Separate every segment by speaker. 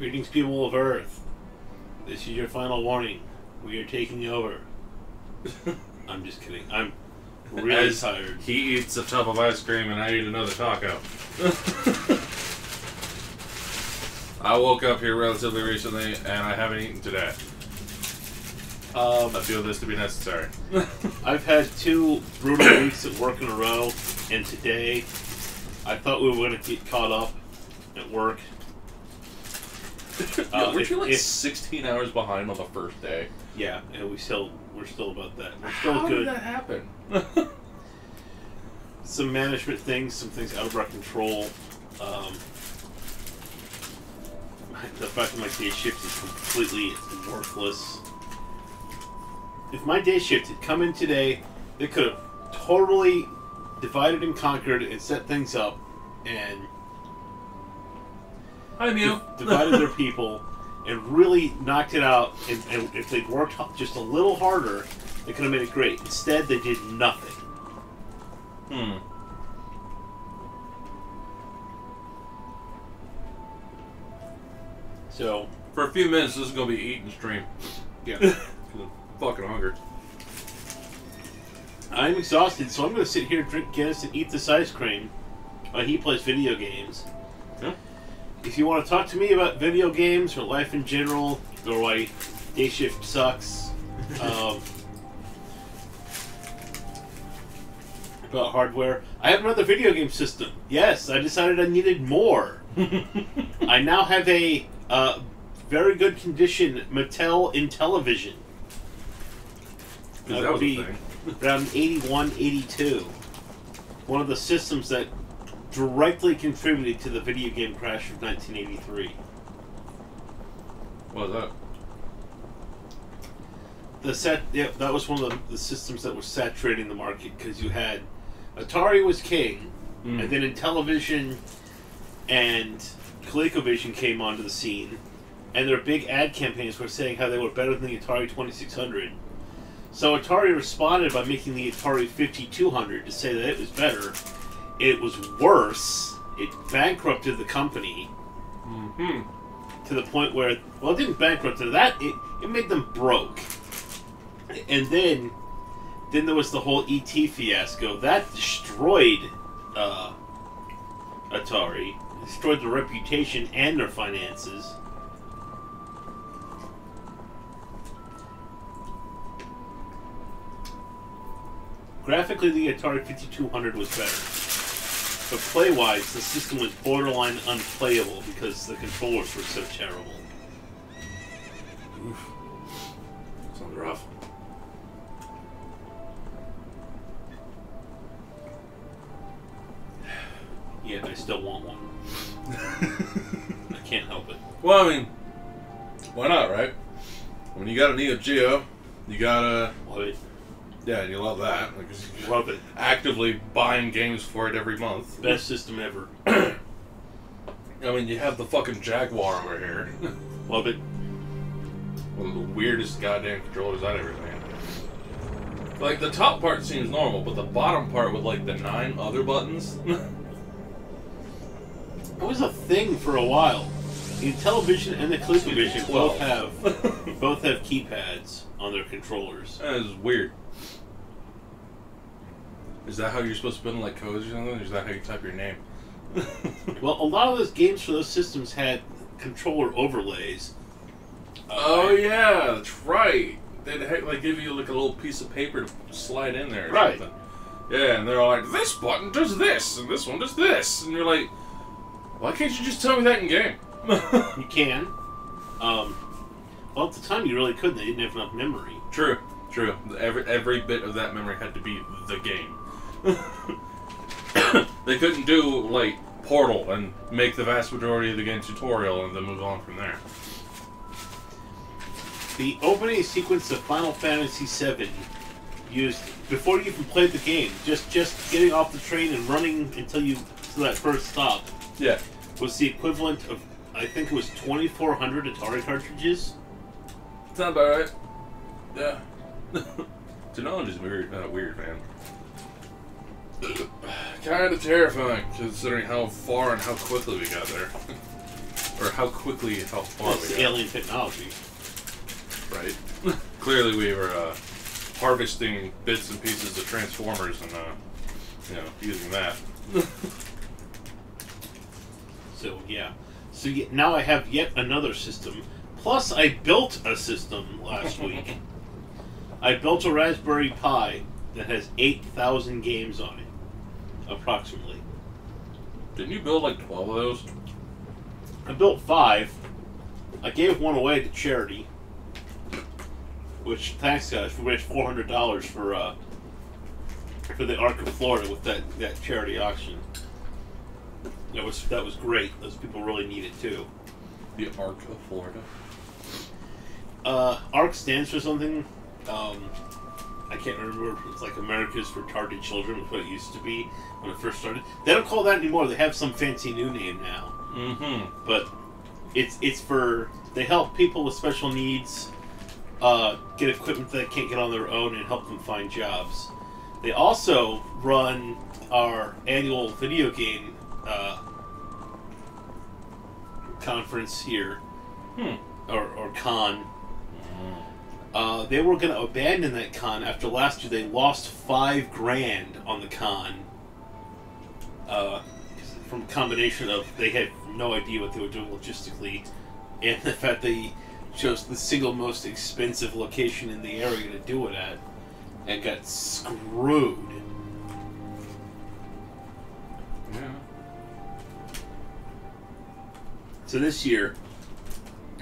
Speaker 1: Greetings, people of Earth. This is your final warning. We are taking over. I'm just kidding. I'm really tired.
Speaker 2: He eats a tub of ice cream and I eat another taco. I woke up here relatively recently and I haven't eaten today. I feel this to be necessary.
Speaker 1: I've had 2 brutal weeks at work in a row, and today I thought we were going to get caught up at work.
Speaker 2: Weren't you like 16 hours behind on the first day?
Speaker 1: Yeah, and we're still about that. We're still
Speaker 2: How
Speaker 1: good.
Speaker 2: did that happen?
Speaker 1: Some management things, some things out of our control. The fact that my day shift is completely worthless. If my day shift had come in today, they could have totally divided and conquered and set things up and divided their people and really knocked it out. And if they'd worked just a little harder, they could have made it great. Instead, they did nothing. So,
Speaker 2: for a few minutes, this is going to be eat and stream.
Speaker 1: Yeah.
Speaker 2: Fucking hungry.
Speaker 1: I'm exhausted, so I'm going to sit here, drink Guinness, and eat this ice cream while he plays video games.
Speaker 2: Yeah.
Speaker 1: If you want to talk to me about video games or life in general, or why day shift sucks, about hardware, I have another video game system. Yes, I decided I needed more. I now have a very good condition Mattel Intellivision. That would be around 81, 82. One of the systems that directly contributed to the video game crash of 1983.
Speaker 2: What was that?
Speaker 1: That was one of the systems that was saturating the market, because you had Atari was king, and then Intellivision and ColecoVision came onto the scene, and their big ad campaigns were saying how they were better than the Atari 2600. So Atari responded by making the Atari 5200 to say that it was better. It was worse. It bankrupted the company to the point where, well, it didn't bankrupt it. It made them broke. And then there was the whole ET fiasco that destroyed Atari, destroyed their reputation and their finances. Graphically, the Atari 5200 was better. But play-wise, the system was borderline unplayable because the controllers were so terrible.
Speaker 2: Oof. Sounds rough.
Speaker 1: Yeah, I still want one. I can't help it.
Speaker 2: Well, I mean, why not, right? When you got a Neo Geo, you gotta...
Speaker 1: Love it.
Speaker 2: Yeah, you love that.
Speaker 1: Love it.
Speaker 2: Actively buying games for it every month.
Speaker 1: Best system ever.
Speaker 2: I mean, you have the fucking Jaguar over here.
Speaker 1: Love it.
Speaker 2: One of the weirdest goddamn controllers I've ever seen. Like, the top part seems normal, but the bottom part with, like, the 9 other buttons...
Speaker 1: It was a thing for a while. The Intellivision and the ColecoVision both have keypads on their controllers.
Speaker 2: That is weird. Is that how you're supposed to put in, like, codes or something? Or is that how you type your name?
Speaker 1: Well, a lot of those games for those systems had controller overlays.
Speaker 2: Oh, yeah, that's right. They'd like give you, like, a little piece of paper to slide in there or something. Yeah, and they're all like, this button does this, and this one does this. And you're like, why can't you just tell me that in game?
Speaker 1: You can. Well, at the time you really couldn't. They didn't have enough memory.
Speaker 2: True. Every bit of that memory had to be the game. They couldn't do, like, Portal and make the vast majority of the game tutorial and then move on from there.
Speaker 1: The opening sequence of Final Fantasy VII used, before you even played the game, just getting off the train and running until that first stop.
Speaker 2: Yeah.
Speaker 1: Was the equivalent of, I think it was 2,400 Atari cartridges.
Speaker 2: Sounds about right. Yeah. Technology's weird, man. Kind of terrifying, considering how far and how quickly we got there. Or how quickly, how far
Speaker 1: Well, it's
Speaker 2: we
Speaker 1: the
Speaker 2: got.
Speaker 1: alien technology.
Speaker 2: Right. Clearly we were harvesting bits and pieces of Transformers and, using that.
Speaker 1: So, yeah. So now I have yet another system. Plus, I built a system last week. I built a Raspberry Pi that has 8,000 games on it, approximately.
Speaker 2: Didn't you build like 12 of those?
Speaker 1: I built 5. I gave one away to charity, which, thanks guys, we raised $400 for the Arc of Florida with that charity auction. That was great. Those people really need it too.
Speaker 2: The Arc of Florida?
Speaker 1: ARC stands for something. I can't remember. It's like America's Retarded Children, was what it used to be when it first started. They don't call that anymore. They have some fancy new name now.
Speaker 2: Mm-hmm.
Speaker 1: But it's for, they help people with special needs get equipment that they can't get on their own and help them find jobs. They also run our annual video game conference here, or con. They were going to abandon that con after last year. They lost $5,000 on the con from a combination of they had no idea what they were doing logistically, and the fact they chose the single most expensive location in the area to do it at, and got screwed.
Speaker 2: Yeah.
Speaker 1: So this year,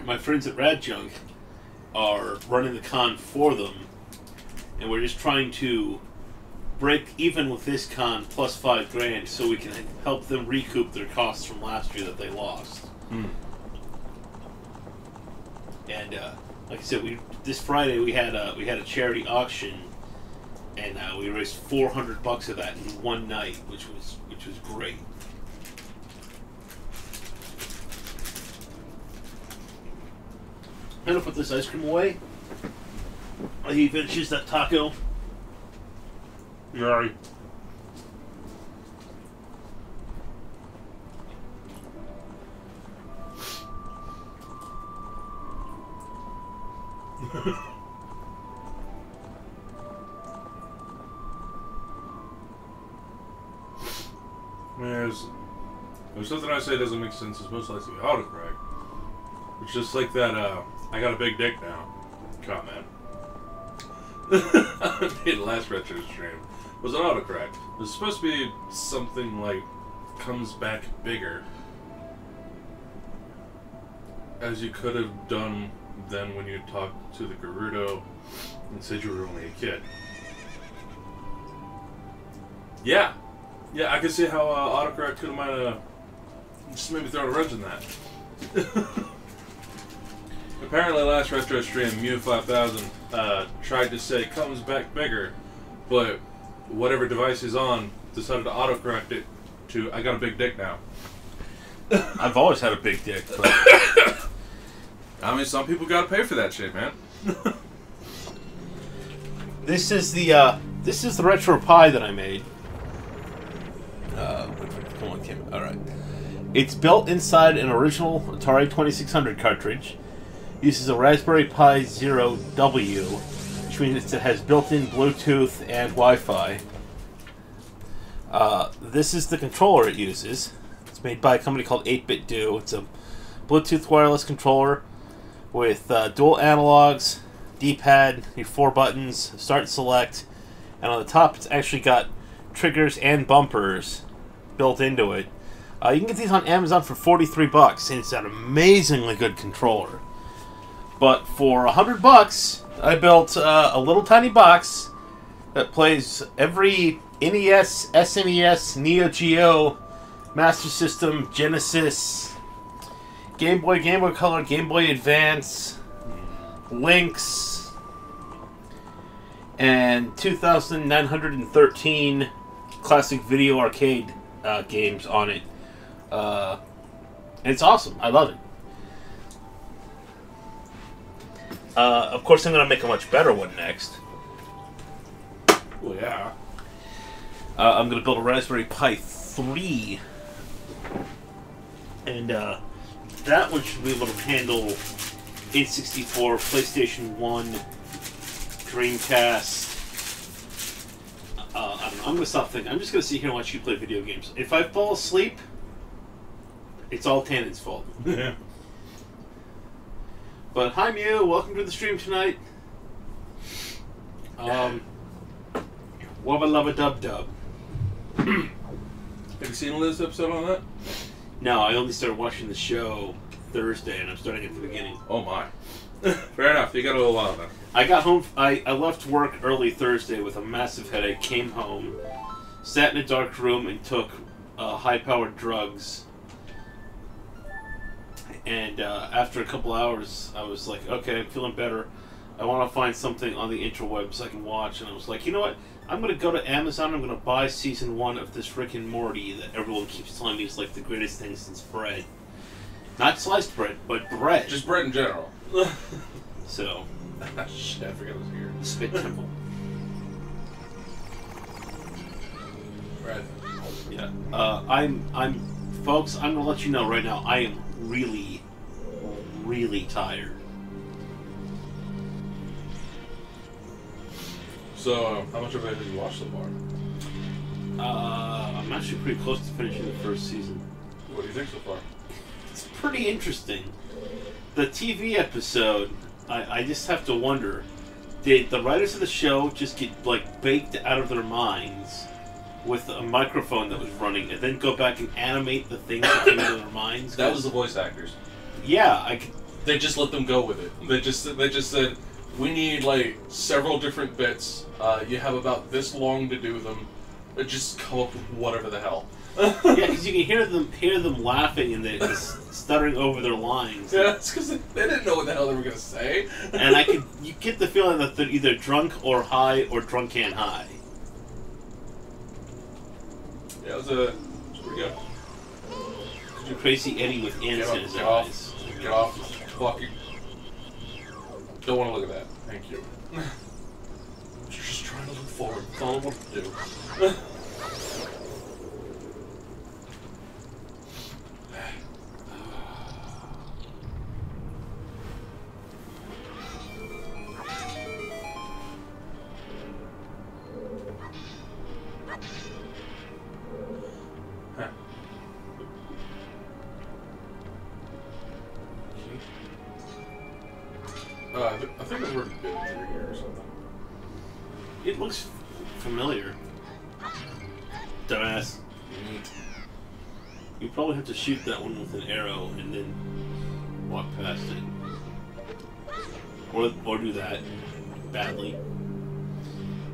Speaker 1: my friends at Rad Junk are running the con for them, and we're just trying to break even with this con plus $5,000 so we can help them recoup their costs from last year that they lost. And like I said, this Friday we had a charity auction, and we raised $400 of that in one night, which was great. I'm gonna put this ice cream away. He finishes that taco. Right.
Speaker 2: There's something I say doesn't make sense. It's most likely autocorrect. It's just like that, I got a big dick now comment. I made last retro stream. Was an autocorrect. It was supposed to be something like comes back bigger. As you could have done then when you talked to the Gerudo and said you were only a kid. Yeah. Yeah, I can see how autocorrect could have just maybe throw a wrench in that. Apparently last retro stream, Mew5000 tried to say comes back bigger, but whatever device he's on decided to autocorrect it to I got a big dick now.
Speaker 1: I've always had a big dick, but
Speaker 2: I mean, some people gotta pay for that shit, man.
Speaker 1: this is the retro Pi that I made. Come on, Kim. All right. It's built inside an original Atari 2600 cartridge. Uses a Raspberry Pi Zero W, which means it has built-in Bluetooth and Wi-Fi. This is the controller it uses. It's made by a company called 8-Bit Do. It's a Bluetooth wireless controller with dual analogs, D-pad, your 4 buttons, start and select, and on the top it's actually got triggers and bumpers built into it. You can get these on Amazon for $43, and it's an amazingly good controller. But for $100, I built a little tiny box that plays every NES, SNES, Neo Geo, Master System, Genesis, Game Boy Color, Game Boy Advance, Lynx, and 2,913 classic video arcade games on it. And it's awesome. I love it. Of course, I'm going to make a much better one next.
Speaker 2: Well, yeah.
Speaker 1: I'm going to build a Raspberry Pi 3. And that one should be able to handle N64, PlayStation 1, Dreamcast. I don't know. I'm gonna stop thinking. I'm just gonna sit here and watch you play video games. If I fall asleep, it's all Tannen's fault.
Speaker 2: Yeah.
Speaker 1: But hi Mew, welcome to the stream tonight. Wubba lubba dub dub.
Speaker 2: Have you seen the latest episode on that?
Speaker 1: No, I only started watching the show Thursday, and I'm starting at the beginning.
Speaker 2: Oh my. Fair enough, you got a little while then.
Speaker 1: I got home, I left work early Thursday with a massive headache, came home, sat in a dark room and took high-powered drugs. And after a couple hours, I was like, okay, I'm feeling better. I want to find something on the interwebs I can watch. And I was like, you know what? I'm going to go to Amazon. I'm going to buy season 1 of this freaking Morty that everyone keeps telling me is like the greatest thing since bread. Not sliced bread, but bread.
Speaker 2: Just bread in general.
Speaker 1: So.
Speaker 2: Shit, I forgot it was here.
Speaker 1: Spit Temple.
Speaker 2: Bread.
Speaker 1: Yeah. Folks, I'm going to let you know right now, I am really, really tired.
Speaker 2: So, how much of it have you watched so far?
Speaker 1: I'm actually pretty close to finishing the first season.
Speaker 2: What do you think so far?
Speaker 1: It's pretty interesting. The TV episode, I just have to wonder, did the writers of the show just get, like, baked out of their minds with a microphone that was running and then go back and animate the things that came out of their minds?
Speaker 2: That was the voice actors.
Speaker 1: Yeah,
Speaker 2: They just let them go with it. They just said, we need, like, several different bits. You have about this long to do them. Just come up with whatever the hell.
Speaker 1: Yeah, because you can hear them laughing and they're stuttering over their lines.
Speaker 2: Yeah, it's because they didn't know what the hell they were going to say.
Speaker 1: And you get the feeling that they're either drunk or high or drunk and high.
Speaker 2: Yeah, it was pretty good.
Speaker 1: You're crazy Eddie with ants in his eyes.
Speaker 2: Get off this fucking... Don't want to look at that. Thank you. You're just trying to look forward. That's all I want to do. I think I've already been through here or something.
Speaker 1: It looks familiar. Dumbass. You probably have to shoot that one with an arrow and then walk past it. Or do that badly.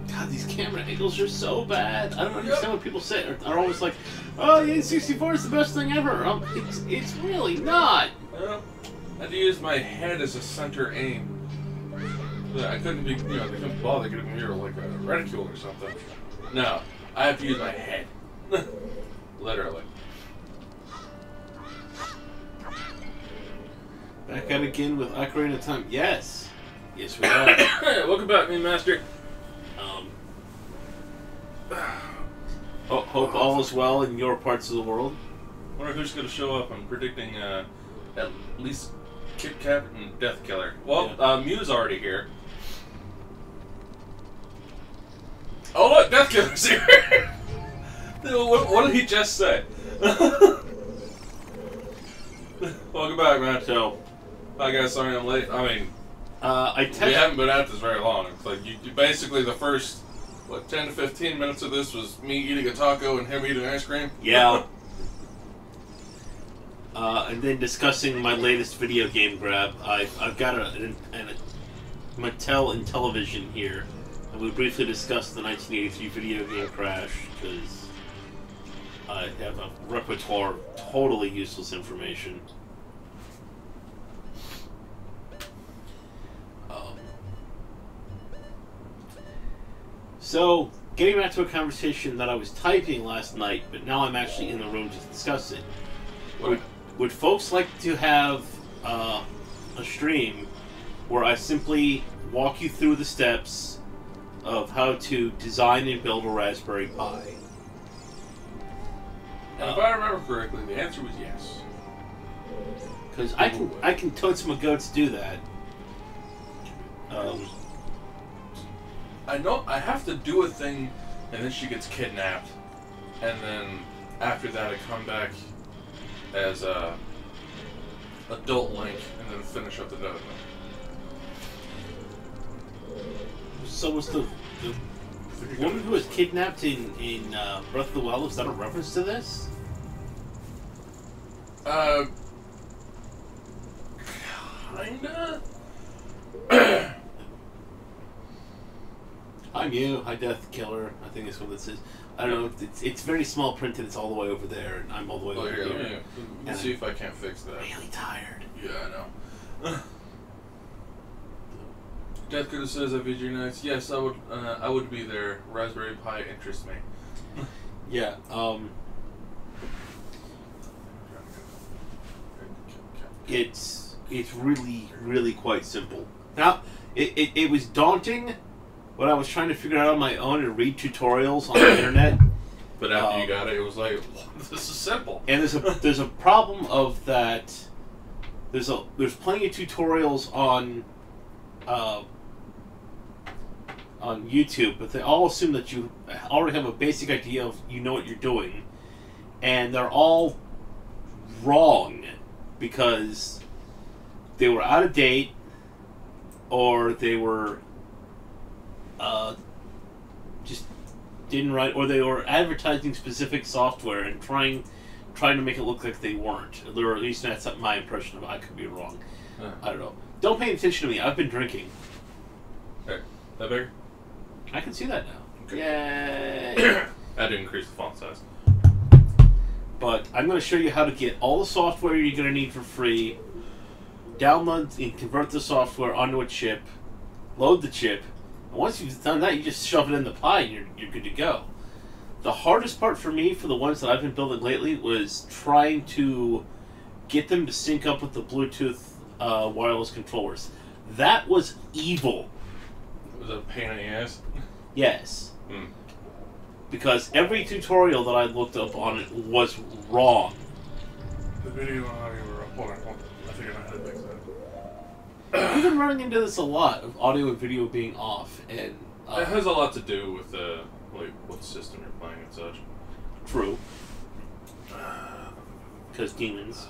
Speaker 1: God, these camera angles are so bad. I don't understand what people say. Are always like, oh, the N64 is the best thing ever. It's really not.
Speaker 2: Well, I had to use my head as a center aim. I couldn't be, they couldn't bother getting me like a reticule or something. No, I have to use my head. Literally.
Speaker 1: Back out again with Ocarina of Time. Yes. Yes, we are.
Speaker 2: Welcome back, me master.
Speaker 1: Hope all is well in your parts of the world.
Speaker 2: Wonder who's going to show up. I'm predicting at least Kit Kat and Death Killer. Well, yeah. Mew's already here. Oh look, Death Killer's here! What did he just say? Welcome back, man.
Speaker 1: So,
Speaker 2: hi guys, sorry I'm late. I mean, we haven't been at this very long. It's like, you basically the first, 10 to 15 minutes of this was me eating a taco and him eating ice cream?
Speaker 1: Yeah. And then discussing my latest video game grab. I've got a Mattel Intellivision here. And we briefly discussed the 1983 video game crash, because I have a repertoire of totally useless information. So, getting back to a conversation that I was typing last night, but now I'm actually in the room to discuss it. Would folks like to have a stream where I simply walk you through the steps of how to design and build a Raspberry Pi?
Speaker 2: And if I remember correctly, the answer was yes.
Speaker 1: Because I can totes my goats do that.
Speaker 2: I know I have to do a thing, and then she gets kidnapped, and then after that I come back as adult Link, and then finish up the demo.
Speaker 1: So was the woman who was kidnapped in Breath of the Wild, is that a reference to this?
Speaker 2: Kinda.
Speaker 1: I'm you, High Death Killer, I think is what this is. I don't know, it's very small print and it's all the way over there, and I'm all the way over here.
Speaker 2: Let me see if I can't fix that.
Speaker 1: I'm really tired.
Speaker 2: Yeah, I know. Death Critter says at VG Nights, yes, I would be there. Raspberry Pi interests me.
Speaker 1: Yeah, it's really, really quite simple. Now, it was daunting when I was trying to figure it out on my own and read tutorials on the internet.
Speaker 2: But after you got it, it was like, this is simple.
Speaker 1: And there's a problem of that. There's plenty of tutorials on YouTube, but they all assume that you already have a basic idea of what you're doing, and they're all wrong because they were out of date, or they were just didn't write, or they were advertising specific software and trying to make it look like they weren't. Or at least that's my impression of it. I could be wrong. I don't know. Don't pay attention to me. I've been drinking.
Speaker 2: Okay. That bigger?
Speaker 1: I can see that now.
Speaker 2: Okay.
Speaker 1: Yay!
Speaker 2: I had to increase the font size.
Speaker 1: But I'm going to show you how to get all the software you're going to need for free, download and convert the software onto a chip, load the chip, and once you've done that, you just shove it in the Pi and you're good to go. The hardest part for me, for the ones that I've been building lately, was trying to get them to sync up with the Bluetooth wireless controllers. That was evil.
Speaker 2: It was a pain in the ass?
Speaker 1: Yes. Because every tutorial that I looked up on it was wrong.
Speaker 2: The video and audio were up. Hold on. I figured out how to fix that.
Speaker 1: I've been running into this a lot, of audio and video being off, and
Speaker 2: it has a lot to do with what system you're playing and such.
Speaker 1: True. Because demons.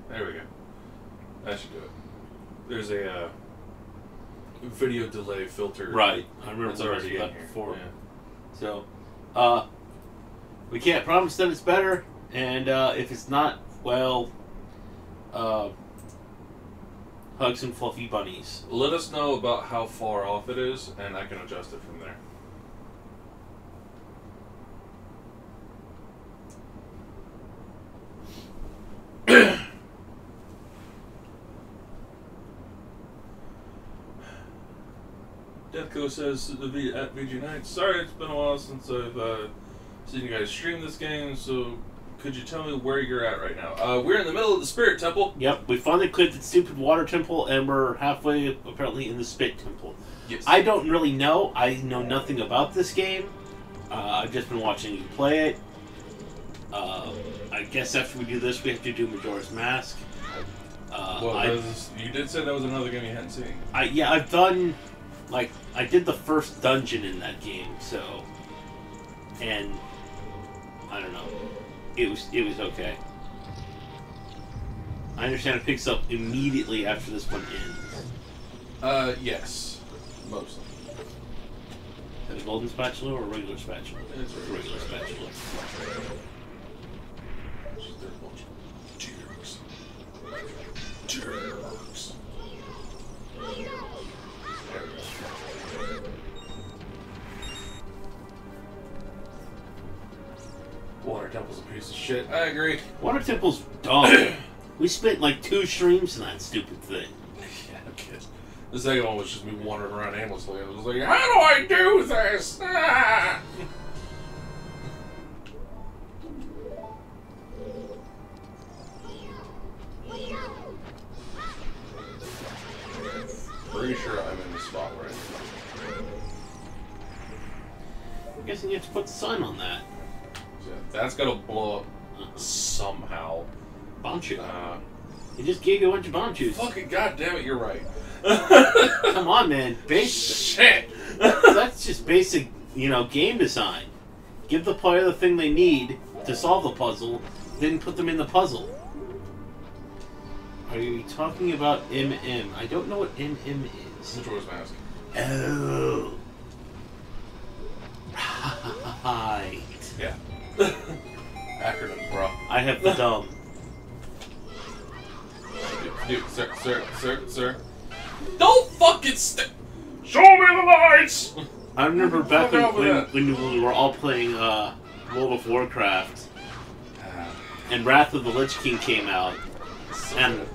Speaker 2: There we go. That should do it. There's a video delay filter.
Speaker 1: Right. I remember
Speaker 2: it's already in
Speaker 1: that
Speaker 2: here
Speaker 1: before.
Speaker 2: Yeah.
Speaker 1: So, we can't promise that it's better, and if it's not, well, hugs and fluffy bunnies.
Speaker 2: Let us know about how far off it is, and I can adjust it from there. Deathco says at VG Nights, sorry it's been a while since I've seen you guys stream this game, so could you tell me where you're at right now? We're in the middle of the Spirit Temple.
Speaker 1: Yep, we finally cleared the stupid water temple, and we're halfway, apparently, in the Spit Temple.
Speaker 2: Yes.
Speaker 1: I don't really know. I know nothing about this game. I've just been watching you play it. I guess after we do this, we have to do Majora's Mask.
Speaker 2: You did say that was another game you hadn't seen.
Speaker 1: Yeah, I've done... I did the first dungeon in that game, so... And... I don't know. It was okay. I understand it picks up immediately after this one ends.
Speaker 2: Yes. Mostly.
Speaker 1: Is that a golden spatula or a regular spatula?
Speaker 2: It's a
Speaker 1: regular spatula.
Speaker 2: Jerks. Water Temple's a piece of shit. I agree.
Speaker 1: Water Temple's dumb. We spent like 2 streams in that stupid thing.
Speaker 2: Yeah, okay. The second one was just me wandering around aimlessly. I was like, how do I do this? Ah! Pretty sure I'm in the spot right now.
Speaker 1: I'm guessing you have to put the sign on that.
Speaker 2: Yeah, that's gotta blow up somehow.
Speaker 1: Bomb shoot. He just gave you a bunch of bomb shoots.
Speaker 2: Fucking goddamn it, you're right.
Speaker 1: Come on, man. Basic.
Speaker 2: Shit.
Speaker 1: That's just basic, game design. Give the player the thing they need to solve the puzzle, then put them in the puzzle. Are you talking about MM? I don't know what MM is.
Speaker 2: Majora's Mask.
Speaker 1: Oh. Right.
Speaker 2: Yeah. Acronyms, bro.
Speaker 1: I have the dumb.
Speaker 2: Dude, sir. Don't fucking show me the lights!
Speaker 1: I remember back when we were all playing World of Warcraft, and Wrath of the Lich King came out, and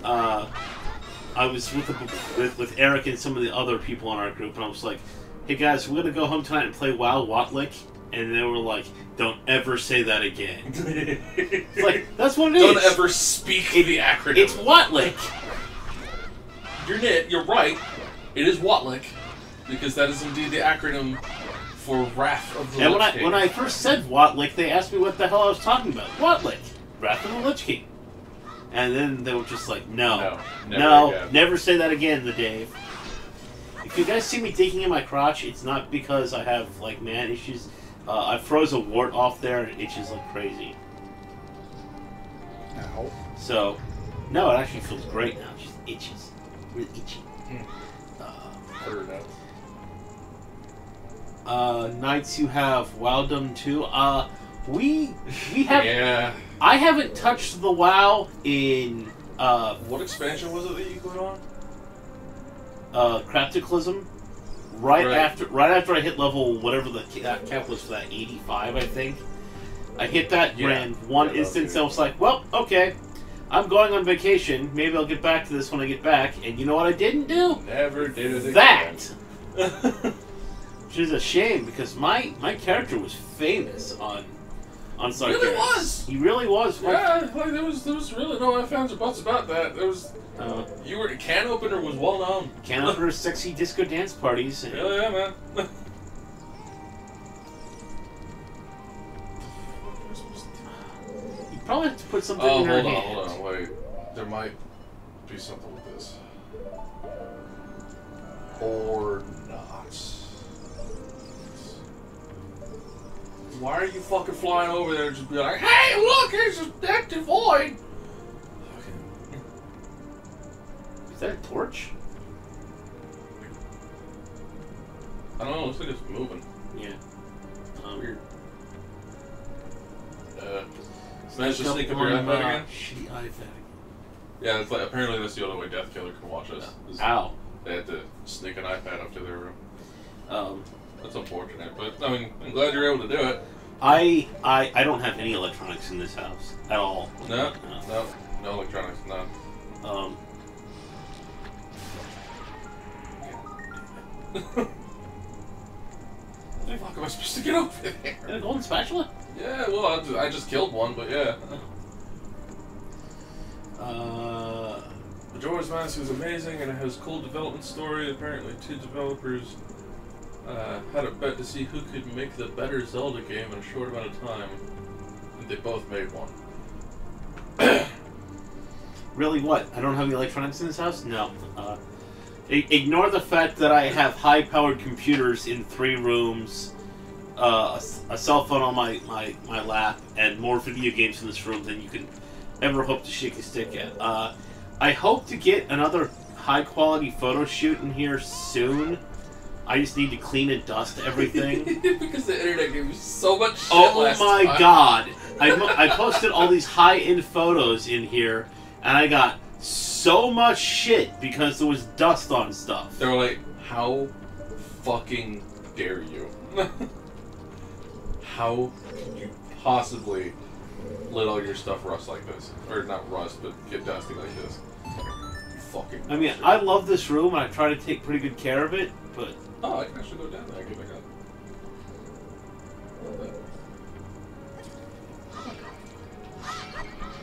Speaker 1: I was with Eric and some of the other people in our group, and I was like, hey guys, we're gonna go home tonight and play WoW Watlick. And they were like, don't ever say that again. It's like, that's what it is.
Speaker 2: Don't ever speak the acronym.
Speaker 1: It's Watlick.
Speaker 2: You're right. It is Watlick. Because that is indeed the acronym for Wrath of the Lich King.
Speaker 1: When I first said Watlick, they asked me what the hell I was talking about. Watlick. Wrath of the Lich King. And then they were just like, no, never say that again, the Dave. If you guys see me digging in my crotch, it's not because I have, like, man issues. I froze a wart off there and it itches like crazy.
Speaker 2: Ow.
Speaker 1: So, no, it actually feels great now. It just itches. Really itchy. Nights you have Wowdom 2. We have...
Speaker 2: Yeah.
Speaker 1: I haven't touched the WoW in...
Speaker 2: what expansion was it that you put on?
Speaker 1: Crapticalism. Right after I hit level, whatever the cap was for that, 85, I think. I hit that, ran one instance, and I was like, well, okay. I'm going on vacation. Maybe I'll get back to this when I get back. And you know what I didn't do?
Speaker 2: Never did it again.
Speaker 1: That! Which is a shame, because my character was famous on Star Wars.
Speaker 2: He really was!
Speaker 1: He really was.
Speaker 2: Yeah, like, there was really no ifs, ands, or buts about that. There was... Can Opener was well known.
Speaker 1: Can Opener, sexy disco dance parties. And,
Speaker 2: yeah, man.
Speaker 1: You probably have to put something in her hand.
Speaker 2: Hold on, wait. There might be something with this. Or not. Why are you fucking flying over there and just be like, hey, look, here's an active void!
Speaker 1: Is that a torch?
Speaker 2: I don't know, it looks like it's moving.
Speaker 1: Yeah.
Speaker 2: Weird. Managed to sneak up your iPad again?
Speaker 1: Shitty iPad.
Speaker 2: Yeah, it's like, apparently that's the only way Death Killer can watch us.
Speaker 1: Ow.
Speaker 2: They had to sneak an iPad up to their room. That's unfortunate, but I mean, I'm glad you're able to do it.
Speaker 1: I don't have any electronics in this house at all.
Speaker 2: No electronics, none. How the fuck am I supposed to get over there?
Speaker 1: Got a golden spatula?
Speaker 2: Yeah, well, I just killed one, but yeah. Majora's Mask is amazing and it has a cool development story. Apparently, 2 developers had a bet to see who could make the better Zelda game in a short amount of time. And they both made one.
Speaker 1: Really, what? I don't have any electronics in this house? No. Ignore the fact that I have high-powered computers in 3 rooms, a cell phone on my lap, and more video games in this room than you can ever hope to shake a stick at. I hope to get another high-quality photo shoot in here soon. I just need to clean and dust everything.
Speaker 2: Because the internet gave me so much shit
Speaker 1: last time. God. I posted all these high-end photos in here, and I got so much shit because there was dust on stuff.
Speaker 2: They were like, how fucking dare you? How can you possibly let all your stuff rust like this. Or not rust, but get dusty like this. You fucking...
Speaker 1: I mean, I love this room, and I try to take pretty good care of it, but...
Speaker 2: Oh, I can actually go down there and get back up.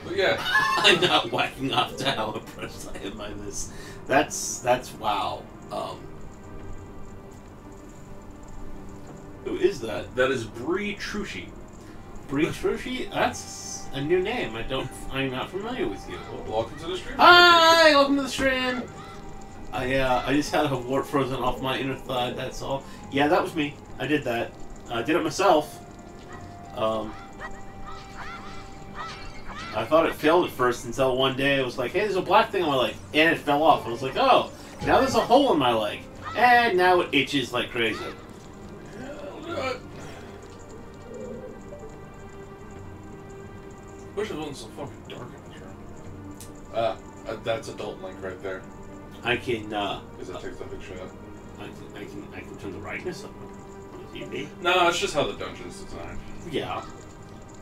Speaker 2: But yeah.
Speaker 1: I'm not whacking off to how impressed I am by this. That's wow. Who is that?
Speaker 2: That is Bree Trushi.
Speaker 1: Bree Trushi? That's a new name. I'm not familiar with you.
Speaker 2: Well, welcome to the stream.
Speaker 1: Hi! Welcome to the stream! I just had a wart frozen off my inner thigh, that's all. Yeah, that was me. I did that. I did it myself. I thought it failed at first until one day it was like, hey, there's a black thing on my leg. And it fell off. I was like, oh, now there's a hole in my leg. And now it itches like crazy.
Speaker 2: Yeah, wish it wasn't so fucking dark in this room. That's adult link right there.
Speaker 1: I can,
Speaker 2: Because that takes that big shot.
Speaker 1: I can turn the brightness up on the TV.
Speaker 2: No, it's just how the dungeon's designed.
Speaker 1: Yeah.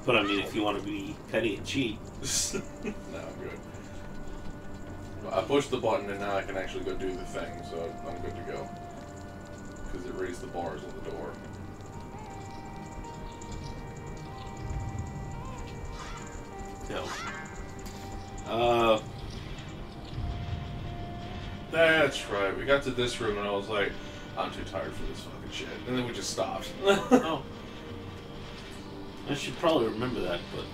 Speaker 1: But I mean, if you want to be petty and cheat.
Speaker 2: No, I'm good. I pushed the button and now I can actually go do the thing, so I'm good to go. Because it raised the bars on the door.
Speaker 1: So.
Speaker 2: That's right. We got to this room and I was like, I'm too tired for this fucking shit. And then we just stopped.
Speaker 1: Oh. I should probably remember that, but...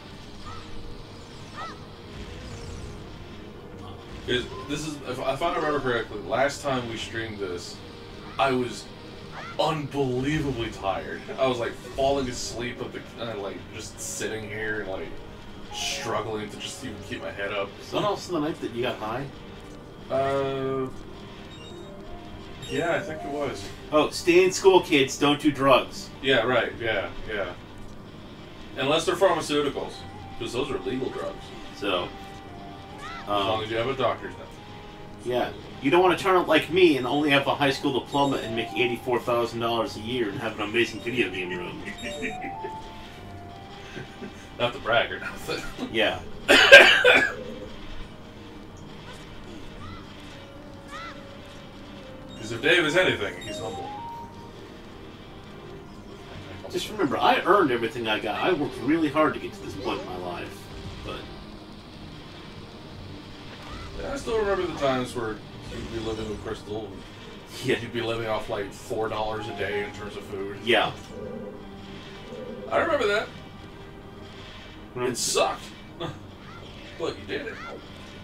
Speaker 2: This is, if I remember correctly, last time we streamed this, I was unbelievably tired. I was like falling asleep at the, like just sitting here and like struggling to just even keep my head up.
Speaker 1: So when else in the night that you got high?
Speaker 2: Yeah, I think it was.
Speaker 1: Oh, stay in school, kids. Don't do drugs.
Speaker 2: Yeah, right. Yeah. Unless they're pharmaceuticals, because those are legal drugs.
Speaker 1: So,
Speaker 2: as long as you have a doctor's note.
Speaker 1: Yeah. You don't want to turn out like me and only have a high school diploma and make $84,000 a year and have an amazing video game room.
Speaker 2: Not to brag or nothing.
Speaker 1: Yeah.
Speaker 2: Because if Dave is anything, he's humble.
Speaker 1: Just remember, I earned everything I got. I worked really hard to get to this point in my life, but...
Speaker 2: Yeah, I still remember the times where you'd be living with Crystal, and you'd be living off like $4 a day in terms of food.
Speaker 1: Yeah.
Speaker 2: I remember that. It sucked. But you did it.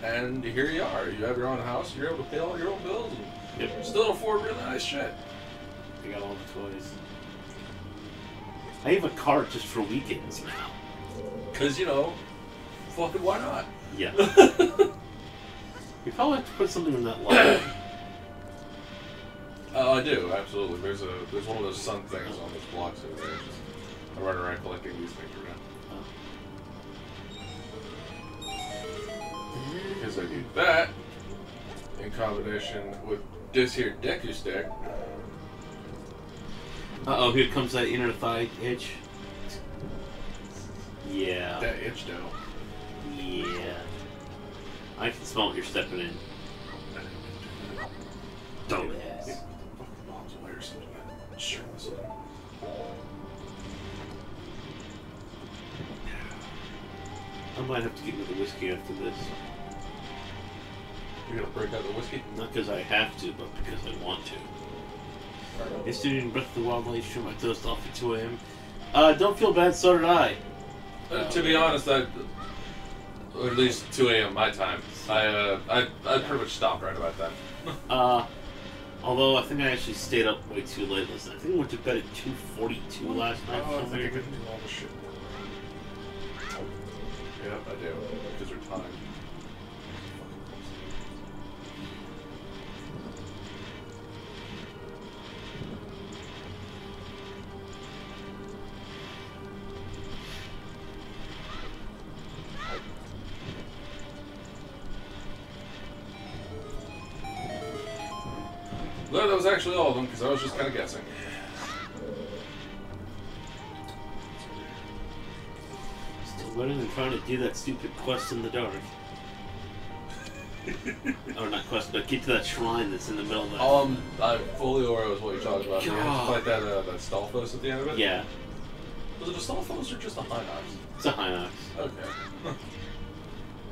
Speaker 2: And here you are. You have your own house, you're able to pay all your own bills, and you still afford really nice shit.
Speaker 1: I got all the toys. I have a cart just for weekends now.
Speaker 2: Because, you know, fucking why not?
Speaker 1: Yeah. You probably have to put something in that line.
Speaker 2: I do, absolutely. There's one of those sun things on those blocks over there. I run around collecting these things around. Because I do that in combination with this here Deku stick.
Speaker 1: Uh-oh, here comes that inner thigh itch. Yeah.
Speaker 2: That itch though.
Speaker 1: Yeah. I can smell what you're stepping in. Dumbass.
Speaker 2: Yeah. Mom's away or something. Sure, this will.
Speaker 1: I might have to get rid of the whiskey after this.
Speaker 2: You're gonna break out the whiskey?
Speaker 1: Not because I have to, but because I want to. Yesterday in Breath of the Wild live stream, I dozed off at 2 a.m. Don't feel bad, so did I.
Speaker 2: To be honest, or at least 2 a.m. my time. I pretty much stopped right about that.
Speaker 1: Although I think I actually stayed up way too late last night. I think I went to bed at 2:42 last night.
Speaker 2: Oh, I think I could do all this shit. Yep, I do. Because they're timed. No, that was actually all of them, because I was just kind of guessing.
Speaker 1: Still Better than trying to do that stupid quest in the dark. Or not quest, but get to that shrine that's in the middle of that.
Speaker 2: I'm fully aware of what you're talking about. You have to fight that Stalfos at the end of it?
Speaker 1: Yeah.
Speaker 2: Was it a Stalfos or just a Hinox?
Speaker 1: It's a Hinox.
Speaker 2: Okay.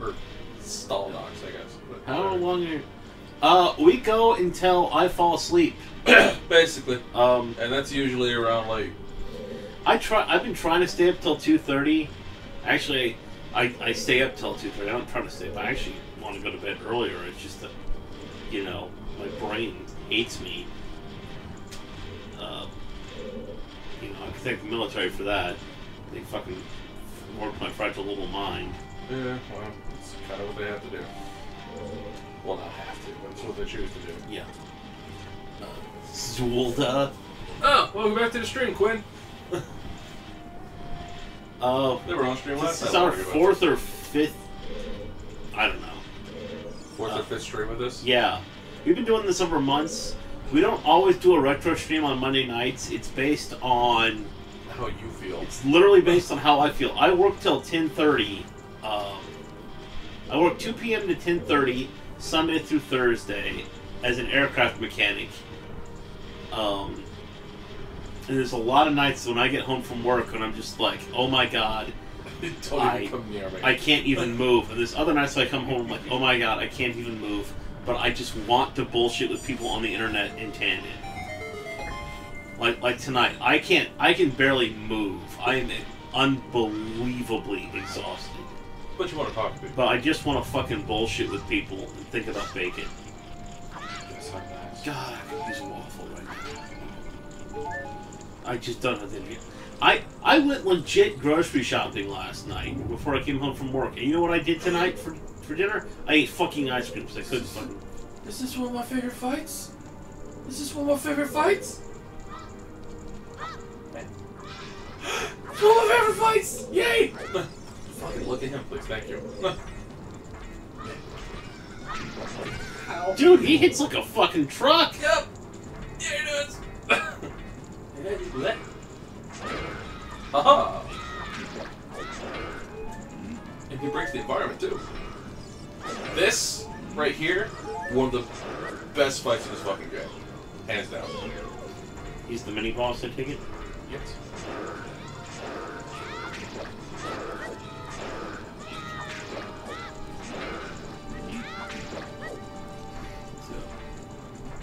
Speaker 2: Or Stalnox, I guess. But
Speaker 1: how long are... we go until I fall asleep.
Speaker 2: Basically. And that's usually around, like...
Speaker 1: I've been trying to stay up till 2:30. Actually, I stay up till 2:30. I don't try to stay up. I actually want to go to bed earlier. It's just that, you know, my brain hates me. You know, I can thank the military for that. They fucking work my fragile little mind.
Speaker 2: Yeah, well, it's kind of what they have to do. Well, not have to, but it's what they choose to do.
Speaker 1: Yeah. Zulda.
Speaker 2: Oh, welcome back to the stream, Quinn. They were on stream last
Speaker 1: This
Speaker 2: night.
Speaker 1: is our fourth or fifth. I don't know.
Speaker 2: Fourth or fifth stream of this?
Speaker 1: Yeah. We've been doing this over months. We don't always do a retro stream on Monday nights. It's based on
Speaker 2: how you feel.
Speaker 1: It's literally based on how I feel. I work till 10:30. I work 2 p.m. to 10:30 Sunday through Thursday as an aircraft mechanic. And there's a lot of nights when I get home from work and I'm just like, oh my god, I can't even move. And there's other nights I come home like, oh my god, I can't even move. But I just want to bullshit with people on the internet in tandem. Like tonight, I can barely move. I am unbelievably exhausted.
Speaker 2: But you want to talk to people.
Speaker 1: But I just want to fucking bullshit with people and think about bacon.
Speaker 2: That's not nice.
Speaker 1: God, I could use a waffle right now. I just don't have any. I went legit grocery shopping last night before I came home from work. And you know what I did tonight for dinner? I ate fucking ice cream because I couldn't fucking...
Speaker 2: Is this one of my favorite fights? Is this one of my favorite fights? It's one of my favorite fights! Yay! Fucking look at him, please. Thank you.
Speaker 1: Dude, he hits like a fucking truck!
Speaker 2: Yep! Yeah, he does! What? Aha! And he breaks the environment, too. This, right here, one of the best fights in this fucking game. Hands down.
Speaker 1: He's the mini-boss, I take it?
Speaker 2: Yes.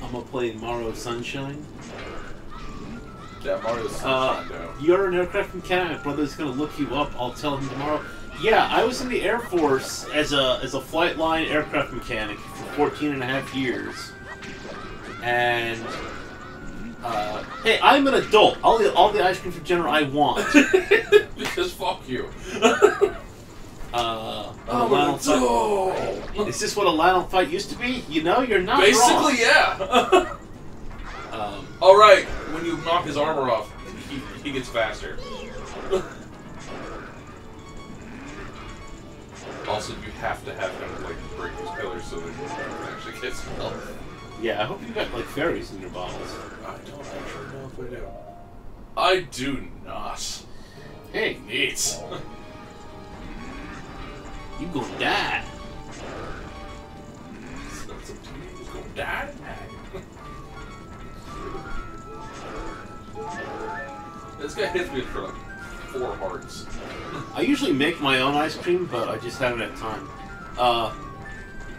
Speaker 1: I'm gonna play Mario Sunshine.
Speaker 2: Yeah, Mario Sunshine,
Speaker 1: You're an aircraft mechanic. My brother's gonna look you up. I'll tell him tomorrow. Yeah, I was in the Air Force as a flight line aircraft mechanic for 14 and a half years. And hey, I'm an adult. I'll eat all the ice cream for dinner I want.
Speaker 2: Because fuck you.
Speaker 1: Is this what a Lionel fight used to be? You know, you're not
Speaker 2: basically
Speaker 1: wrong.
Speaker 2: Yeah. All right, when you knock his armor off, he gets faster. Also, you have to have him like break these pillars so that he actually gets health.
Speaker 1: Yeah, I hope you got like fairies in your bottles.
Speaker 2: I don't actually know if I do. I do not.
Speaker 1: Hey,
Speaker 2: neat.
Speaker 1: You gonna die.
Speaker 2: He's gonna die? This guy hits me for like 4 hearts.
Speaker 1: I usually make my own ice cream, but I just haven't had time.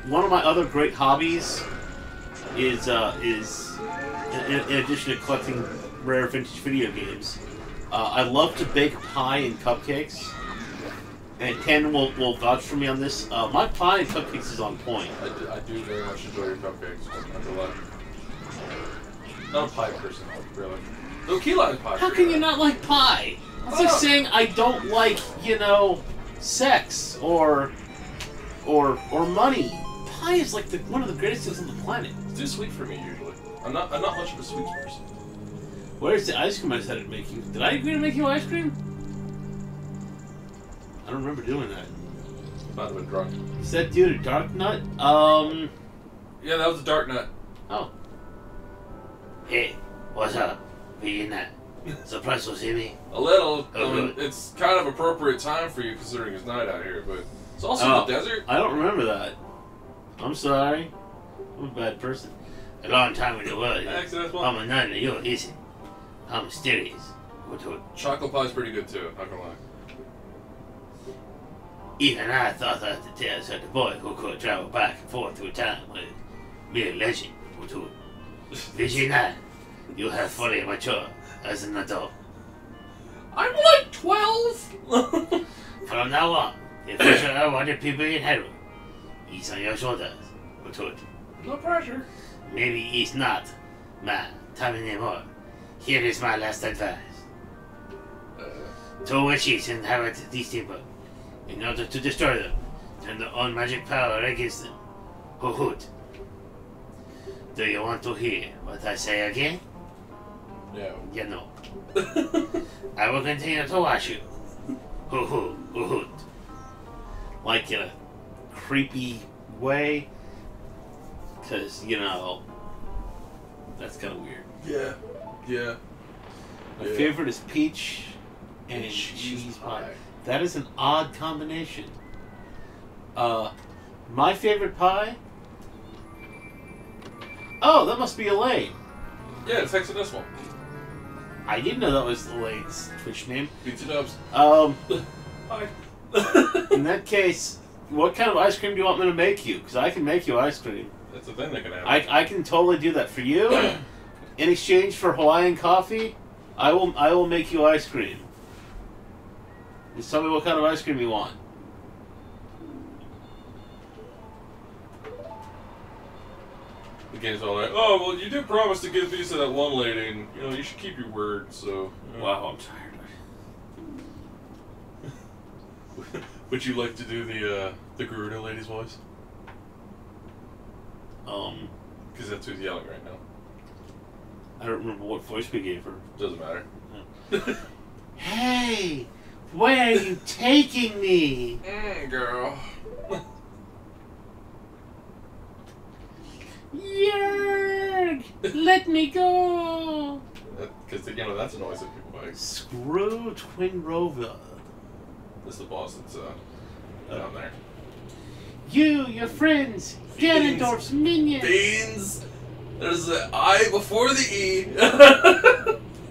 Speaker 1: One of my other great hobbies is in addition to collecting rare vintage video games, I love to bake pie and cupcakes. And Ken will vouch for me on this. My pie and cupcakes is on point.
Speaker 2: I do very much enjoy your cupcakes. Not a pie person, really. No, key lime pie.
Speaker 1: How can you not like pie? It's like saying I don't like, you know, sex or money. Pie is like one of the greatest things on the planet.
Speaker 2: It's too sweet for me usually. I'm not much of a sweets person.
Speaker 1: Where's the ice cream I said I'd make you? Did I agree to make you ice cream? I don't remember doing that.
Speaker 2: Might have been drunk.
Speaker 1: Is that due to Dark Nut?
Speaker 2: Yeah, that was a Dark Nut.
Speaker 1: Oh. Hey, what's up? Be in that. Surprised to see me?
Speaker 2: A little. I mean, it's kind of appropriate time for you considering it's night out here, but it's also the desert.
Speaker 1: I don't remember that. I'm sorry. I'm a bad person. A long time in the world. I'm a nun, you're easy. I'm mysterious.
Speaker 2: Chocolate pie's pretty good too, not gonna lie.
Speaker 1: Even I thought that the tales of the boy who could travel back and forth through time was mere legend. Vision, you have fully matured as an adult.
Speaker 2: I'm like 12!
Speaker 1: From now on, the future of what the people in heaven is on your shoulders.
Speaker 2: No pressure.
Speaker 1: Maybe it's not my time anymore. Here is my last advice. Two witches inhabit these people. In order to destroy them, turn their own magic power against them. Hoot. Do you want to hear what I say again?
Speaker 2: No.
Speaker 1: You know. I will continue to watch you. Hoot. Like in a creepy way. Because, you know, that's kind of weird.
Speaker 2: Yeah.
Speaker 1: My favorite is peach and cheese pie. That is an odd combination. My favorite pie? Oh, that must be Elaine.
Speaker 2: Yeah, it's hexadecimal.
Speaker 1: I didn't know that was Elaine's Twitch name.
Speaker 2: Pizza Dubs.
Speaker 1: Hi. In that case, what kind of ice cream do you want me to make you? Because I can make you ice cream.
Speaker 2: That's the thing that can happen.
Speaker 1: I can totally do that for you. In exchange for Hawaiian coffee, I will make you ice cream. Just tell me what kind of ice cream you want.
Speaker 2: The game's all like, oh, well, you did promise to give these to that one lady, and, you know, you should keep your word, so...
Speaker 1: Wow, I'm tired.
Speaker 2: Would you like to do the Garuda lady's voice? Because that's who's yelling right now.
Speaker 1: I don't remember what voice we gave her.
Speaker 2: Doesn't matter.
Speaker 1: Hey! Where are you taking me?
Speaker 2: Girl.
Speaker 1: Yerg! Let me go!
Speaker 2: Because, you know, that's a noise that people make.
Speaker 1: Screw Twin Rova.
Speaker 2: This is the boss that's down there.
Speaker 1: Your friends, Ganondorf's minions.
Speaker 2: Beans! There's the I before the E.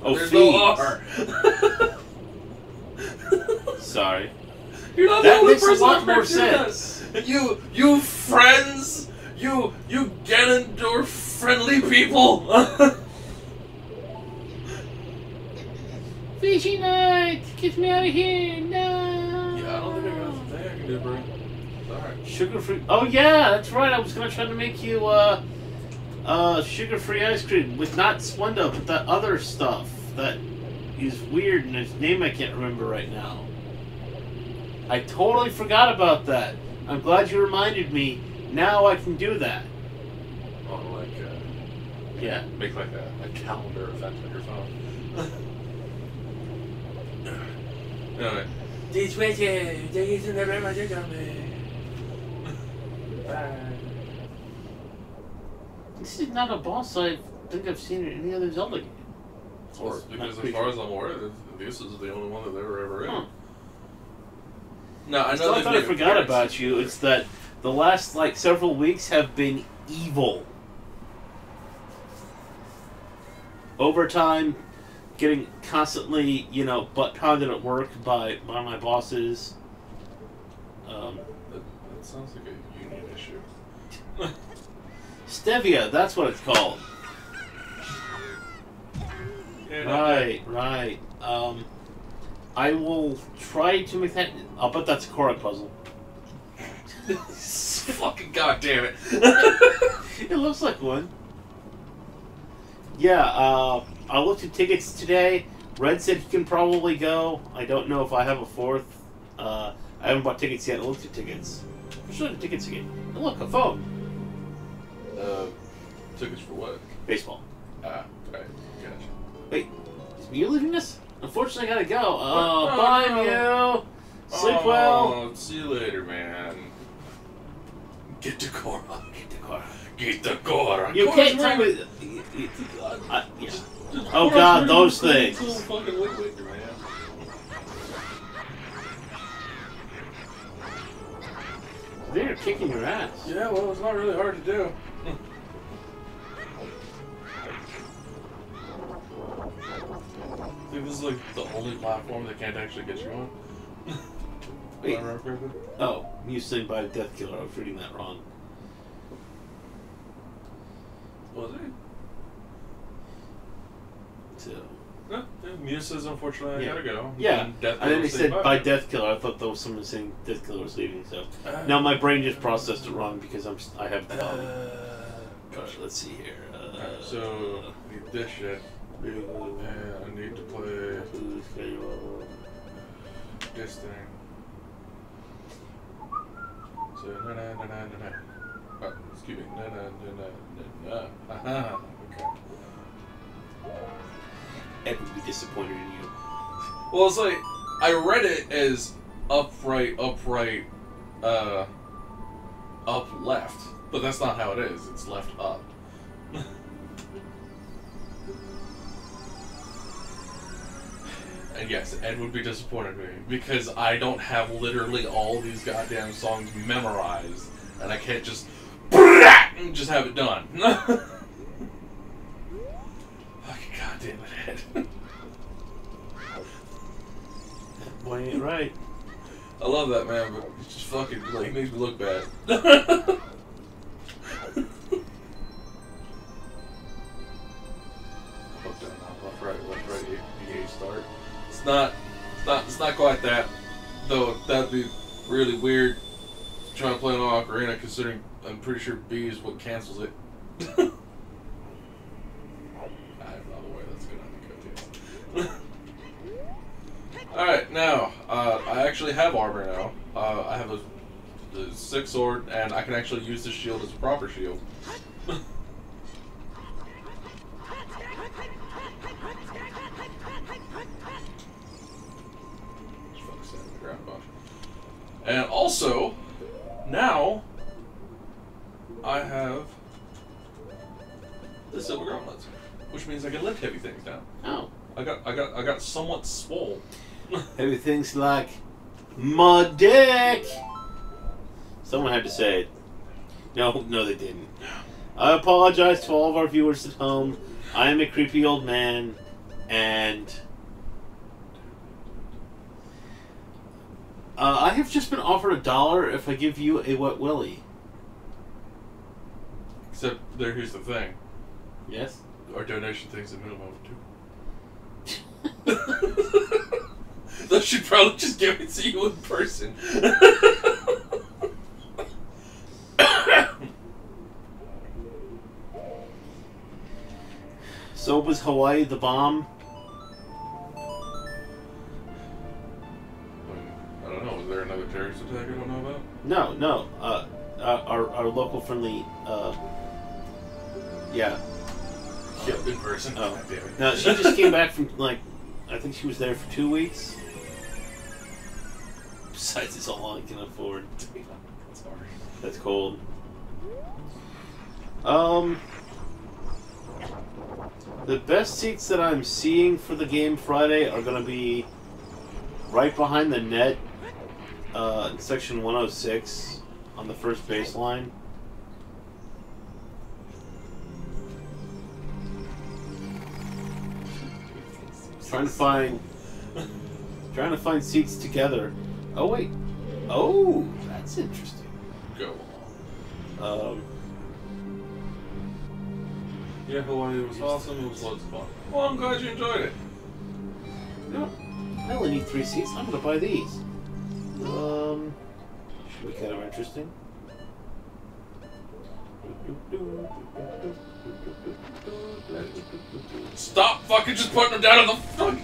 Speaker 2: There's no R.
Speaker 1: Sorry.
Speaker 2: You're not
Speaker 1: that
Speaker 2: the only
Speaker 1: makes
Speaker 2: person
Speaker 1: a lot more sense.
Speaker 2: You friends, you Ganondorf friendly people.
Speaker 1: Fishy night, get me out of here, no.
Speaker 2: Yeah, I don't think I got something I can do, bro. Alright.
Speaker 1: Sugar-free. Oh yeah, that's right. I was gonna try to make you sugar-free ice cream with not Splenda, but that other stuff that is weird and its name I can't remember right now. I totally forgot about that. I'm glad you reminded me. Now I can do that.
Speaker 2: Oh, like,
Speaker 1: yeah.
Speaker 2: Make like a calendar event on your phone. Anyway.
Speaker 1: This way, there isn't a magic on me. This is not a boss I think I've seen in any other Zelda game.
Speaker 2: Well, because as far as I'm aware, this is the only one that they were ever in. No, I know
Speaker 1: it's not that I forgot about you. It's that the last several weeks have been evil. Overtime, getting constantly butt pounded at work by my bosses.
Speaker 2: That sounds like a union issue.
Speaker 1: Stevia, that's what it's called.
Speaker 2: Yeah,
Speaker 1: right. I will try to make that. I'll bet that's a Korok puzzle.
Speaker 2: Fucking goddamn it!
Speaker 1: It looks like one. Yeah, I looked at tickets today. Red said he can probably go. I don't know if I have a fourth. I haven't bought tickets yet. I looked at tickets. I should look at tickets again. And look, a phone.
Speaker 2: Tickets for what?
Speaker 1: Baseball.
Speaker 2: Okay. Gotcha.
Speaker 1: Wait, is you leaving us? Unfortunately, I gotta go. Bye, Mew. Sleep well.
Speaker 2: See you later, man. Get to Korok.
Speaker 1: Get the car.
Speaker 2: Get the Korok.
Speaker 1: You can't tell me. Yeah. Oh God, those things.
Speaker 2: Fucking wait, man.
Speaker 1: They're kicking your ass.
Speaker 2: Yeah, well, it's not really hard to do. I think this is like the only platform that can't actually get you on.
Speaker 1: Wait. Oh, you saying by Death Killer. I was reading that wrong.
Speaker 2: Was it?
Speaker 1: So.
Speaker 2: No, Mia says, unfortunately, I gotta go.
Speaker 1: Yeah,
Speaker 2: Death
Speaker 1: and then they said by
Speaker 2: bye.
Speaker 1: Death Killer. I thought there was someone saying Death Killer was leaving. So now my brain just processed it wrong because I have the body.
Speaker 2: Gotcha.
Speaker 1: Let's see here.
Speaker 2: Alright, so need this shit. And I need to play this thing. So oh, excuse me. Aha. Okay.
Speaker 1: Ed would be disappointed in you.
Speaker 2: Well, it's like I read it as upright, up left, but that's not how it is. It's left up. And yes, Ed would be disappointed in me because I don't have literally all these goddamn songs memorized, and I can't just have it done. Fucking goddamn it, Ed.
Speaker 1: That boy ain't right.
Speaker 2: I love that man, but it's just fucking like makes me look bad. Left, right, EA start. It's not quite that, though. That'd be really weird. Trying to play an ocarina, considering I'm pretty sure B is what cancels it. I have no other way that's gonna have to go to. All right, now I actually have armor now. I have a 6 sword, and I can actually use this shield as a proper shield. And also, now I have the silver gauntlets, which means I can lift heavy things now.
Speaker 1: Oh,
Speaker 2: I got somewhat swole.
Speaker 1: everything's like my dick. Someone had to say it. No, they didn't. I apologize to all of our viewers at home. I am a creepy old man, and I have just been offered $1 if I give you a wet willy.
Speaker 2: Except here's the thing.
Speaker 1: Yes?
Speaker 2: Our donation thing's a minimum of 2. They should probably just give it to you in person.
Speaker 1: So was Hawaii the bomb?
Speaker 2: I don't know. Is there another terrorist attack I don't know about?
Speaker 1: No. Our local friendly, yeah.
Speaker 2: Yeah, in person.
Speaker 1: Oh.
Speaker 2: God damn it.
Speaker 1: No, she just came back from, like, I think she was there for 2 weeks. Besides, it's all I can afford.
Speaker 2: Sorry.
Speaker 1: That's cold. The best seats that I'm seeing for the game Friday are going to be right behind the net, in section 106 on the first baseline. Trying to find seats together. Oh wait. Oh, that's interesting.
Speaker 2: Go on. Yeah, Hawaii was awesome. It was loads of fun. Well, I'm glad you enjoyed it.
Speaker 1: No, I only need 3 seats. I'm gonna buy these. Should be kind of interesting.
Speaker 2: Stop fucking just putting them down on the front.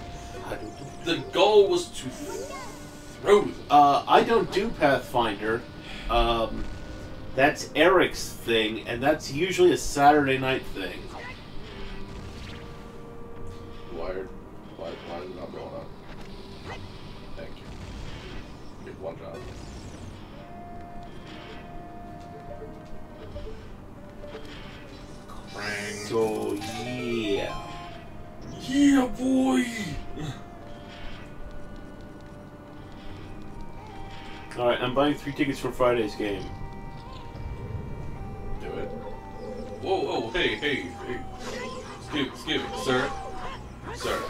Speaker 2: The goal was to throw them.
Speaker 1: I don't do Pathfinder. That's Eric's thing, and that's usually a Saturday night thing.
Speaker 2: Wired. Why is it not going on? Thank you. Get one job.
Speaker 1: So I'm buying 3 tickets for Friday's game.
Speaker 2: Do it. Whoa, hey. Excuse me, sir. Sir.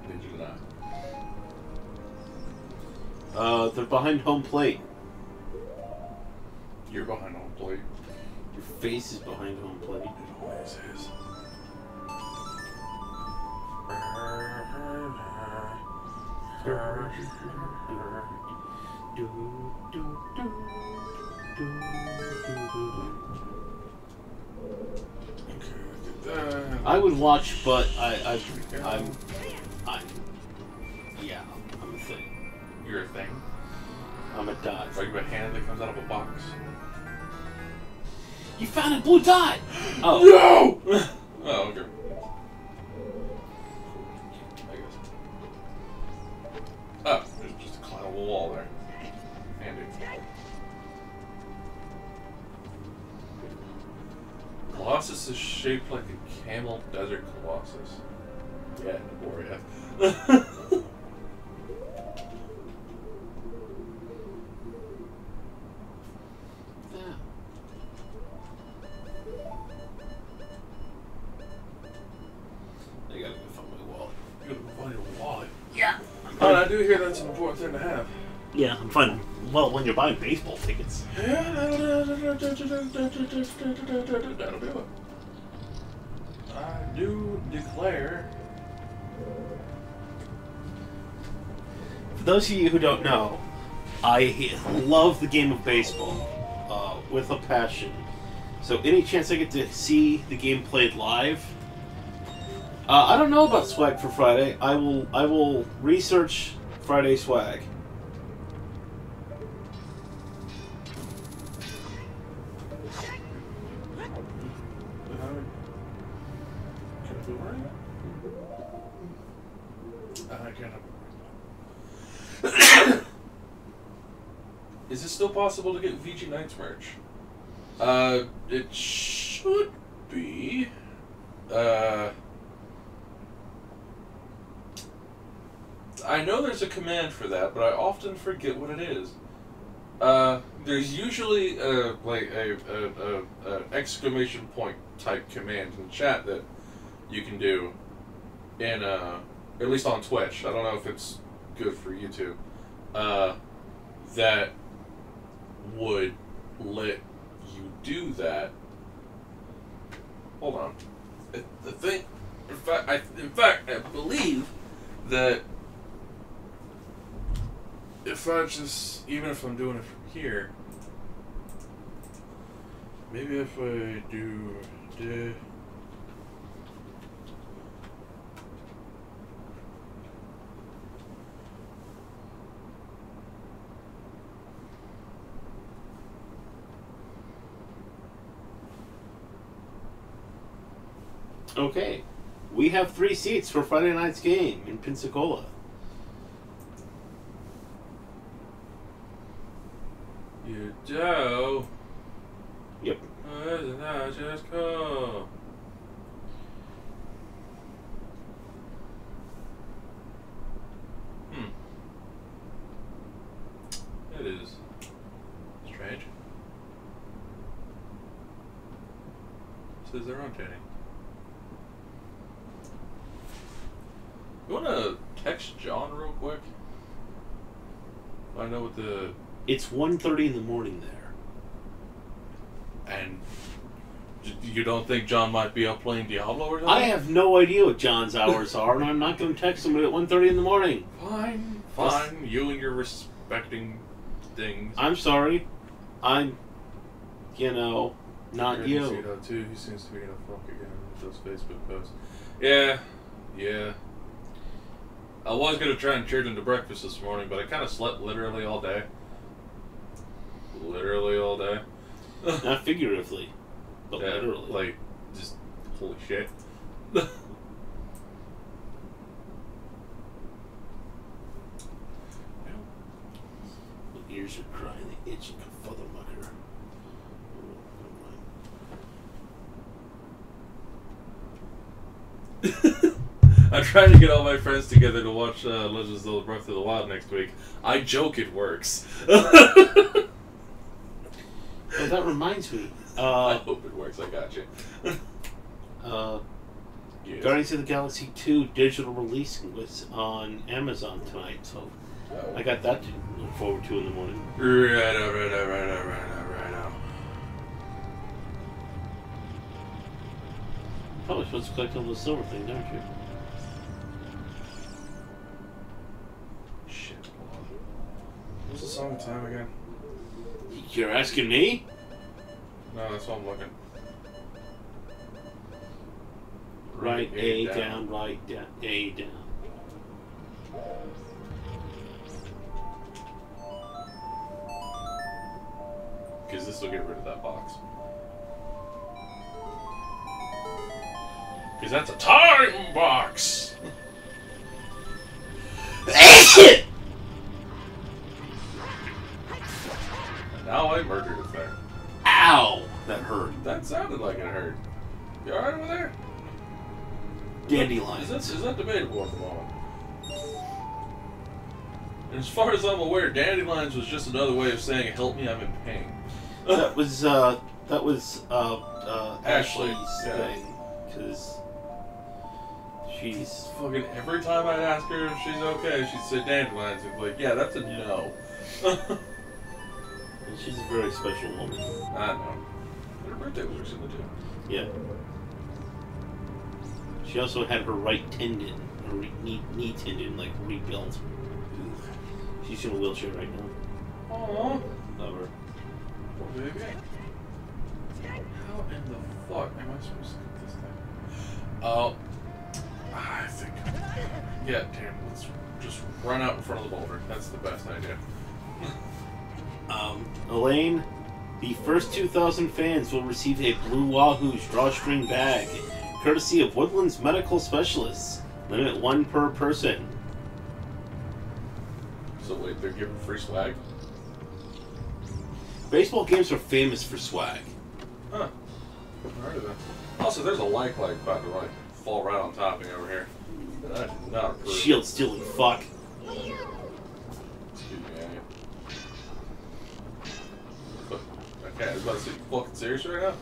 Speaker 2: Need you to not.
Speaker 1: They're behind home plate.
Speaker 2: You're behind home plate.
Speaker 1: Your face is behind home plate.
Speaker 2: It always is.
Speaker 1: I would watch, but I'm a thing.
Speaker 2: You're a thing?
Speaker 1: I'm a dot.
Speaker 2: Are you a hand that comes out of a box?
Speaker 1: You found a blue dot! Oh.
Speaker 2: No! Oh, okay. I guess. Oh, there's just a climbable wall there. Handy. Colossus is shaped like a camel desert colossus. Yeah, Warrior.
Speaker 1: I gotta go find my wallet.
Speaker 2: You gotta find your wallet.
Speaker 3: Yeah.
Speaker 2: Oh, I do hear that's an important thing to have.
Speaker 3: Yeah, I'm fine. Well, when you're buying baseball tickets.
Speaker 2: Yeah, that'll do it. I do declare.
Speaker 1: For those of you who don't know, I love the game of baseball with a passion. So any chance I get to see the game played live, I don't know about swag for Friday. I will research Friday swag.
Speaker 2: Is it still possible to get VG Nights merch? It should be. I know there's a command for that, but I often forget what it is. There's usually like a exclamation point type command in chat that you can do in at least on Twitch. I don't know if it's good for YouTube. That would let you do that. Hold on. The thing, in fact, I believe that if I just, even if I'm doing it from here, maybe if I do the.
Speaker 1: Okay, we have 3 seats for Friday night's game in Pensacola.
Speaker 2: You do?
Speaker 1: Yep.
Speaker 2: Isn't that just cool? It is strange. It says they're rotating. You wanna text John real quick? I know what the.
Speaker 1: It's 1:30 in the morning there.
Speaker 2: And you don't think John might be up playing Diablo or something?
Speaker 1: I have no idea what John's hours are, and I'm not going to text him at 1:30 in the morning.
Speaker 2: Fine. You and your respecting things.
Speaker 1: I'm sorry. I'm, not you.
Speaker 2: See that too. He seems to be gonna fuck again with those Facebook posts. Yeah. I was gonna try and cheer into breakfast this morning, but I kind of slept literally all day.
Speaker 1: Not figuratively, but
Speaker 2: yeah,
Speaker 1: literally.
Speaker 2: Like, just holy shit.
Speaker 1: My ears are crying, they itching, fathermucker.
Speaker 2: I I'm trying to get all my friends together to watch Legends of Zelda Breath of the Wild next week. I joke it works.
Speaker 1: Oh, that reminds me.
Speaker 2: I hope it works. I got you.
Speaker 1: Yes. Guardians of the Galaxy 2 digital release was on Amazon tonight, so I got that to look forward to in the morning.
Speaker 2: Right now.
Speaker 1: Probably supposed to collect all the silver things, aren't you?
Speaker 2: Shit. What's the song time again?
Speaker 1: You're asking me?
Speaker 2: No, that's what I'm looking.
Speaker 1: Right A down, right down, A down.
Speaker 2: Because this will get rid of that box. Because that's a time box! And now I murdered a thing.
Speaker 1: Ow! That hurt.
Speaker 2: That sounded like it hurt. You alright over there?
Speaker 1: Dandelions.
Speaker 2: Is that debatable at the moment? And as far as I'm aware, dandelions was just another way of saying, help me, I'm in pain.
Speaker 1: That was Ashley's
Speaker 2: yeah.
Speaker 1: thing, because she's
Speaker 2: Fucking every time I'd ask her if she's okay, she'd say dandelions. I'd be like, yeah, that's a no.
Speaker 1: and she's a very special woman.
Speaker 2: I know. Her birthday was recently too.
Speaker 1: Yeah. She also had her right tendon, her knee tendon, like rebuilt. She's in a wheelchair right now.
Speaker 2: Aww.
Speaker 1: Love her.
Speaker 2: Poor baby. How in the fuck am I supposed to get this thing? Oh. I think. Yeah, damn. Let's just run out in front of the boulder. That's the best idea.
Speaker 1: Elaine, the first 2,000 fans will receive a Blue Wahoo's drawstring bag, courtesy of Woodlands Medical Specialists. Limit 1 per person.
Speaker 2: So wait, they're giving free swag?
Speaker 1: Baseball games are famous for swag.
Speaker 2: Huh. Alright then. Also, there's a like about to like fall right on top of me over here. I did not approve.
Speaker 1: Shield stealing fuck.
Speaker 2: Excuse me, okay, I was about to say, you fucking serious right now?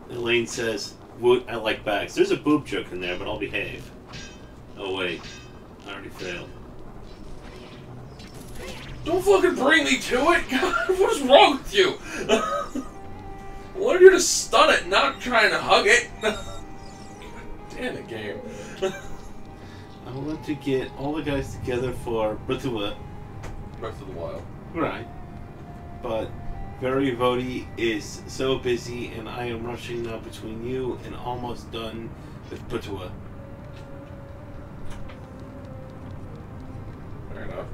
Speaker 1: Elaine says, "Wood, I like bags." There's a boob joke in there, but I'll behave. Oh wait, I already failed.
Speaker 2: Don't fucking bring me to it! God, what is wrong with you? I wanted you to stun it, not trying to hug it. God damn it, game.
Speaker 1: I want to get all the guys together for Breath of the
Speaker 2: Wild.
Speaker 1: Right. But Very Vody is so busy, and I am rushing now between you and almost done with Butua.
Speaker 2: Fair enough.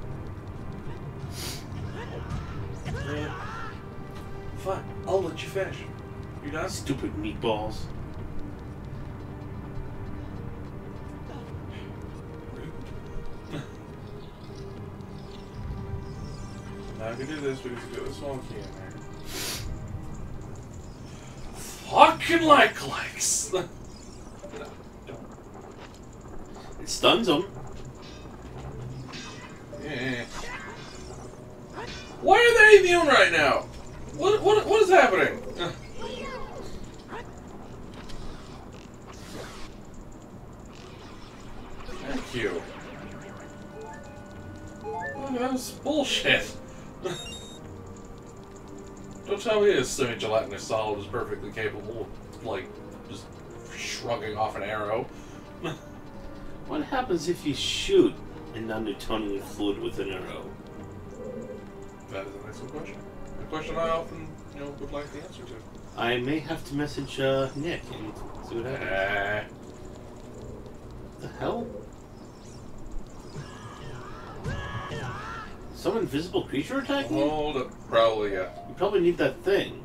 Speaker 2: Yeah. Fine, I'll let you finish. You done?
Speaker 1: Stupid meatballs.
Speaker 2: Now I can do this because you got this one key in there. Fucking likes.
Speaker 1: It stuns them.
Speaker 2: Yeah. Why are they immune right now? What is happening? Thank you. Oh, that was bullshit. Don't tell me this semi-gelatinous solid is perfectly capable of, like, just shrugging off an arrow.
Speaker 1: What happens if you shoot a non-Newtonian fluid with an arrow?
Speaker 2: That is an excellent question. A question I often, would like the answer to.
Speaker 1: I may have to message Nick and see what happens. The hell? Some invisible creature attacking you?
Speaker 2: Hold up. Probably, yeah.
Speaker 1: You probably need that thing.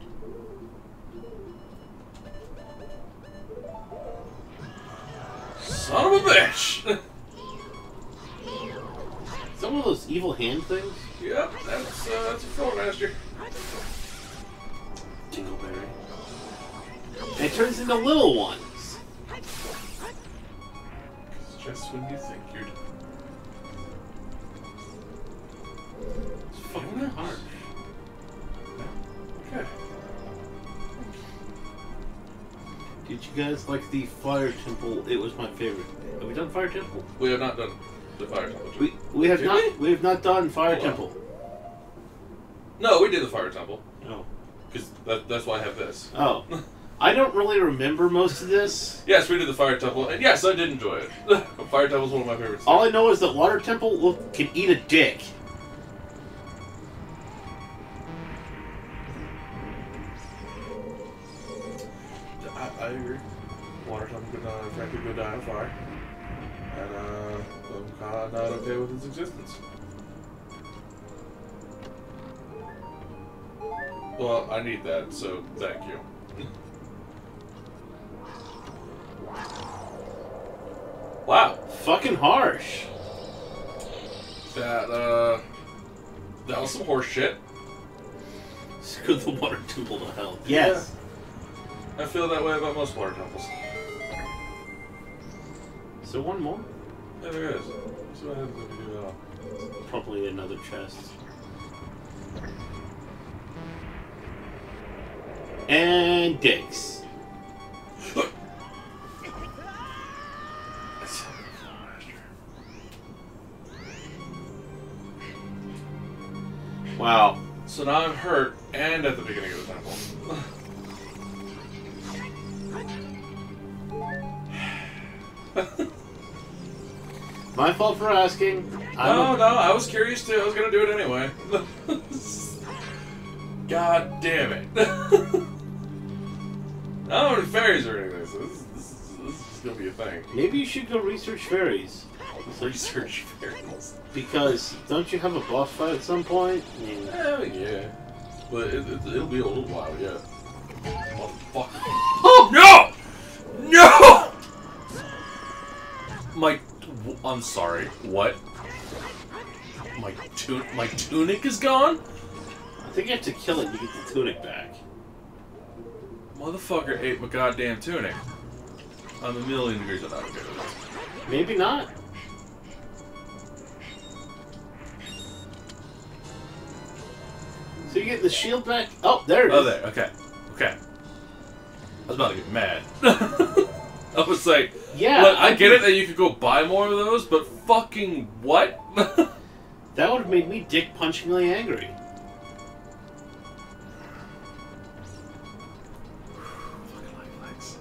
Speaker 2: Son of a bitch!
Speaker 1: Some of those evil hand things?
Speaker 2: Yep, that's a throw master.
Speaker 1: Dingleberry. And it turns into little ones.
Speaker 2: It's Just when you think you're done.
Speaker 1: It's fucking harsh.
Speaker 2: Okay.
Speaker 1: Did you guys like the Fire Temple? It was my favorite. Have we done Fire Temple?
Speaker 2: We have not done the Fire Temple.
Speaker 1: We have
Speaker 2: Did
Speaker 1: not. We have not done Fire
Speaker 2: Hold on.
Speaker 1: Temple.
Speaker 2: No, we did the Fire Temple.
Speaker 1: Oh.
Speaker 2: Because that's why I have this.
Speaker 1: Oh. I don't really remember most of this.
Speaker 2: Yes, we did the Fire Temple, and yes, I did enjoy it. Fire Temple's one of my favorites.
Speaker 1: All I know is that Water Temple can eat a dick.
Speaker 2: I agree. Water Temple could not, in fact, could go die on fire. And I'm kind of not okay with its existence. Well, I need that, so thank you. Wow.
Speaker 1: Fucking harsh.
Speaker 2: That was some horse shit.
Speaker 1: Screw the Water Temple to hell. Yes.
Speaker 2: I feel that way about most water temples.
Speaker 1: Is there one more?
Speaker 2: Yeah, there is. So what happens if you do that all?
Speaker 1: Probably another chest. And dicks. Wow.
Speaker 2: So now I'm hurt and at the beginning of the temple.
Speaker 1: My fault for asking.
Speaker 2: No, I was curious too. I was gonna do it anyway. God damn it. I don't know any fairies or anything, so this is gonna be a thing.
Speaker 1: Maybe you should go research fairies.
Speaker 2: Research fairies.
Speaker 1: Because don't you have a boss fight at some point?
Speaker 2: Yeah. But it'll be a little while, yeah. Motherfucker.
Speaker 1: Oh
Speaker 2: No! No! I'm sorry. What? My tunic is gone?
Speaker 1: I think you have to kill it to get the tunic back.
Speaker 2: Motherfucker ate my goddamn tunic. I'm a million degrees of not okay with this.
Speaker 1: Maybe not. So you get the shield back? Oh, there it is.
Speaker 2: Oh, there. Okay. I was about to get mad. I was like,
Speaker 1: yeah,
Speaker 2: look, I get it that you could go buy more of those, but fucking what?
Speaker 1: That would have made me dick punchingly angry.
Speaker 2: Fucking like legs.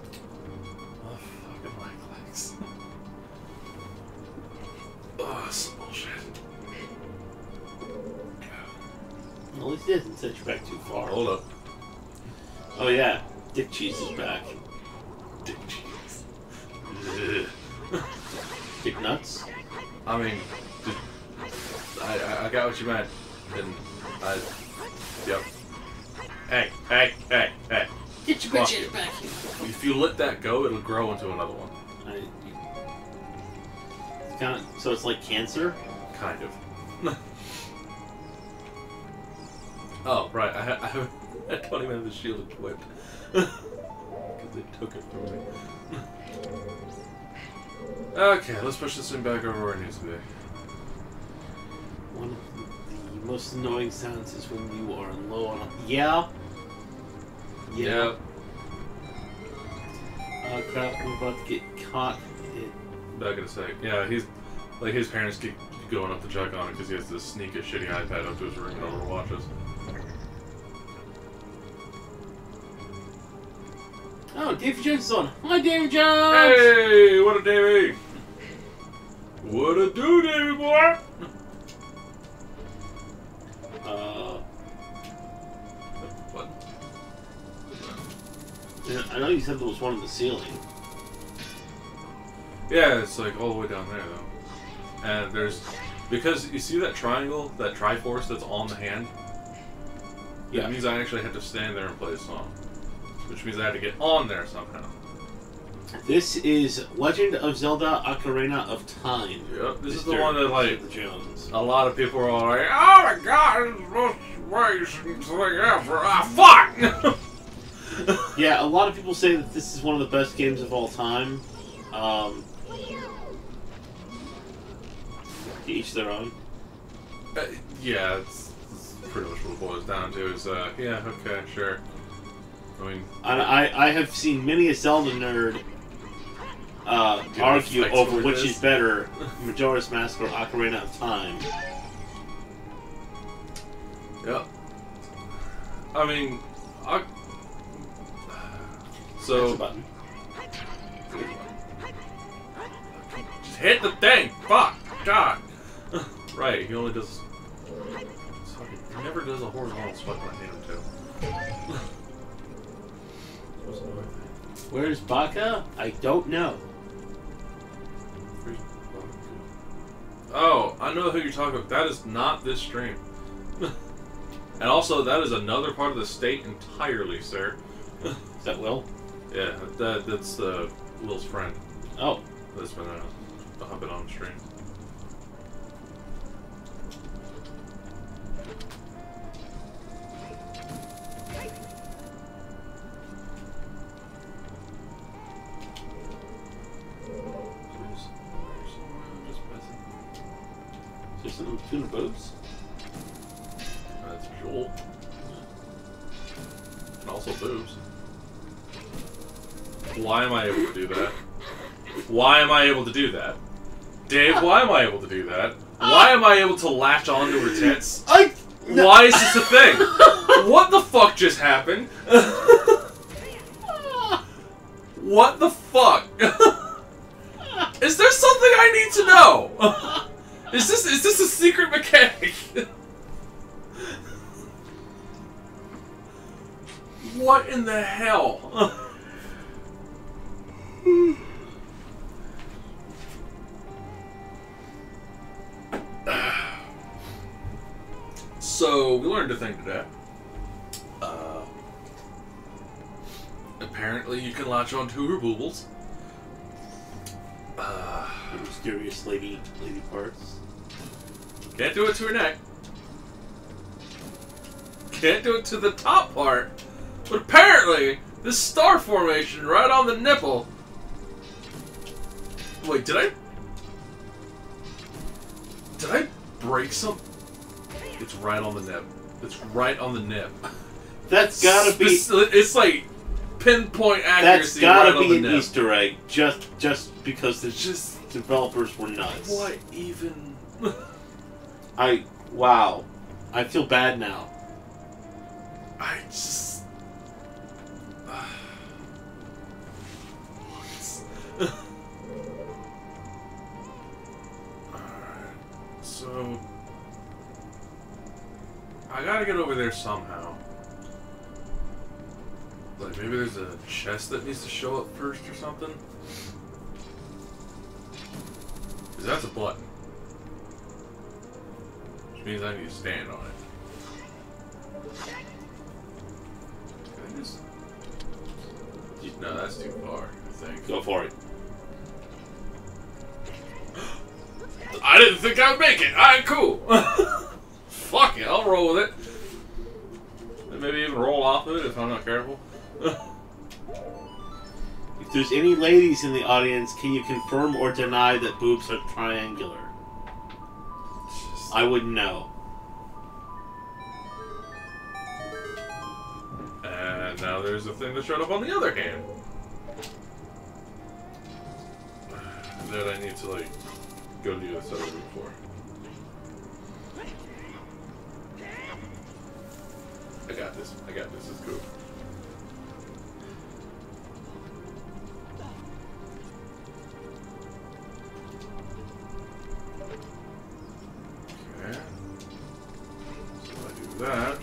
Speaker 2: Motherfucking like legs. Oh, that's some bullshit.
Speaker 1: At least it doesn't set you back too far.
Speaker 2: Hold up.
Speaker 1: Oh yeah, Dick Cheese is back.
Speaker 2: Dick cheese.
Speaker 1: Dick Nuts?
Speaker 2: I mean, I got what you meant, and yep. Hey.
Speaker 1: Get your bitch ass back here.
Speaker 2: If you let that go, it'll grow into another one.
Speaker 1: So it's like cancer?
Speaker 2: Kind of. Oh, right. I don't even have the shield equipped. Because they took it from me. Okay, let's push this thing back over where it needs to be.
Speaker 1: One of the most annoying sounds is when you are low on a... Yeah. Oh crap, I'm about to get caught.
Speaker 2: Back in a sec. Yeah, he's... Like, his parents keep going up to check on him because he has to sneak a shitty iPad up to his room and overwatch us.
Speaker 1: Oh, Davy Jones is on. Hi, Davy Jones!
Speaker 2: Hey, what a Davy! What a do, Davy boy! What?
Speaker 1: Yeah, I know you said there was one in the ceiling.
Speaker 2: Yeah, it's like all the way down there though. And there's... Because you see that triangle, that Triforce that's on the hand? Yeah. It means I actually had to stand there and play a song. Which means I had to get on there somehow.
Speaker 1: This is Legend of Zelda Ocarina of Time.
Speaker 2: Yep, this is the one that, like,
Speaker 1: Jones.
Speaker 2: A lot of people are all like, oh my god, it's the most racing thing ever. Ah, fuck!
Speaker 1: Yeah, a lot of people say that this is one of the best games of all time. To each their own.
Speaker 2: Yeah, it's pretty much what it boils down to. Is yeah, okay, sure. I mean,
Speaker 1: I have seen many a Zelda nerd argue over which is better, Majora's Mask or Ocarina of Time.
Speaker 2: Yep. I mean, so
Speaker 1: Button.
Speaker 2: just hit the thing. Fuck. God. Right. He only does. He never does a horizontal swipe when I need him to.
Speaker 1: Where's Baka? I don't know.
Speaker 2: Oh, I know who you're talking about. That is not this stream. And also, that is another part of the state entirely, sir.
Speaker 1: Is that Will?
Speaker 2: Yeah, that's Will's friend.
Speaker 1: Oh.
Speaker 2: That's been hopping on the stream.
Speaker 1: Is there something between the boobs?
Speaker 2: That's Joel. And also boobs. Why am I able to do that? Why am I able to do that? Dave, why am I able to do that? Why am I able to latch onto her tits?
Speaker 1: No.
Speaker 2: Why is this a thing? What the fuck just happened? What the fuck? Is there something I need to know? Is this a secret mechanic? What in the hell? So, we learned a thing today. Apparently you can latch onto her boobles.
Speaker 1: Mysterious lady parts.
Speaker 2: Can't do it to her neck. Can't do it to the top part. But apparently, this star formation right on the nipple. Wait, did I break some? It's right on the nip. It's right on the nip.
Speaker 1: That's gotta be.
Speaker 2: It's like pinpoint accuracy.
Speaker 1: That's gotta
Speaker 2: right
Speaker 1: be
Speaker 2: on the
Speaker 1: an
Speaker 2: nip.
Speaker 1: Easter egg, just because the developers were nuts.
Speaker 2: What even?
Speaker 1: Wow. I feel bad now.
Speaker 2: I just. Alright. So. I gotta get over there somehow. Like, maybe there's a chest that needs to show up first or something? Because that's a button. Which means I need to stand on it. Can I just... No, that's too far, I think.
Speaker 1: Go for it.
Speaker 2: I didn't think I'd make it! Alright, cool! Fuck it, I'll roll with it. And maybe even roll off of it if I'm not careful.
Speaker 1: If there's any ladies in the audience, can you confirm or deny that boobs are triangular? I wouldn't know.
Speaker 2: And now there's a thing that showed up on the other hand. That I need to, like, go do this other room for. I got this. It's cool. Okay. So I do that.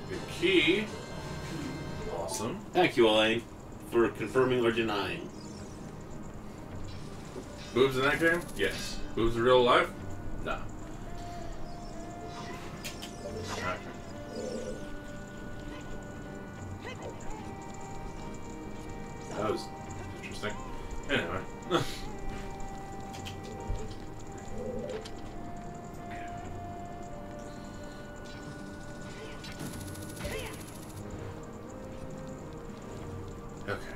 Speaker 2: The key. Awesome.
Speaker 1: Thank you, Elaine, for confirming or denying.
Speaker 2: Boobs in that game? Yes. Boobs in real life? No. Okay. That was interesting. Anyway. Okay.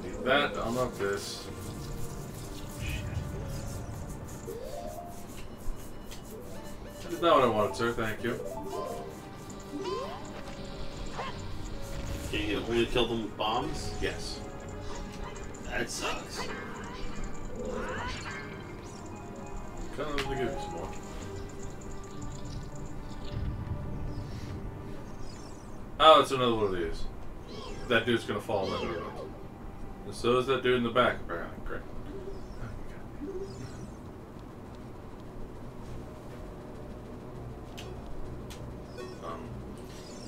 Speaker 2: Need that, I'll not this. That is not what I wanted, sir. Thank you.
Speaker 1: Can you only kill them with bombs?
Speaker 2: Yes.
Speaker 1: That sucks.
Speaker 2: Kind of give you some more. Oh, it's another one of these. That dude's gonna fall in that river. And so is that dude in the back, apparently. Great.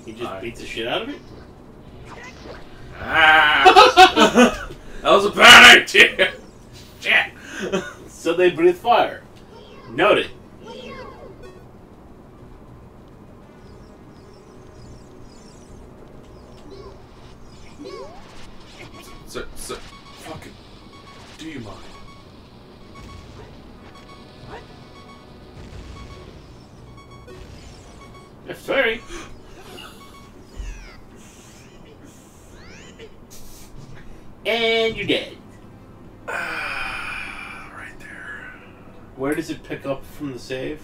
Speaker 1: He just beats the shit out of it?
Speaker 2: Ah! That was a bad idea! Shit!
Speaker 1: So they breathe fire. Noted.
Speaker 2: Sir, fucking, do you mind?
Speaker 1: That's sorry. And you're dead.
Speaker 2: Right there.
Speaker 1: Where does it pick up from the save?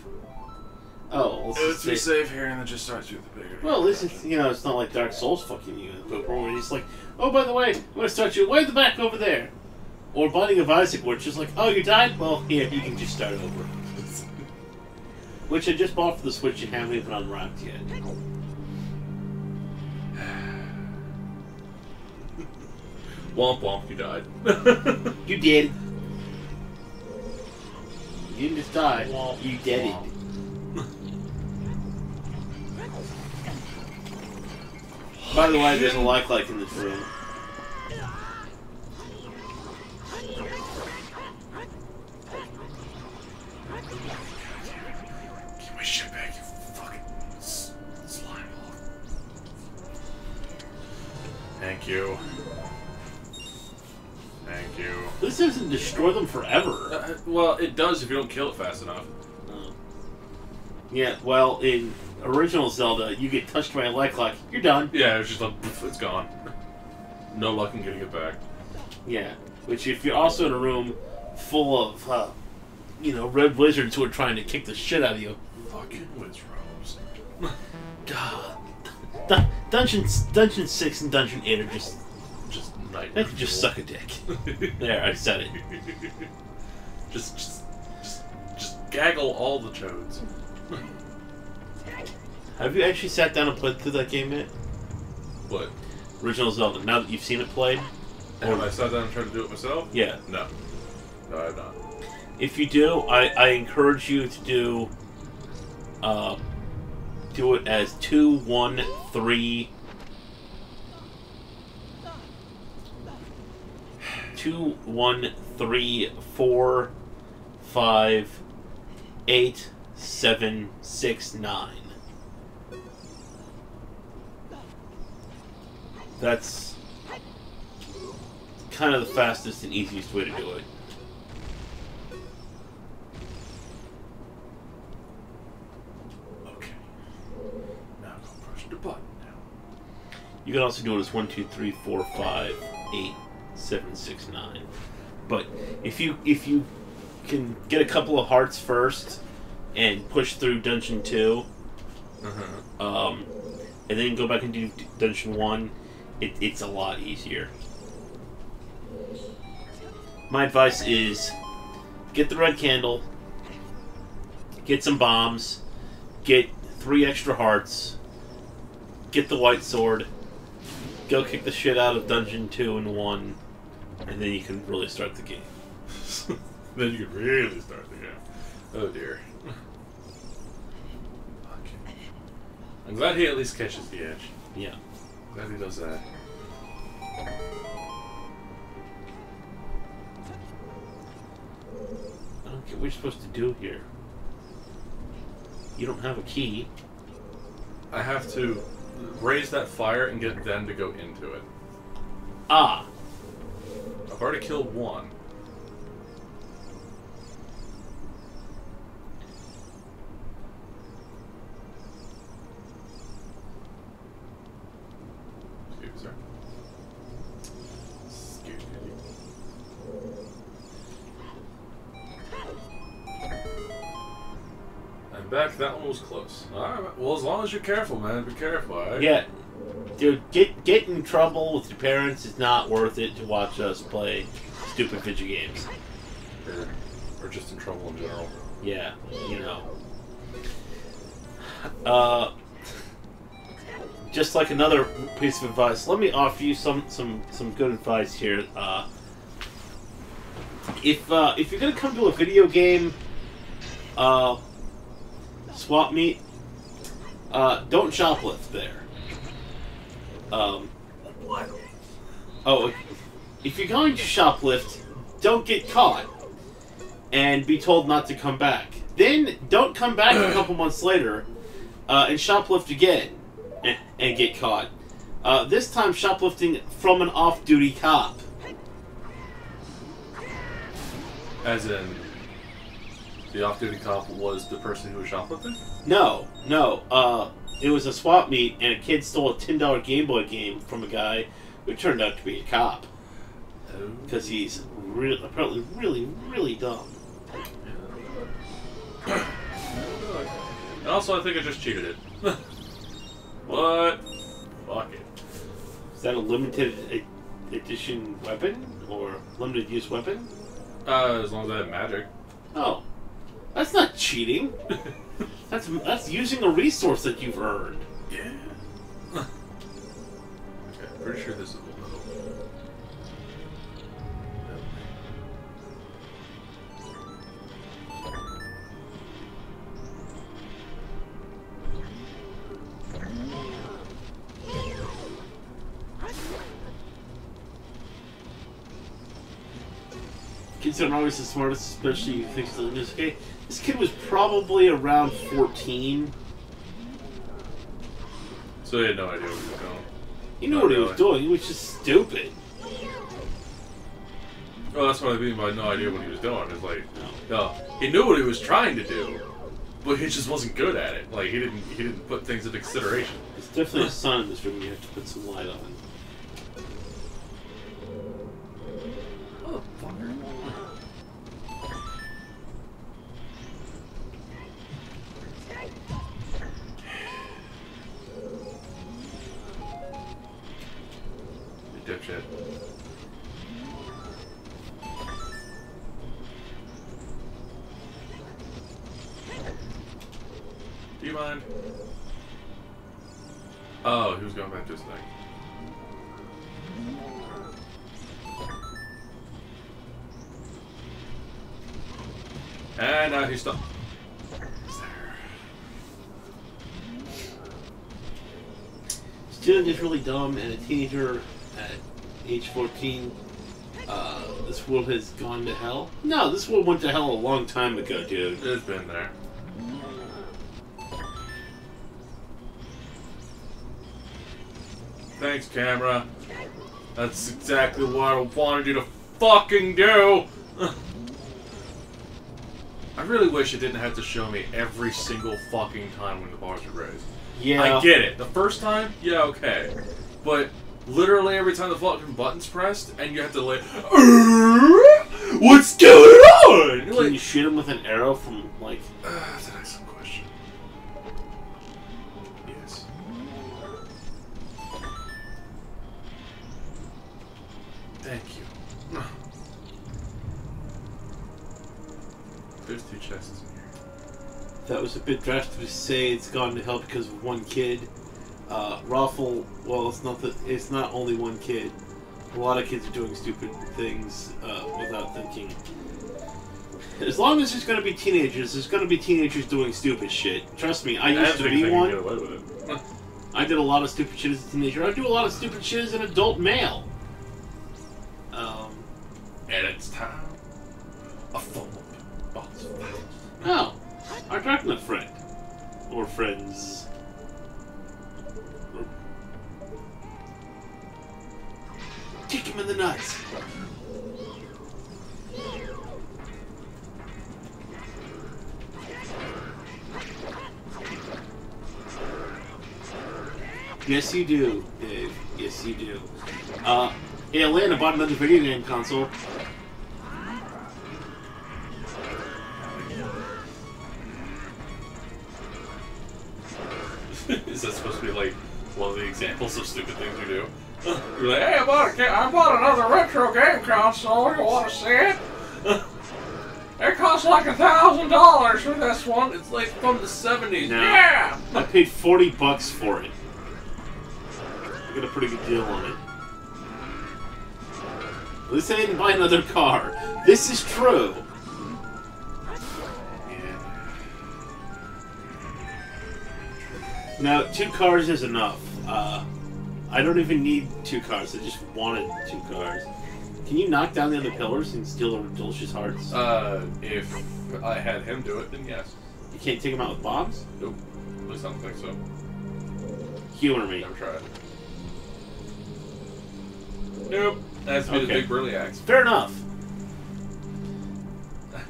Speaker 1: Oh, let's
Speaker 2: It's
Speaker 1: just
Speaker 2: we
Speaker 1: say-
Speaker 2: save here and then just starts with the bigger.
Speaker 1: Well, this is, you know, it's not like Dark Souls fucking you, but where he's like, oh, by the way, I'm going to start you way in the back over there. Or Binding of Isaac, where it's just like, oh, you died? Well, here, you can just start over. Which I just bought for the Switch and haven't even unwrapped yet.
Speaker 2: Womp womp, you died.
Speaker 1: You did. You didn't just die. You did it. By the way, there's a like in this room.
Speaker 2: Get my shit back, you fucking slime ball. Thank you. Thank you.
Speaker 1: This doesn't destroy them forever.
Speaker 2: Well, it does if you don't kill it fast enough.
Speaker 1: Yeah, well, in original Zelda, you get touched by a like, you're done.
Speaker 2: Yeah, it's just like, it's gone. No luck in getting it back.
Speaker 1: Yeah, which if you're also in a room full of, you know, red wizards who are trying to kick the shit out of you.
Speaker 2: Fucking wizards.
Speaker 1: God. Dungeon 6 and Dungeon 8 are just
Speaker 2: nightmare.
Speaker 1: they could just suck a dick. There, I said it.
Speaker 2: just gaggle all the chodes.
Speaker 1: Have you actually sat down and played through that game yet?
Speaker 2: What?
Speaker 1: Original Zelda, now that you've seen it played?
Speaker 2: Have I sat down and tried to do it myself?
Speaker 1: Yeah.
Speaker 2: No. No, I have not.
Speaker 1: If you do, I encourage you to do it as 2, 1, 3... 2, 1, 3, 4, 5, 8, 7, 6, 9. That's kind of the fastest and easiest way to do it.
Speaker 2: Okay. Now go push the button now.
Speaker 1: You can also do it as 1, 2, 3, 4, 5, 8, 7, 6, 9. But if you can get a couple of hearts first and push through Dungeon 2, and then go back and do Dungeon 1, it's a lot easier. My advice is get the red candle, get some bombs, get 3 extra hearts, get the white sword, go kick the shit out of Dungeon 2 and 1, and then you can really start the game.
Speaker 2: Then you can really start the game. Oh dear. Okay. I'm glad he at least catches the edge.
Speaker 1: Yeah.
Speaker 2: Glad he does that.
Speaker 1: I don't get what you're supposed to do here. You don't have a key.
Speaker 2: I have to raise that fire and get them to go into it.
Speaker 1: Ah!
Speaker 2: I've already killed one. Excuse me, sir. Excuse me. bet that one was close. Alright, well, as long as you're careful, man. Be careful, alright?
Speaker 1: Yeah. Dude, get in trouble with your parents is not worth it to watch us play stupid video games.
Speaker 2: Or just in trouble in general.
Speaker 1: Yeah, you know. Just like another piece of advice, let me offer you some good advice here. If you're gonna come to a video game swap meet, don't shoplift there. If you're going to shoplift, don't get caught and be told not to come back. Then don't come back a couple months later and shoplift again and get caught. This time shoplifting from an off-duty cop.
Speaker 2: As in, the off-duty cop was the person who was shoplifting?
Speaker 1: No. It was a swap meet, and a kid stole a $10 Game Boy game from a guy who turned out to be a cop. Because he's apparently really dumb.
Speaker 2: And also, I think I just cheated it. What? Fuck it.
Speaker 1: Is that a limited edition weapon? Or limited use weapon?
Speaker 2: As long as I have magic.
Speaker 1: Oh. That's not cheating. That's using a resource that you've earned.
Speaker 2: Yeah. Okay, pretty sure this is the middle.
Speaker 1: Kids aren't always the smartest, especially thanks to this kid. This kid was probably around 14.
Speaker 2: So he had no idea what he was doing.
Speaker 1: He knew what he was doing. He was just stupid.
Speaker 2: Well, that's what I mean by no idea what he was doing. It's like, no, he knew what he was trying to do, but he just wasn't good at it. Like he didn't put things into consideration.
Speaker 1: There's definitely a sun in this room. You have to put some light on.
Speaker 2: Oh, fucker. Dipshit. Do you mind? Oh, he was going back to his thing. And now he's stuck.
Speaker 1: Student is really dumb, and a teenager at age 14. This world has gone to hell. No, this world went to hell a long time ago, dude.
Speaker 2: It's been there. Thanks, camera. That's exactly what I wanted you to fucking do! I really wish it didn't have to show me every single fucking time when the bars were raised.
Speaker 1: Yeah.
Speaker 2: I get it. The first time, yeah, okay. But literally every time the fucking button's pressed, and you have to like, what's going on?
Speaker 1: Can
Speaker 2: Like,
Speaker 1: you shoot him with an arrow from, like...
Speaker 2: that's an excellent question. Yes. Thank you. There's 2 chests in here.
Speaker 1: That was a bit drastic to say it's gone to hell because of one kid. Raffle, well, it's not only one kid. A lot of kids are doing stupid things without thinking. As long as there's going to be teenagers, there's going to be teenagers doing stupid shit. Trust me, I used to be one.
Speaker 2: Get away with it.
Speaker 1: I did a lot of stupid shit as a teenager. I do a lot of stupid shit as an adult male.
Speaker 2: And it's time. A phone.
Speaker 1: Oh, our Darknet friend. Or friends. Kick him in the nuts. Yes, you do, Dave. Yes, you do. Hey, Atlanta bought another video game console.
Speaker 2: Is that supposed to be like one of the examples of stupid things you do? You're like, hey, I bought another retro game console. You want to see it? It costs like $1,000 for this one. It's like from the 70s.
Speaker 1: No.
Speaker 2: Yeah.
Speaker 1: I paid $40 for it. I got a pretty good deal on it. At least I didn't buy another car. This is true. Now, 2 cars is enough. I don't even need 2 cars. I just wanted 2 cars. Can you knock down the other pillars and steal the delicious hearts?
Speaker 2: If I had him do it, then yes.
Speaker 1: You can't take them out with bombs?
Speaker 2: Nope. At least I don't think so.
Speaker 1: Humor me.
Speaker 2: Never tried. Nope. That has to be the big burly axe.
Speaker 1: Fair enough.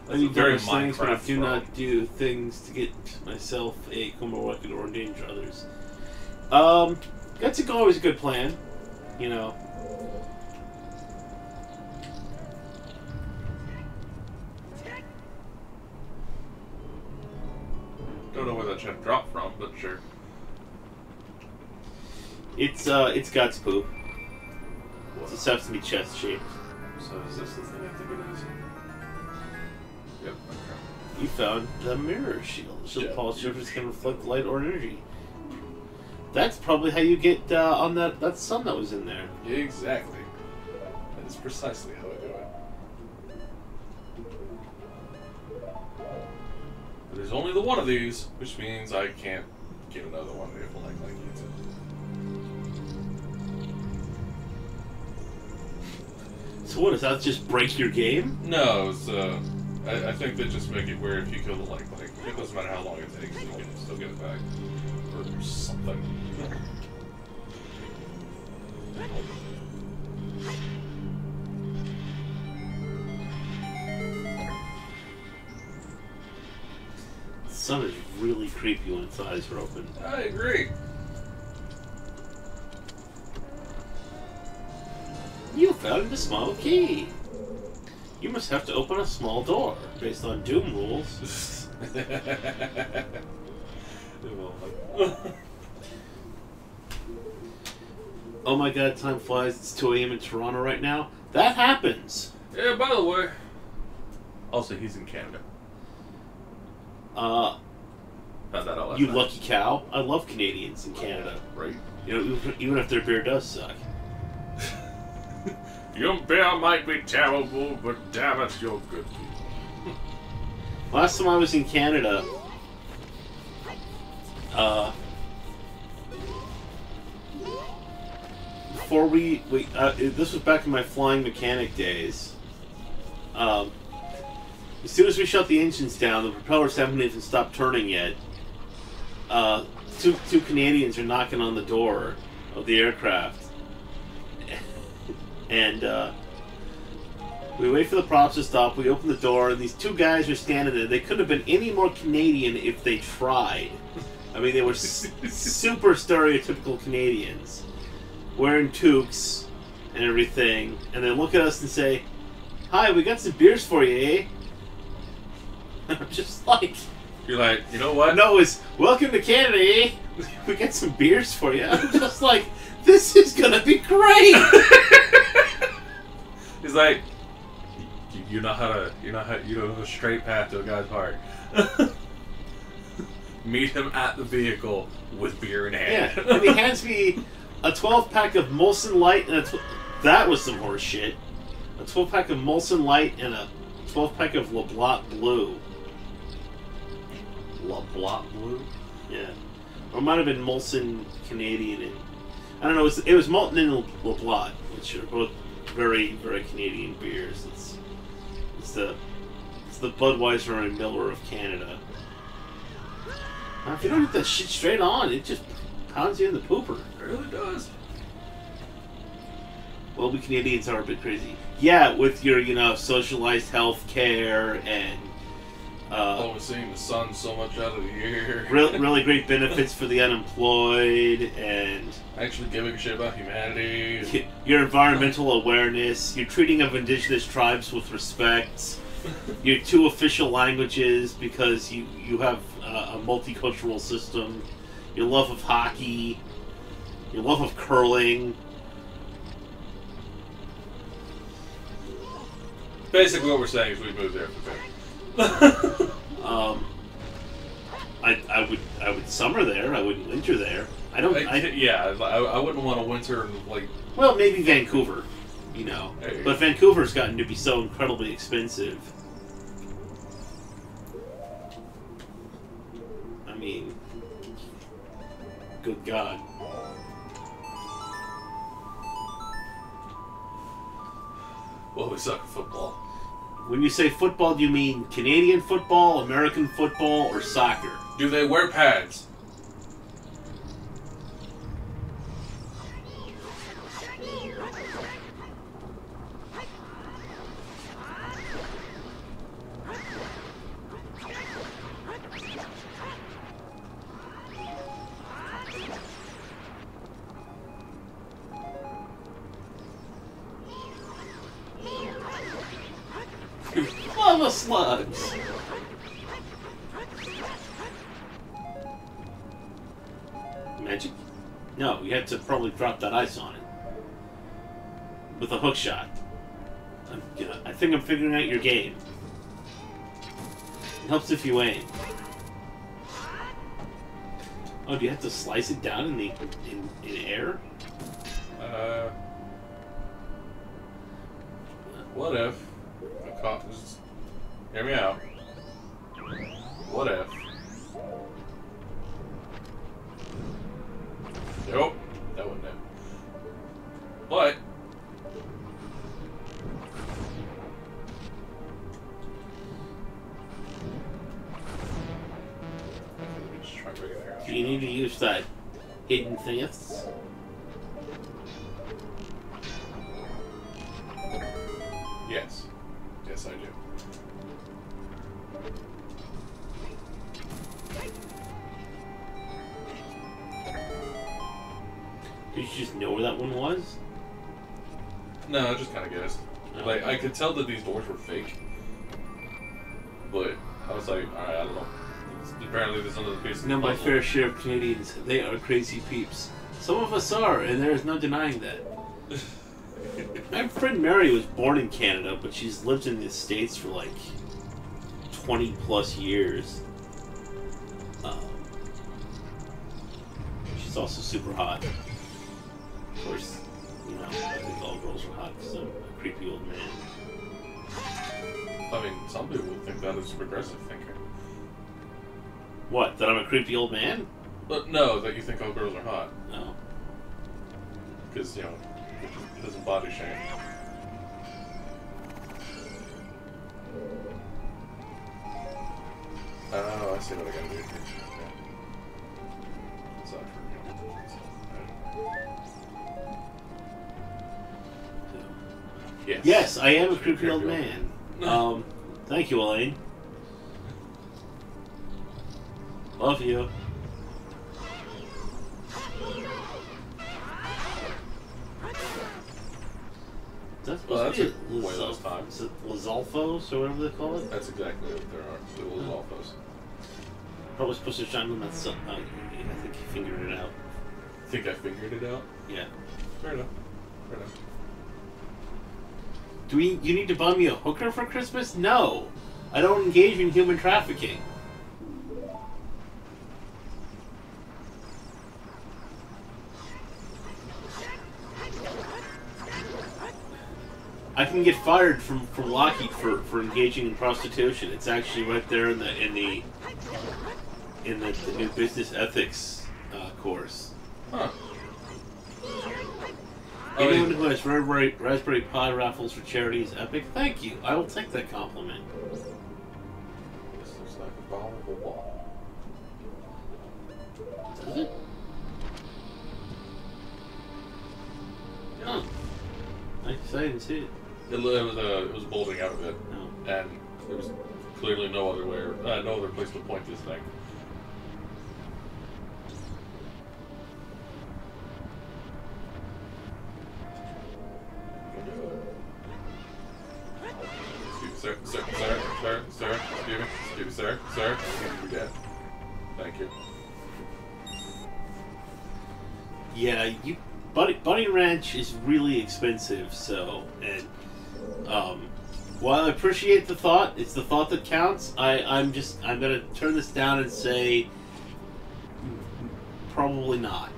Speaker 2: That's a very
Speaker 1: things, but I
Speaker 2: Minecraft
Speaker 1: do
Speaker 2: throw.
Speaker 1: not do things to get myself a criminal record or endanger others. That's always a good plan, you know.
Speaker 2: Don't know where that chest dropped from, but sure.
Speaker 1: It's God's poop. It's supposed to be chest shaped.
Speaker 2: So is this the thing I think it is? Yep. Okay.
Speaker 1: You found the mirror shield. The shield
Speaker 2: Yeah.
Speaker 1: polished surface can reflect light or energy. That's probably how you get on that sun that was in there.
Speaker 2: Exactly. That is precisely how I do it. But there's only the one of these, which means I can't get another one if I like use it.
Speaker 1: So what, does that just break your game?
Speaker 2: No, it's I think they just make it where if you kill the like it doesn't matter how long it takes, you can still get it back. Or something.
Speaker 1: The sun is really creepy when its eyes are open.
Speaker 2: I agree.
Speaker 1: You found a small key. You must have to open a small door, based on Doom rules. Oh my god, time flies. It's 2 a.m. in Toronto right now. That happens.
Speaker 2: Yeah, by the way. Also, he's in Canada. Found that out last
Speaker 1: You
Speaker 2: night.
Speaker 1: lucky cow. I love Canadians in Canada.
Speaker 2: Right.
Speaker 1: You know, even if their beer does suck.
Speaker 2: Your beer might be terrible, but damn it, you're good people.
Speaker 1: Last time I was in Canada, before this was back in my flying mechanic days. As soon as we shut the engines down, the propellers haven't even stopped turning yet. Two Canadians are knocking on the door of the aircraft. And we wait for the props to stop. We open the door, and these 2 guys are standing there. They couldn't have been any more Canadian if they tried. I mean, they were super stereotypical Canadians, wearing toques and everything. And they look at us and say, "Hi, we got some beers for you, eh?" I'm just like,
Speaker 2: You're like, you know what?
Speaker 1: no, it's welcome to Canada, eh? We got some beers for you. I'm just like, this is gonna be great.
Speaker 2: He's like, you know how you know a straight path to a guy's heart. Meet him at the vehicle with beer in hand.
Speaker 1: Yeah, and he hands me a 12-pack of Molson Light, and that was some horse shit. A 12-pack of Molson Light and a 12-pack of LeBlanc Blue.
Speaker 2: LeBlanc Blue?
Speaker 1: Yeah. Or it might have been Molson Canadian. And, I don't know, it was Molten and LeBlanc, which are both very, very Canadian beers. It's the Budweiser and Miller of Canada. Now, if you don't get that shit straight on, it just pounds you in the pooper.
Speaker 2: It really does.
Speaker 1: Well, we Canadians are a bit crazy. Yeah, with your, socialized health care and
Speaker 2: Always seeing the sun so much out of the year.
Speaker 1: really great benefits for the unemployed and
Speaker 2: Actually giving a shit about humanity.
Speaker 1: your environmental awareness, your treating of indigenous tribes with respect, your 2 official languages because you have a multicultural system. your love of hockey, your love of curling.
Speaker 2: Basically, what we're saying is we moved there for better.
Speaker 1: I would summer there. I wouldn't winter there. I don't.
Speaker 2: I wouldn't want to winter in, like.
Speaker 1: Well, maybe Vancouver, you know.
Speaker 2: Hey.
Speaker 1: But Vancouver's gotten to be so incredibly expensive. I mean, good God.
Speaker 2: Well, we suck at football.
Speaker 1: When you say football, do you mean Canadian football, American football, or soccer?
Speaker 2: Do they wear pads?
Speaker 1: Lava slugs! Magic? No, you had to probably drop that ice on it. With a hook shot. I think I'm figuring out your game. It helps if you aim. Oh, do you have to slice it down in the in air?
Speaker 2: What if the hear me out. What if? Nope, that wouldn't have. But let me just try and figure that out.
Speaker 1: Do you need to use that hidden thingus?
Speaker 2: Yes. Yes, I do.
Speaker 1: Did you just know where that one was?
Speaker 2: No, I just kind of guessed.
Speaker 1: Oh.
Speaker 2: Like, I could tell that these doors were fake. But I was like, alright, I don't know. Apparently there's another piece of
Speaker 1: Know my
Speaker 2: puzzle.
Speaker 1: fair share of Canadians. They are crazy peeps. Some of us are, and there is no denying that. My friend Mary was born in Canada, but she's lived in the States for like 20 plus years. She's also super hot. Of course, you know, I think all girls are hot because I'm a creepy old man.
Speaker 2: I mean, some people would think that is progressive thinking.
Speaker 1: What, that I'm a creepy old man?
Speaker 2: But no, that you think all girls are hot.
Speaker 1: No.
Speaker 2: Because, you know, it doesn't body shame. Oh, I see what I gotta do here. Yeah. Sorry for Yes.
Speaker 1: Yes, I am a creepy old man. Thank you, Elaine. Love you. That's supposed to be
Speaker 2: one of those times.
Speaker 1: Is it Lizalfos or whatever they call it?
Speaker 2: That's exactly what there are. The Lizalfos.
Speaker 1: Probably supposed to shine on that sun. I think you figured it out.
Speaker 2: Think I figured it out?
Speaker 1: Yeah.
Speaker 2: Fair enough. Fair enough.
Speaker 1: You need to buy me a hooker for Christmas? No. I don't engage in human trafficking. I can get fired from Lockheed for engaging in prostitution. It's actually right there in the new business ethics course.
Speaker 2: Huh.
Speaker 1: Anyone who has Raspberry Pi raffles for charity is epic. Thank you. I will take that compliment.
Speaker 2: This looks like a ball of a wall.
Speaker 1: Does it?
Speaker 2: Yeah.
Speaker 1: I didn't see it.
Speaker 2: It was bulging out of it,
Speaker 1: No.
Speaker 2: and there was clearly no other place to point this thing. Excuse me, sir, excuse me, sir, you're dead. Thank you.
Speaker 1: Yeah, Bunny Ranch is really expensive, so, and, while I appreciate the thought, it's the thought that counts, I'm gonna turn this down and say, probably not.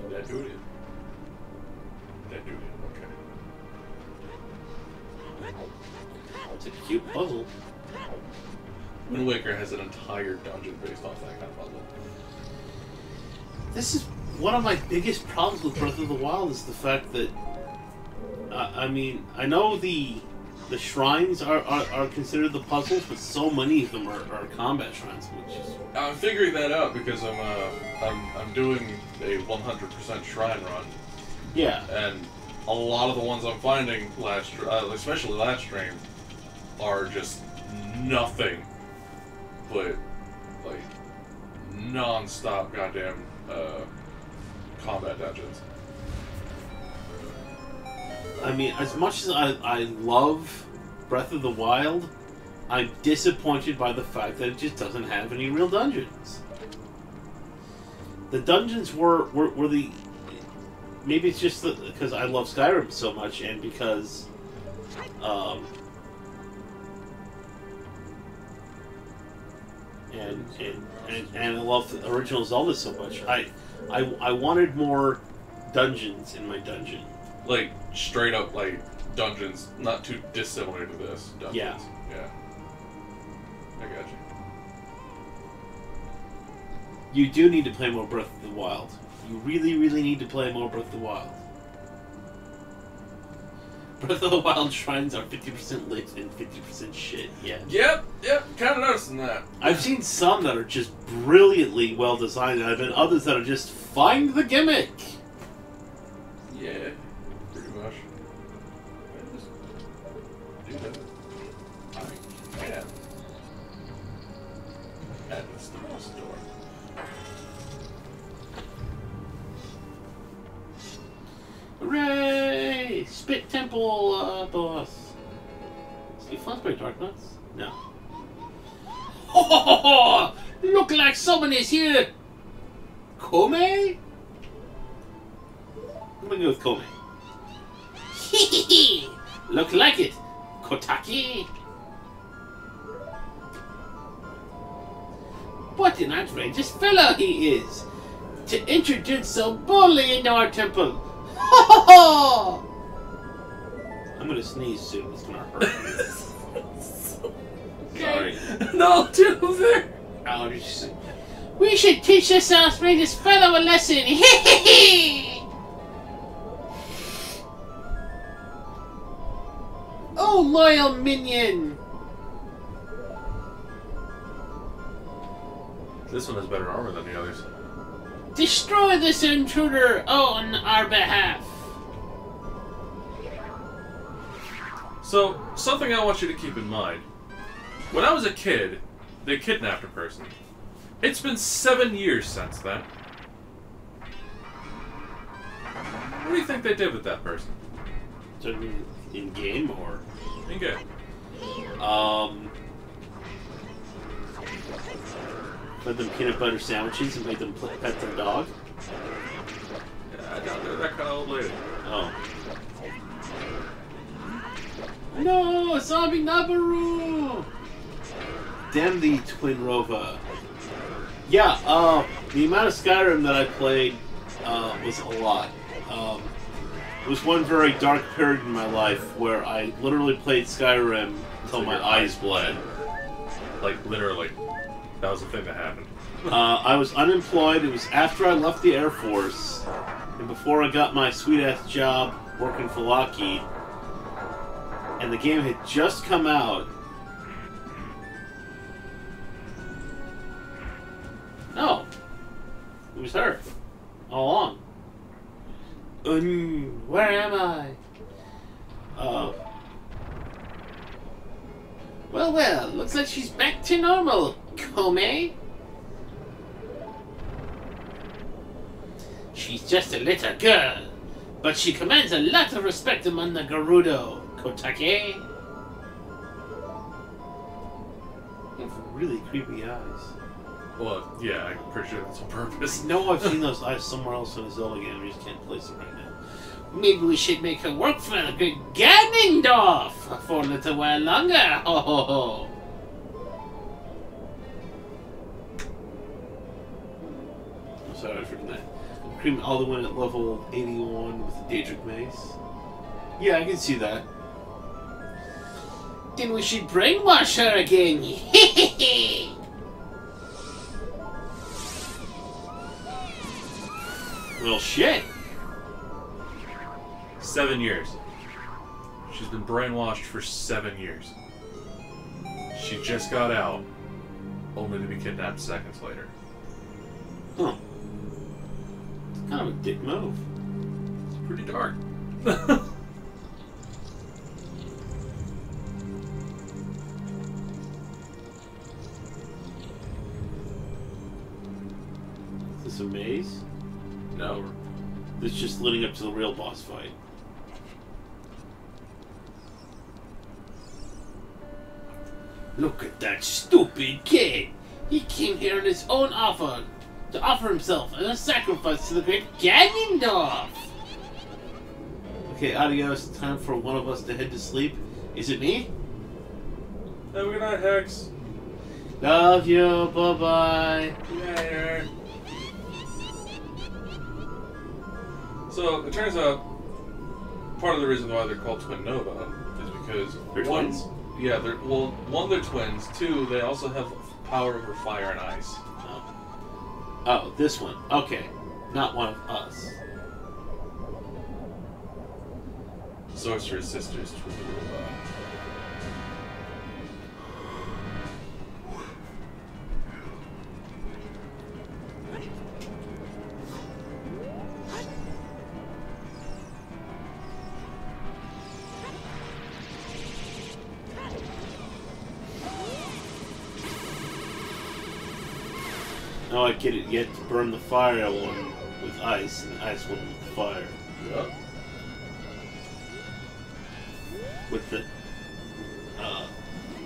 Speaker 2: Did I do it? Did I do it? Okay.
Speaker 1: It's a cute puzzle.
Speaker 2: Wind Waker has an entire dungeon based off that kind of puzzle.
Speaker 1: This is one of my biggest problems with Breath of the Wild is the fact that, I mean, I know the shrines are considered the puzzles, but so many of them are combat shrines, which is...
Speaker 2: I'm figuring that out because I'm doing a 100% shrine run.
Speaker 1: Yeah.
Speaker 2: And a lot of the ones I'm finding especially last stream, are just nothing but like non-stop goddamn combat dungeons.
Speaker 1: I mean, as much as I love Breath of the Wild, I'm disappointed by the fact that it just doesn't have any real dungeons. The dungeons were the... Maybe it's just because I love Skyrim so much, and because... And I love the original Zelda so much. I wanted more dungeons in my dungeon.
Speaker 2: Like, straight up, like, dungeons, not too dissimilar to this. Dungeons.
Speaker 1: Yeah.
Speaker 2: Yeah. I got you.
Speaker 1: You do need to play more Breath of the Wild. You really, really need to play more Breath of the Wild. Breath of the Wild shrines are 50% lit and 50% shit, yeah.
Speaker 2: Yep, kind of noticing that.
Speaker 1: I've seen some that are just brilliantly well designed, and I've been others that are just find the gimmick.
Speaker 2: Yeah, pretty much. I just do that. I can. Add this to my store.
Speaker 1: Hooray! Spit Temple boss. Steve Fonsbury Dark Nuts? No. Oh, look like someone is here. Kome? I'm gonna go with Kome. Hee look like it. Kotaki. What an outrageous fellow he is, to introduce so boldly into our temple. I'm gonna sneeze soon. It's gonna hurt.
Speaker 2: Okay.
Speaker 1: Sorry.
Speaker 2: No, do there.
Speaker 1: Allergies. We should teach this outrageous fellow a lesson. Oh, loyal minion.
Speaker 2: This one has better armor than the others.
Speaker 1: Destroy this intruder on our behalf.
Speaker 2: So, something I want you to keep in mind. When I was a kid, they kidnapped a person. It's been 7 years since then. What do you think they did with that person?
Speaker 1: So in game or
Speaker 2: In game.
Speaker 1: Fed them peanut butter sandwiches and made them pet their dog.
Speaker 2: Yeah, I doubt they're that kind of old lady.
Speaker 1: Oh. No, zombie Nabaru! Damn the Twin Rova. Yeah, the amount of Skyrim that I played was a lot. It was one very dark period in my life where I literally played Skyrim until my eyes bled.
Speaker 2: Like, literally. That was the thing that happened.
Speaker 1: I was unemployed. It was after I left the Air Force and before I got my sweet-ass job working for Lockheed. And the game had just come out. No. It was her. All along. Where am I? Well, looks like she's back to normal, Kome. She's just a little girl, but she commands a lot of respect among the Gerudo, Kotake. You have really creepy eyes.
Speaker 2: Well, yeah, I'm pretty sure that's on purpose.
Speaker 1: No, I've seen those eyes somewhere else in a Zelda game. I just can't place them right now. Maybe we should make her work for a good Ganondorf for a little while longer. Ho ho ho. I'm sorry, I forgot that. Cream all the way at level 81 with the Daedric Mace. Yeah, I can see that. Then we should brainwash her again. Well, shit.
Speaker 2: 7 years. She's been brainwashed for 7 years. She just got out, only to be kidnapped seconds later.
Speaker 1: Huh. It's kind of a dick move.
Speaker 2: It's pretty dark.
Speaker 1: Is this a maze?
Speaker 2: No.
Speaker 1: It's just leading up to the real boss fight. Look at that stupid kid! He came here on his own offer to offer himself as a sacrifice to the great Ganondorf! Okay, adios. Time for one of us to head to sleep. Is it me?
Speaker 2: Have a good night, Hex.
Speaker 1: Love you. Bye-bye.
Speaker 2: Later. So, it turns out part of the reason why they're called Twin Nova is because
Speaker 1: They're twins?
Speaker 2: Yeah, one, they're twins. Two, they also have power over fire and ice.
Speaker 1: Oh, this one. Okay. Not one of us.
Speaker 2: Sorcerer's sisters, Twin Nova.
Speaker 1: Oh, I get it. You have to burn the fire one with ice, and the ice one with fire.
Speaker 2: Yep.
Speaker 1: With the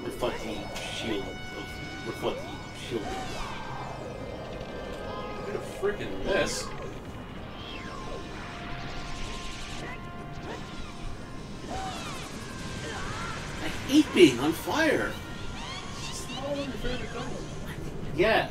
Speaker 1: reflecting shield of reflecting shield.
Speaker 2: What a freaking mess.
Speaker 1: I hate being on fire.
Speaker 2: It's not one of your favorite colors.
Speaker 1: Yeah.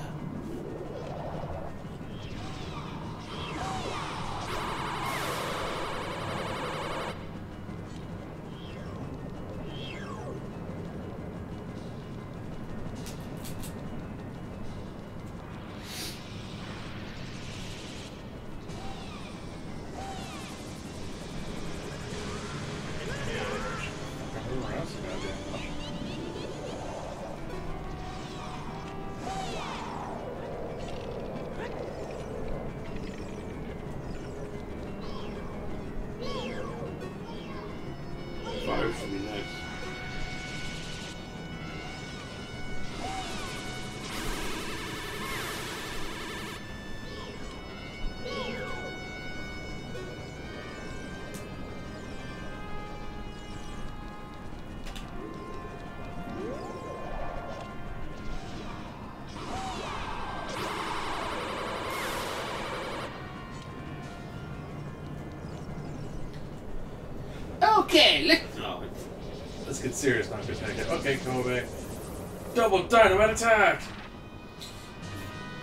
Speaker 1: Fire should be nice. Okay,
Speaker 2: Let's get serious now, good take it. Okay, Kobe. Double dynamite attack!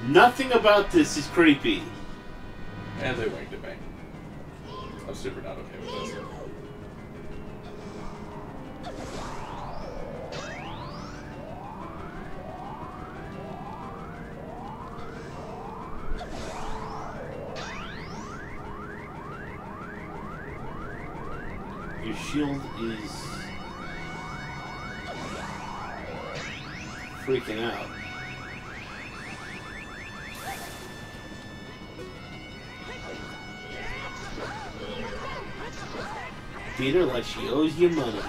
Speaker 1: Nothing about this is creepy.
Speaker 2: And they winked at me. I'm super not okay with this.
Speaker 1: Your shield is freaking out. Beat her like she owes you money.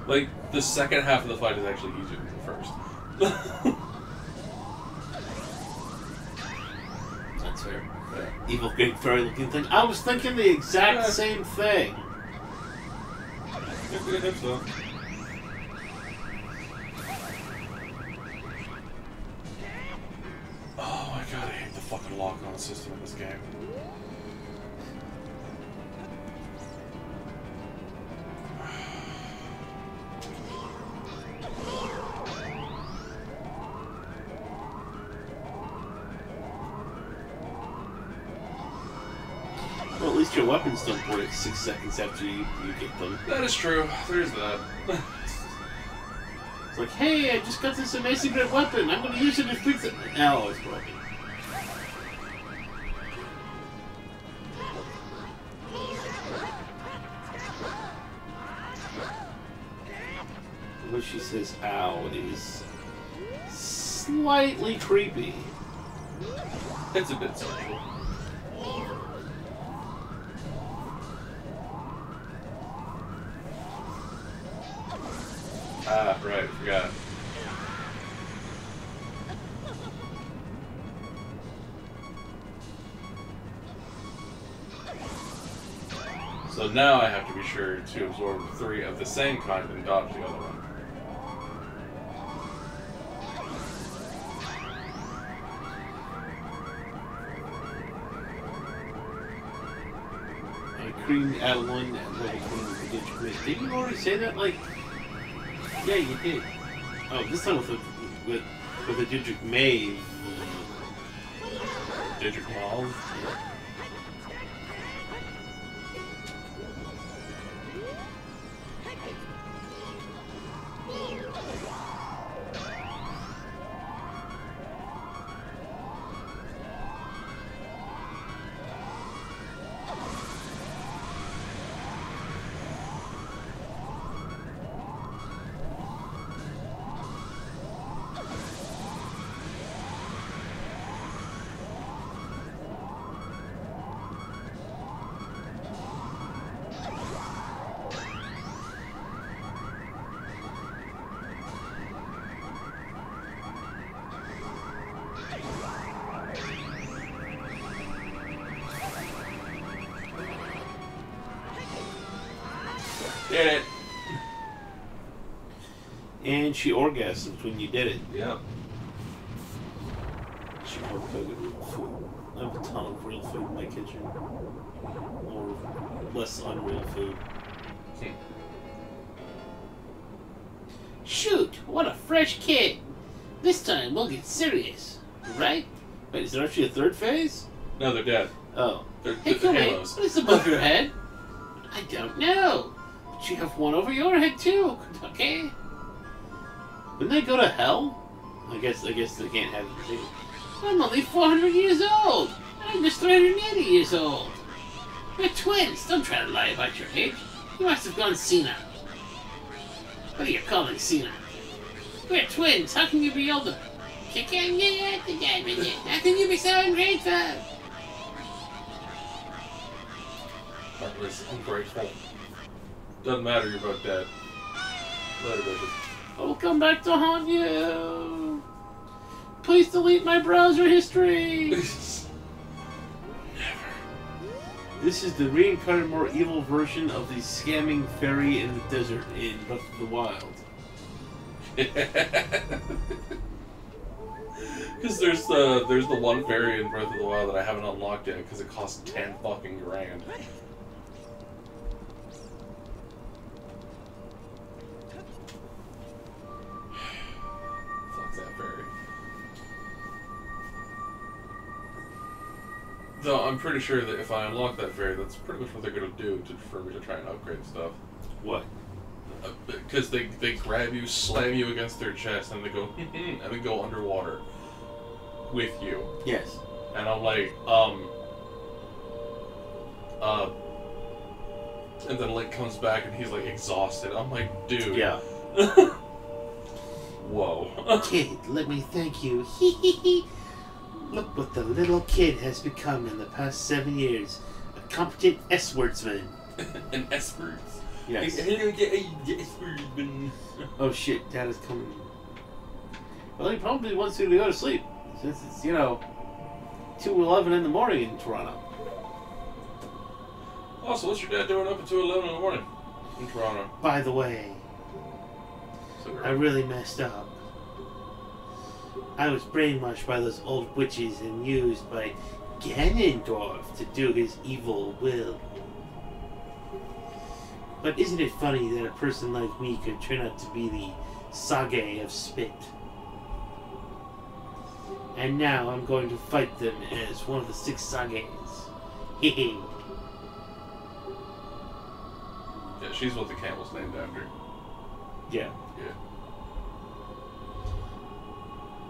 Speaker 2: Like, the second half of the fight is actually easier than the first.
Speaker 1: That's fair.
Speaker 2: Yeah.
Speaker 1: evil great fairy looking thing. I was thinking the exact same thing.
Speaker 2: I think so. Oh my god, I hate the fucking lock-on system in this game.
Speaker 1: Well, at least your weapons don't break 6 seconds after you get them.
Speaker 2: That is true. There's that.
Speaker 1: It's like, hey, I just got this amazing great weapon. I'm going to use it to fix it. Now it's broken. When she says ow, it is slightly creepy.
Speaker 2: It's a bit special. Ah, right, forgot. So now I have to be sure to absorb 3 of the same kind and dodge the other one.
Speaker 1: Cream out one and did you already say that? Like, yeah, you did. Oh, this time with a Diedrich Maeve.
Speaker 2: Diedrich Maeve? Did it.
Speaker 1: And she orgasmed when you did it.
Speaker 2: Yep.
Speaker 1: She probably cooked real food. I have a ton of real food in my kitchen. Or less unreal food. Shoot! What a fresh kid! This time we'll get serious. Right? Wait, is there actually a third phase?
Speaker 2: No, they're dead.
Speaker 1: Oh.
Speaker 2: They're
Speaker 1: Come here.
Speaker 2: halos.
Speaker 1: What is above your head? I don't know. But you have one over your head too, okay? Wouldn't they go to hell? I guess they can't have it. I'm only 400 years old. I'm just 380 years old. We're twins. Don't try to lie about your age. You must have gone senile. What are you calling senile? We're twins. How can you be older? How can you be so ungrateful?
Speaker 2: Heartless, ungrateful. Doesn't matter, you're both dead. Later, bitches.
Speaker 1: I'll come back to haunt you. Please delete my browser history.
Speaker 2: Never.
Speaker 1: This is the reincarnated, more evil version of the scamming fairy in the desert in Breath of the Wild.
Speaker 2: Because there's the one fairy in Breath of the Wild that I haven't unlocked yet because it costs 10 fucking grand. Fuck that fairy. Though I'm pretty sure that if I unlock that fairy, that's pretty much what they're gonna do for me to try and upgrade stuff.
Speaker 1: What?
Speaker 2: Because they grab you, slam you against their chest, and they go, and then go underwater with you.
Speaker 1: Yes.
Speaker 2: And I'm like, and then Link comes back and he's like exhausted. I'm like, dude.
Speaker 1: Yeah.
Speaker 2: Whoa.
Speaker 1: Kid, let me thank you. Look what the little kid has become in the past 7 years. A competent S-wordsman.
Speaker 2: An S-word.
Speaker 1: Yes.
Speaker 2: I don't get a S-wordman.
Speaker 1: Oh shit, Dad is coming. Well, he probably wants you to go to sleep. Since it's, you know, 2:11 in the morning in Toronto.
Speaker 2: Oh, so what's your dad doing up at 2:11 in the morning in Toronto?
Speaker 1: By the way, I really messed up. I was brainwashed by those old witches and used by Ganondorf to do his evil will. But isn't it funny that a person like me could turn out to be the Sage of Spit? And now I'm going to fight them as one of the 6 Sages. Hehe.
Speaker 2: Yeah, she's what the camel's named after.
Speaker 1: Yeah.
Speaker 2: Yeah.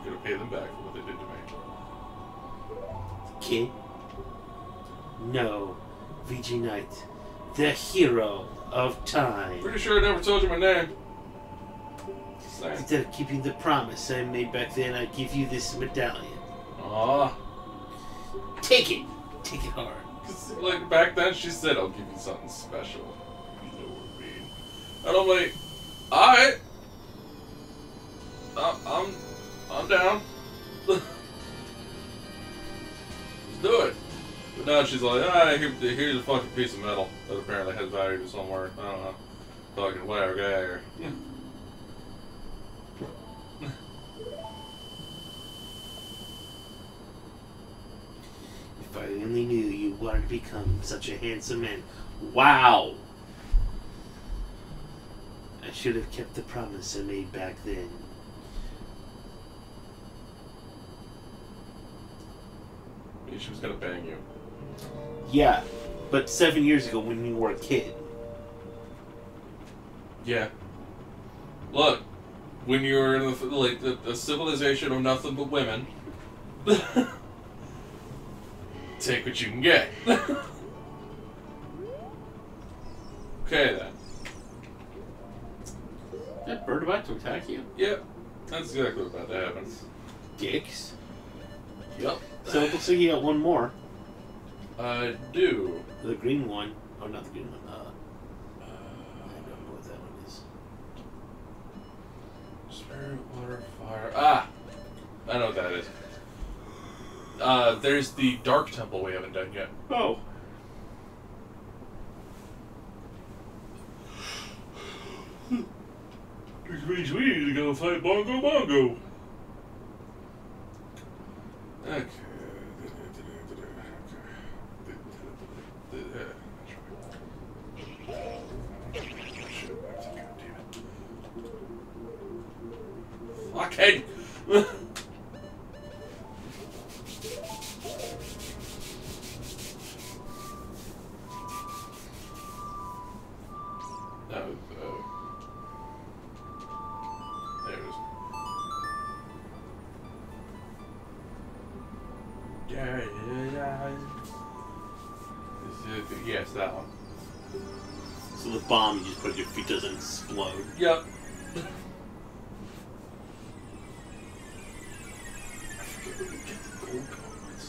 Speaker 2: Gonna pay them back for what they did to me.
Speaker 1: Kid? No. VG Knight. The hero of time.
Speaker 2: Pretty sure I never told you my name. Same.
Speaker 1: Instead of keeping the promise I made back then, I give you this medallion.
Speaker 2: Aw.
Speaker 1: Take it! Take it hard.
Speaker 2: Cause, like, back then she said, I'll give you something special. You know what I mean? And I'm like, alright. I'm down. Let's do it. But now she's like, here's a fucking piece of metal that apparently has value to somewhere. I don't know. Fucking whatever, get out of here.
Speaker 1: If I only knew you wanted to become such a handsome man. Wow! I should have kept the promise I made back then.
Speaker 2: She was gonna bang you.
Speaker 1: Yeah, but 7 years ago when you were a kid.
Speaker 2: Yeah. Look, when you're in the civilization of nothing but women, take what you can get. Okay then.
Speaker 1: That bird about to attack you?
Speaker 2: Yep, that's exactly what's about to happen.
Speaker 1: Dicks.
Speaker 2: Yep.
Speaker 1: So it looks like you got one more.
Speaker 2: I do.
Speaker 1: The green one. Oh, not the green one. I don't know what that one is.
Speaker 2: Spirit, water, fire. I know what that is. There's the Dark Temple we haven't done yet.
Speaker 1: Oh.
Speaker 2: Which means we need to go fight Bongo Bongo. Okay. Fucking. There it is. Yes, that one.
Speaker 1: So the bomb you just put at your feet doesn't explode.
Speaker 2: Yep.
Speaker 1: I forget where we get the gold gauntlets.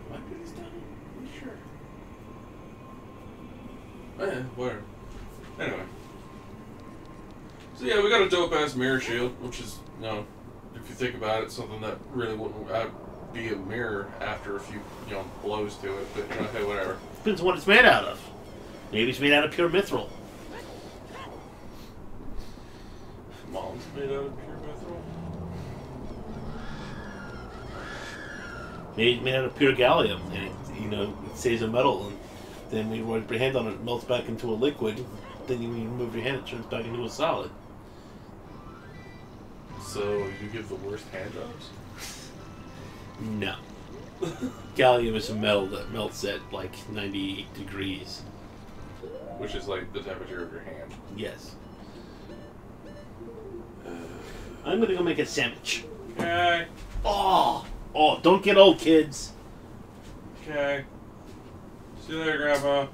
Speaker 1: Might be this time. Are you sure?
Speaker 2: Yeah, whatever. Anyway. So yeah, we got a dope ass mirror shield, which is, you know, if you think about it, something that really wouldn't be a mirror after a few, you know, blows to it. But you know, hey, whatever.
Speaker 1: Depends on what it's made out of. Maybe it's made out of pure mithril.
Speaker 2: Mom's made out of pure mithril.
Speaker 1: Maybe it's made out of pure gallium, and it, you know, it stays a metal, and then when you rub your hand on it, it melts back into a liquid. Then when you move your hand, it turns back into a solid.
Speaker 2: So you give the worst hand jobs?
Speaker 1: No. Gallium is a metal that melts at like 98 degrees.
Speaker 2: Which is like the temperature of your hand.
Speaker 1: Yes. I'm gonna go make a sandwich.
Speaker 2: Okay.
Speaker 1: Oh! Oh, don't get old, kids.
Speaker 2: Okay. See you later, Grandpa.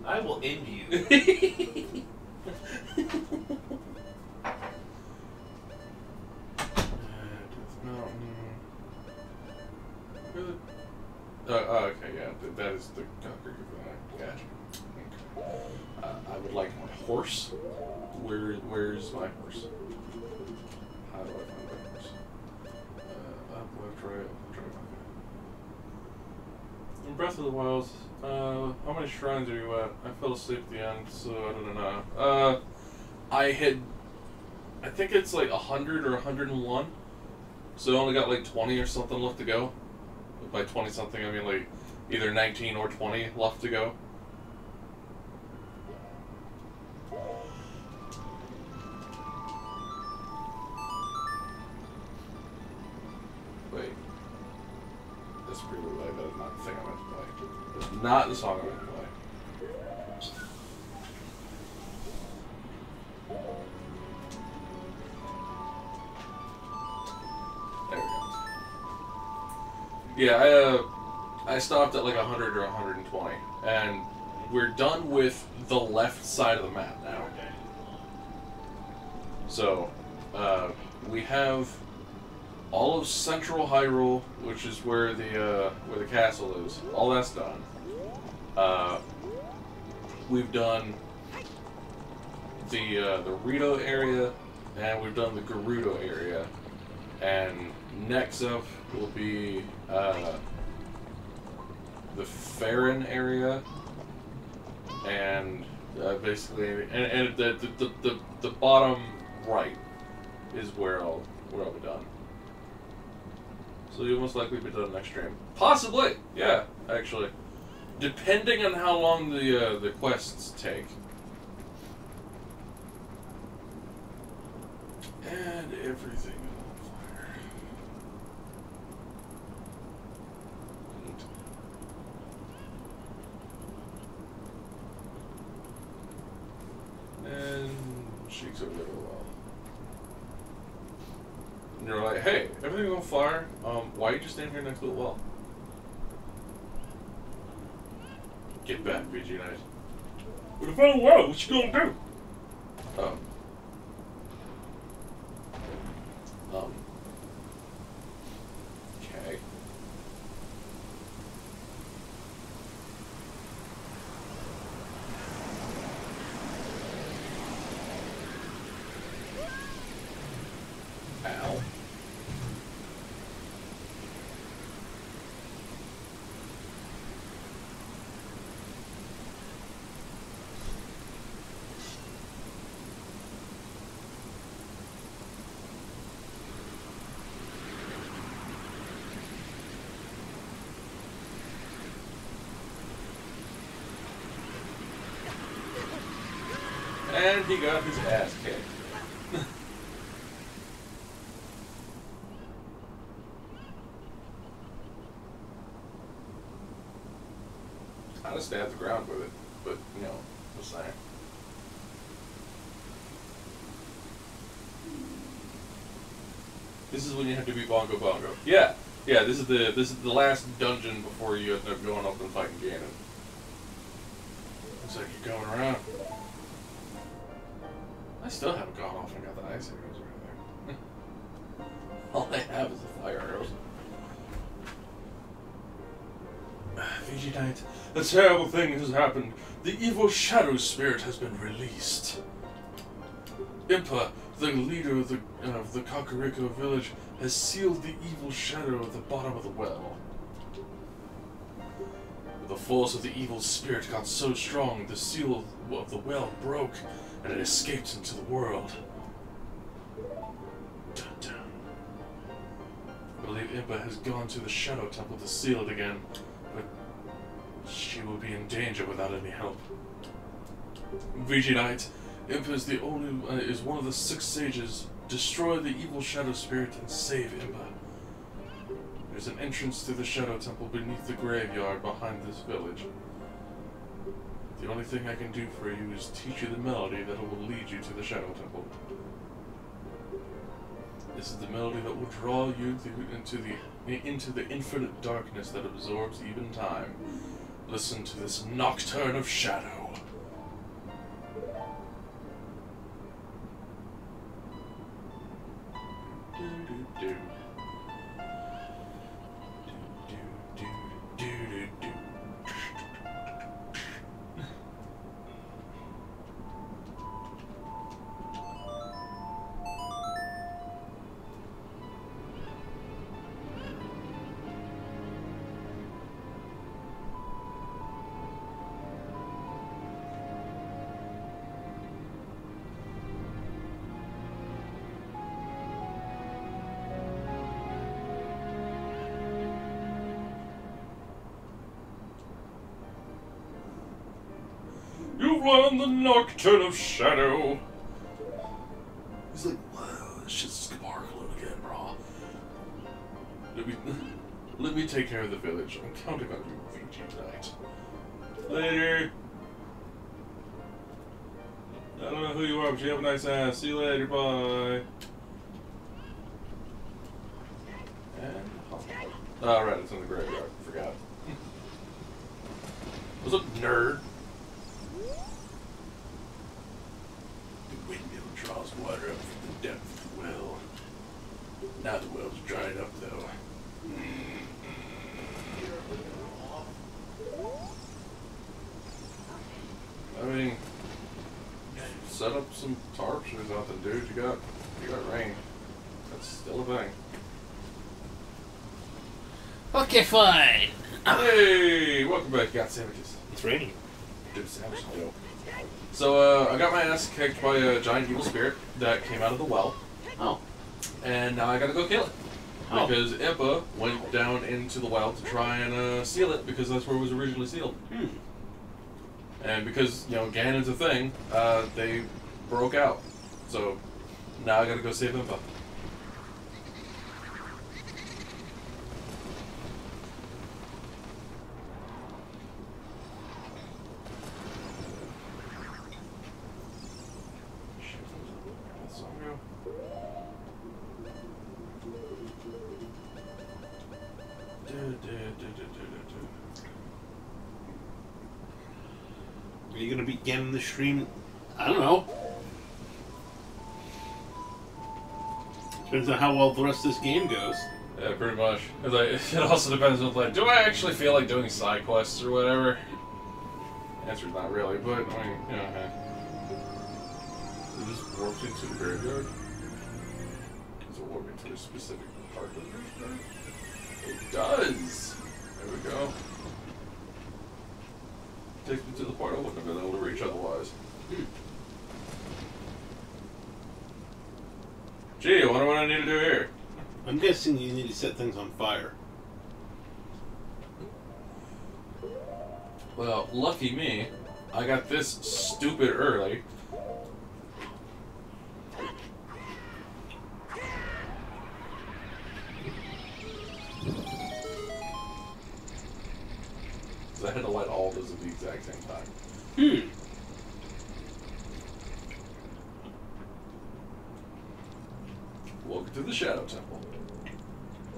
Speaker 1: I will end you.
Speaker 2: Okay, yeah, that is the concrete. Gotcha. Okay. I would like my horse. Where's my horse? How do I find my horse? In Breath of the Wild, how many shrines are you at? I fell asleep at the end, so I don't know. I think it's like 100 or 101. So I only got like 20 or something left to go. By 20 something, I mean like either 19 or 20 left to go. Wait. This prelude, that is not the thing I meant to play. It's not the song I meant to play. There we go. Yeah, I stopped at like 100 or 120, and we're done with the left side of the map now. So, we have all of Central Hyrule, which is where the castle is. All that's done. We've done the Rito area, and we've done the Gerudo area, and next up will be the Farron area, and basically, and the bottom right is where I'll be done. So you'll most likely be done next stream. Possibly, yeah, actually, depending on how long the quests take. And everything is on fire. And Sheik's over there for a while. And you're like, hey, everything's on fire. Why are you just standing here next to the well? Get back, VG Knight.
Speaker 3: What about a well? What you gonna do?
Speaker 2: Okay. Ow. And he got his ass kicked. I'd have stabbed the ground with it, but, you know, just saying. This is when you have to be Bongo Bongo. Yeah, yeah. This is the last dungeon before you end up going up and fighting Ganon. Looks like you're going around. I still haven't gone off and got the ice arrows or anything. All I have is the fire arrows. VG Knight, a terrible thing has happened. The evil shadow spirit has been released. Impa, the leader of the Kakariko village, has sealed the evil shadow at the bottom of the well. The force of the evil spirit got so strong, the seal of the well broke, and it escaped into the world. Dun, dun. I believe Impa has gone to the Shadow Temple to seal it again, but she will be in danger without any help. VG Knight, Impa is one of the 6 sages. Destroy the evil shadow spirit and save Impa. There's an entrance to the Shadow Temple beneath the graveyard behind this village. The only thing I can do for you is teach you the melody that will lead you to the Shadow Temple. This is the melody that will draw you into the infinite darkness that absorbs even time. Listen to this nocturne of shadow. Do-do-do. Do-do-do-do-do-do. run the Nocturne of Shadow. He's like, wow, this shit's sparkling again, bro. Let me take care of the village. I'm counting on you, VG Knight. Later. I don't know who you are, but you have a nice ass. See you later, bye. And oh, right, it's in the graveyard. Forgot. What's up, nerd? The windmill draws water up from the depth of the well. Now the well's dried up, though. I mean, set up some tarps or something, dude. You got rain. That's still a thing.
Speaker 1: Okay, fine.
Speaker 2: Hey, welcome back. Got sandwiches.
Speaker 1: It's raining.
Speaker 2: Did a sandwich deal. So, I got my ass kicked by a giant evil spirit that came out of the well.
Speaker 1: Oh.
Speaker 2: And now I gotta go kill it.
Speaker 1: Oh.
Speaker 2: Because Impa went down into the well to try and seal it because that's where it was originally sealed.
Speaker 1: Hmm.
Speaker 2: And because, you know, Ganon's a thing, they broke out. So, now I gotta go save Impa.
Speaker 1: Are you gonna be getting the stream? I don't know. Depends on how well the rest of this game goes.
Speaker 2: Yeah, pretty much. It also depends on, like, do I actually feel like doing side quests or whatever? Answer's not really, but, I mean, you know, hey. It just warps into the graveyard? Does it warp into a specific part of the graveyard? It does! There we go. Takes me to the part I wouldn't have been able to reach otherwise. Gee, I wonder what I need to do here.
Speaker 1: I'm guessing you need to set things on fire.
Speaker 2: Well, lucky me, I got this stupid early. So I had to light all those at the exact same time. Welcome to the Shadow Temple.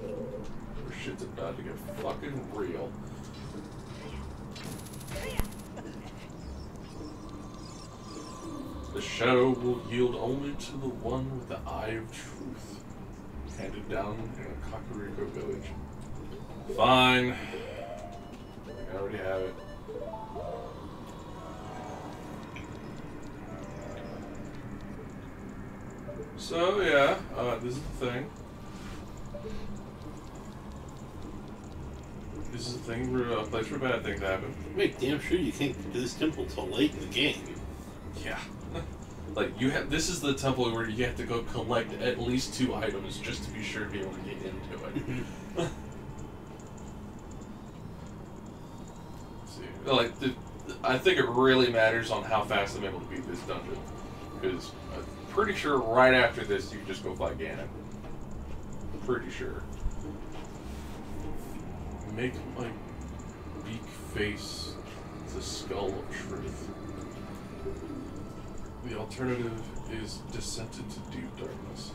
Speaker 2: Where shit's about to get fucking real. The shadow will yield only to the one with the eye of truth. Handed down in a Kakariko village. Fine. I already have it. So, yeah, this is the thing. This is the thing where a place where bad things happen.
Speaker 1: Make damn sure you can't get to this temple till late in the game.
Speaker 2: Yeah. Like, you have, this is the temple where you have to go collect at least 2 items just to be sure to be able to get into it. Let's see. Like, I think it really matters on how fast I'm able to beat this dungeon. Because I'm pretty sure right after this, you can just go fight Ganon. Pretty sure. Make my beak face the skull of truth. The alternative is descent into deep darkness.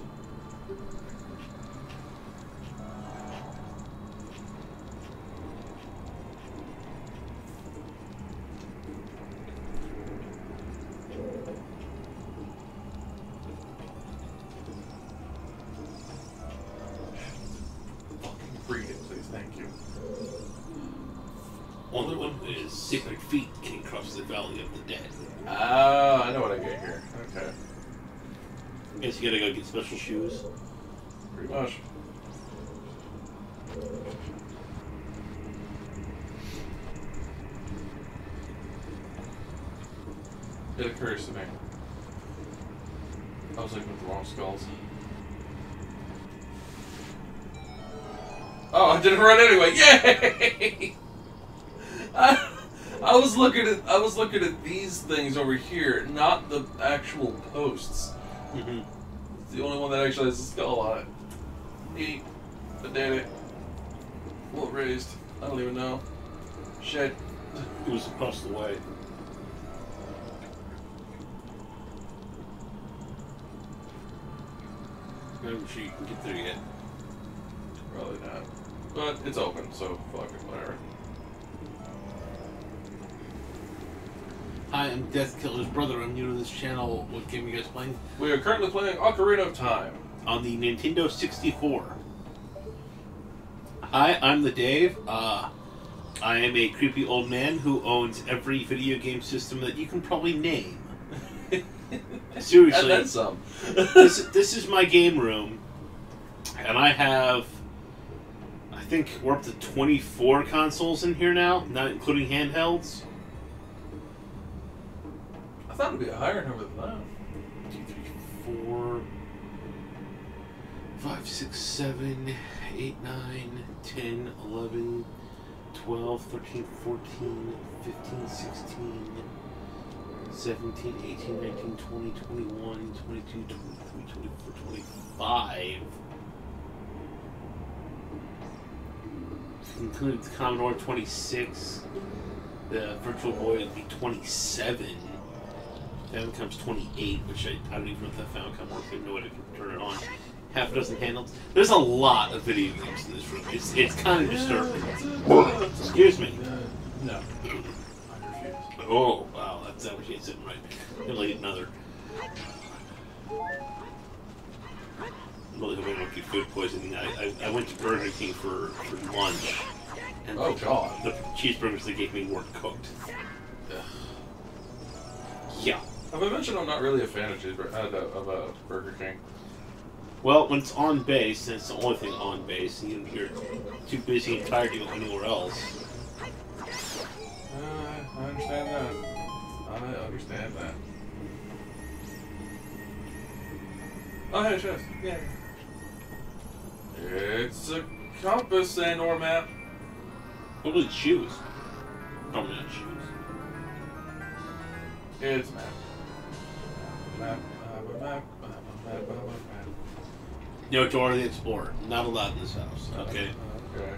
Speaker 2: Fucking read it, please. Thank you.
Speaker 1: Only one who is secret feet can cross the valley of the dead.
Speaker 2: Ah, I know what I get here. Okay.
Speaker 1: I guess you gotta go get special shoes.
Speaker 2: Pretty much. It occurs to me. I was looking at the wrong skulls. Oh, I didn't run anyway! Yay! I was looking at these things over here, not the actual posts.
Speaker 1: Mm-hmm.
Speaker 2: It's the only one that actually has a skull on it. Neat. I did it. Well raised. I don't even know. Shit.
Speaker 1: It was across the way. I'm sure you can get there yet.
Speaker 2: Probably not. But it's open, so fuck it, whatever.
Speaker 1: Hi, I'm Death Killer's brother. I'm new to this channel. What game are you guys playing?
Speaker 2: We are currently playing Ocarina of Time.
Speaker 1: On the Nintendo 64. Hi, I'm the Dave. I am a creepy old man who owns every video game system that you can probably name. Seriously.
Speaker 2: And then some.
Speaker 1: this is my game room. And I have, I think we're up to 24 consoles in here now, not including handhelds.
Speaker 2: I thought it would be a higher number than that.
Speaker 1: 2, 3, 4, 5, 6, 7, 8, 9, 10, 11, 12, 13, 14, 15, 16, 17, 18, 19, 20, 21, 22, 23, 24, 25. Including the Commodore 26, the Virtual Boy would be 27. Famicom's 28, which I don't even know if that Famicom works. I have no way to turn it on. Half a dozen handles. There's a lot of video games in this room. It's kind of disturbing. Excuse me.
Speaker 2: No.
Speaker 1: Oh, wow. That's that what you said, right? You'll eat another. I'm really hoping I don't get food poisoning. I went to Burger King for lunch. And
Speaker 2: oh, God.
Speaker 1: The cheeseburgers they gave me weren't cooked. Yeah.
Speaker 2: Have I mentioned I'm not really a fan of Burger King?
Speaker 1: Well, when it's on base, and it's the only thing on base, and you're too busy and tired to go anywhere else.
Speaker 2: I understand that. I understand that. Oh, hey, chest. Yeah. It's a compass and or map.
Speaker 1: What are the shoes? Probably not shoes.
Speaker 2: It's map. Map.
Speaker 1: No, Dora the Explorer. Not allowed in this house. Okay.
Speaker 2: Okay.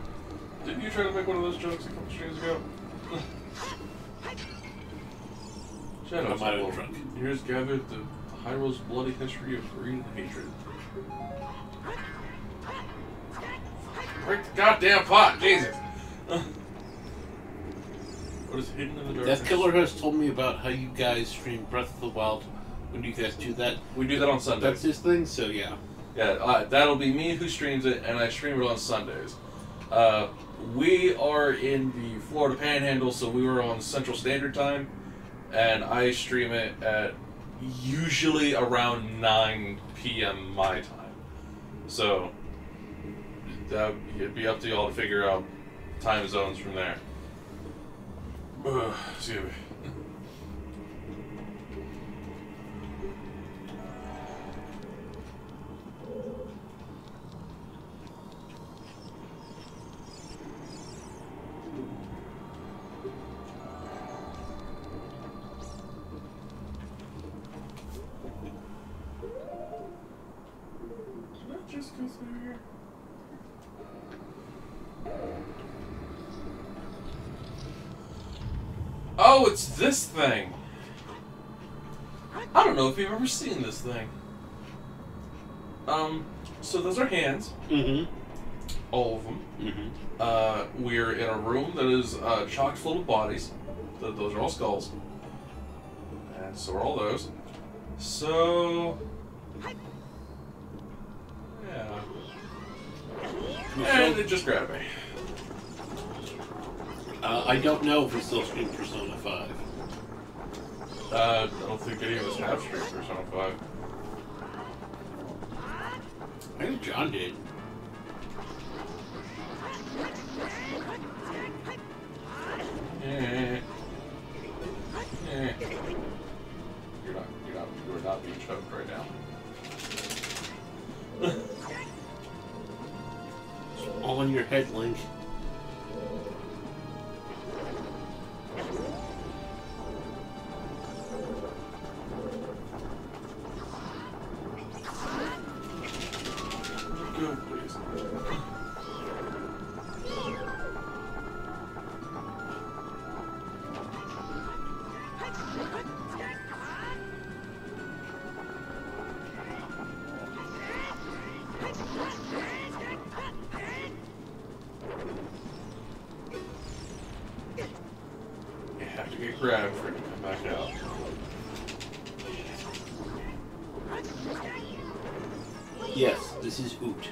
Speaker 2: Didn't you try to make one of those jokes a couple streams ago? Shadows.
Speaker 1: I might have been drunk.
Speaker 2: Here's gathered the Hyrule's bloody history of greed and hatred. Break the goddamn pot, Jesus! What is hidden in the darkness?
Speaker 1: Death Killer has told me about how you guys stream Breath of the Wild. When do you guys do that?
Speaker 2: We do that on Sundays.
Speaker 1: That's his thing, so yeah.
Speaker 2: Yeah, that'll be me who streams it, and I stream it on Sundays. We are in the Florida Panhandle, so we were on Central Standard Time, and I stream it at usually around 9 p.m. my time. So, it'd be up to y'all to figure out time zones from there. Excuse me. Just go through here. Oh, it's this thing. I don't know if you've ever seen this thing. So those are hands.
Speaker 1: Mm-hmm.
Speaker 2: All of them.
Speaker 1: Mm-hmm.
Speaker 2: We're in a room that is chock full of bodies. Those are all skulls. And so are all those. So... yeah. And it just grabbed me.
Speaker 1: I don't know if we still stream Persona 5.
Speaker 2: I don't think any of us have streamed Persona 5.
Speaker 1: I think John did.
Speaker 2: You're not being choked right now.
Speaker 1: All in your head, Link.
Speaker 2: get grabbed for it to come back out.
Speaker 1: Yes, this is Oot.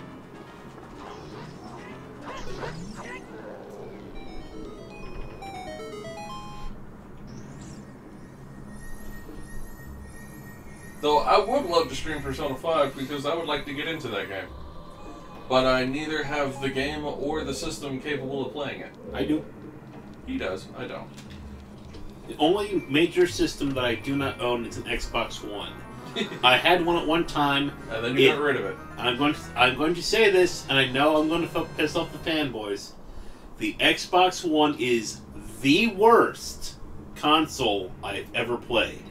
Speaker 2: Though I would love to stream Persona 5 because I would like to get into that game. But I neither have the game or the system capable of playing it.
Speaker 1: I do.
Speaker 2: He does. I don't.
Speaker 1: The only major system that I do not own is an Xbox One. I had one at one time.
Speaker 2: And then you got rid of it.
Speaker 1: I'm going to say this, and I know I'm going to piss off the fanboys. The Xbox One is the worst console I've ever played.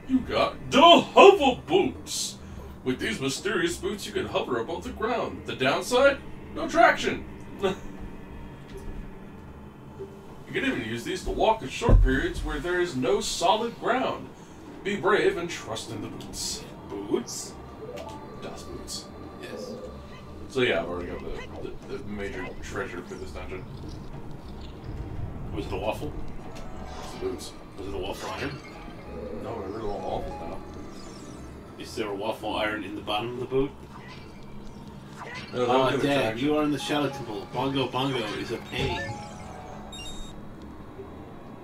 Speaker 2: You got the hover boots. With these mysterious boots, you can hover above the ground. The downside? No traction. You can even use these to walk in short periods where there is no solid ground. Be brave and trust in the boots.
Speaker 1: Boots?
Speaker 2: Das Boots.
Speaker 1: Yes.
Speaker 2: So yeah, I've already got the major treasure for this dungeon.
Speaker 1: Was it a waffle?
Speaker 2: It's the boots.
Speaker 1: Was it a waffle iron?
Speaker 2: No, I really want waffles now.
Speaker 1: Is there a waffle iron in the bottom of the boot?
Speaker 2: No,
Speaker 1: Ah, Dad, you are in the Shadow Temple. Bongo Bongo is a pain.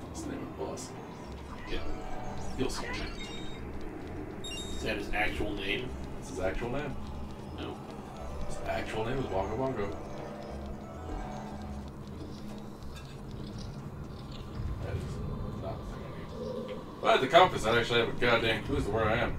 Speaker 2: That's the name of the boss.
Speaker 1: Yeah.
Speaker 2: You'll see.
Speaker 1: Is that his actual name?
Speaker 2: That's his actual name.
Speaker 1: No.
Speaker 2: His actual name is Bongo Bongo. That is not the thing I need. But at the compass, I actually have a goddamn clue as to where I am.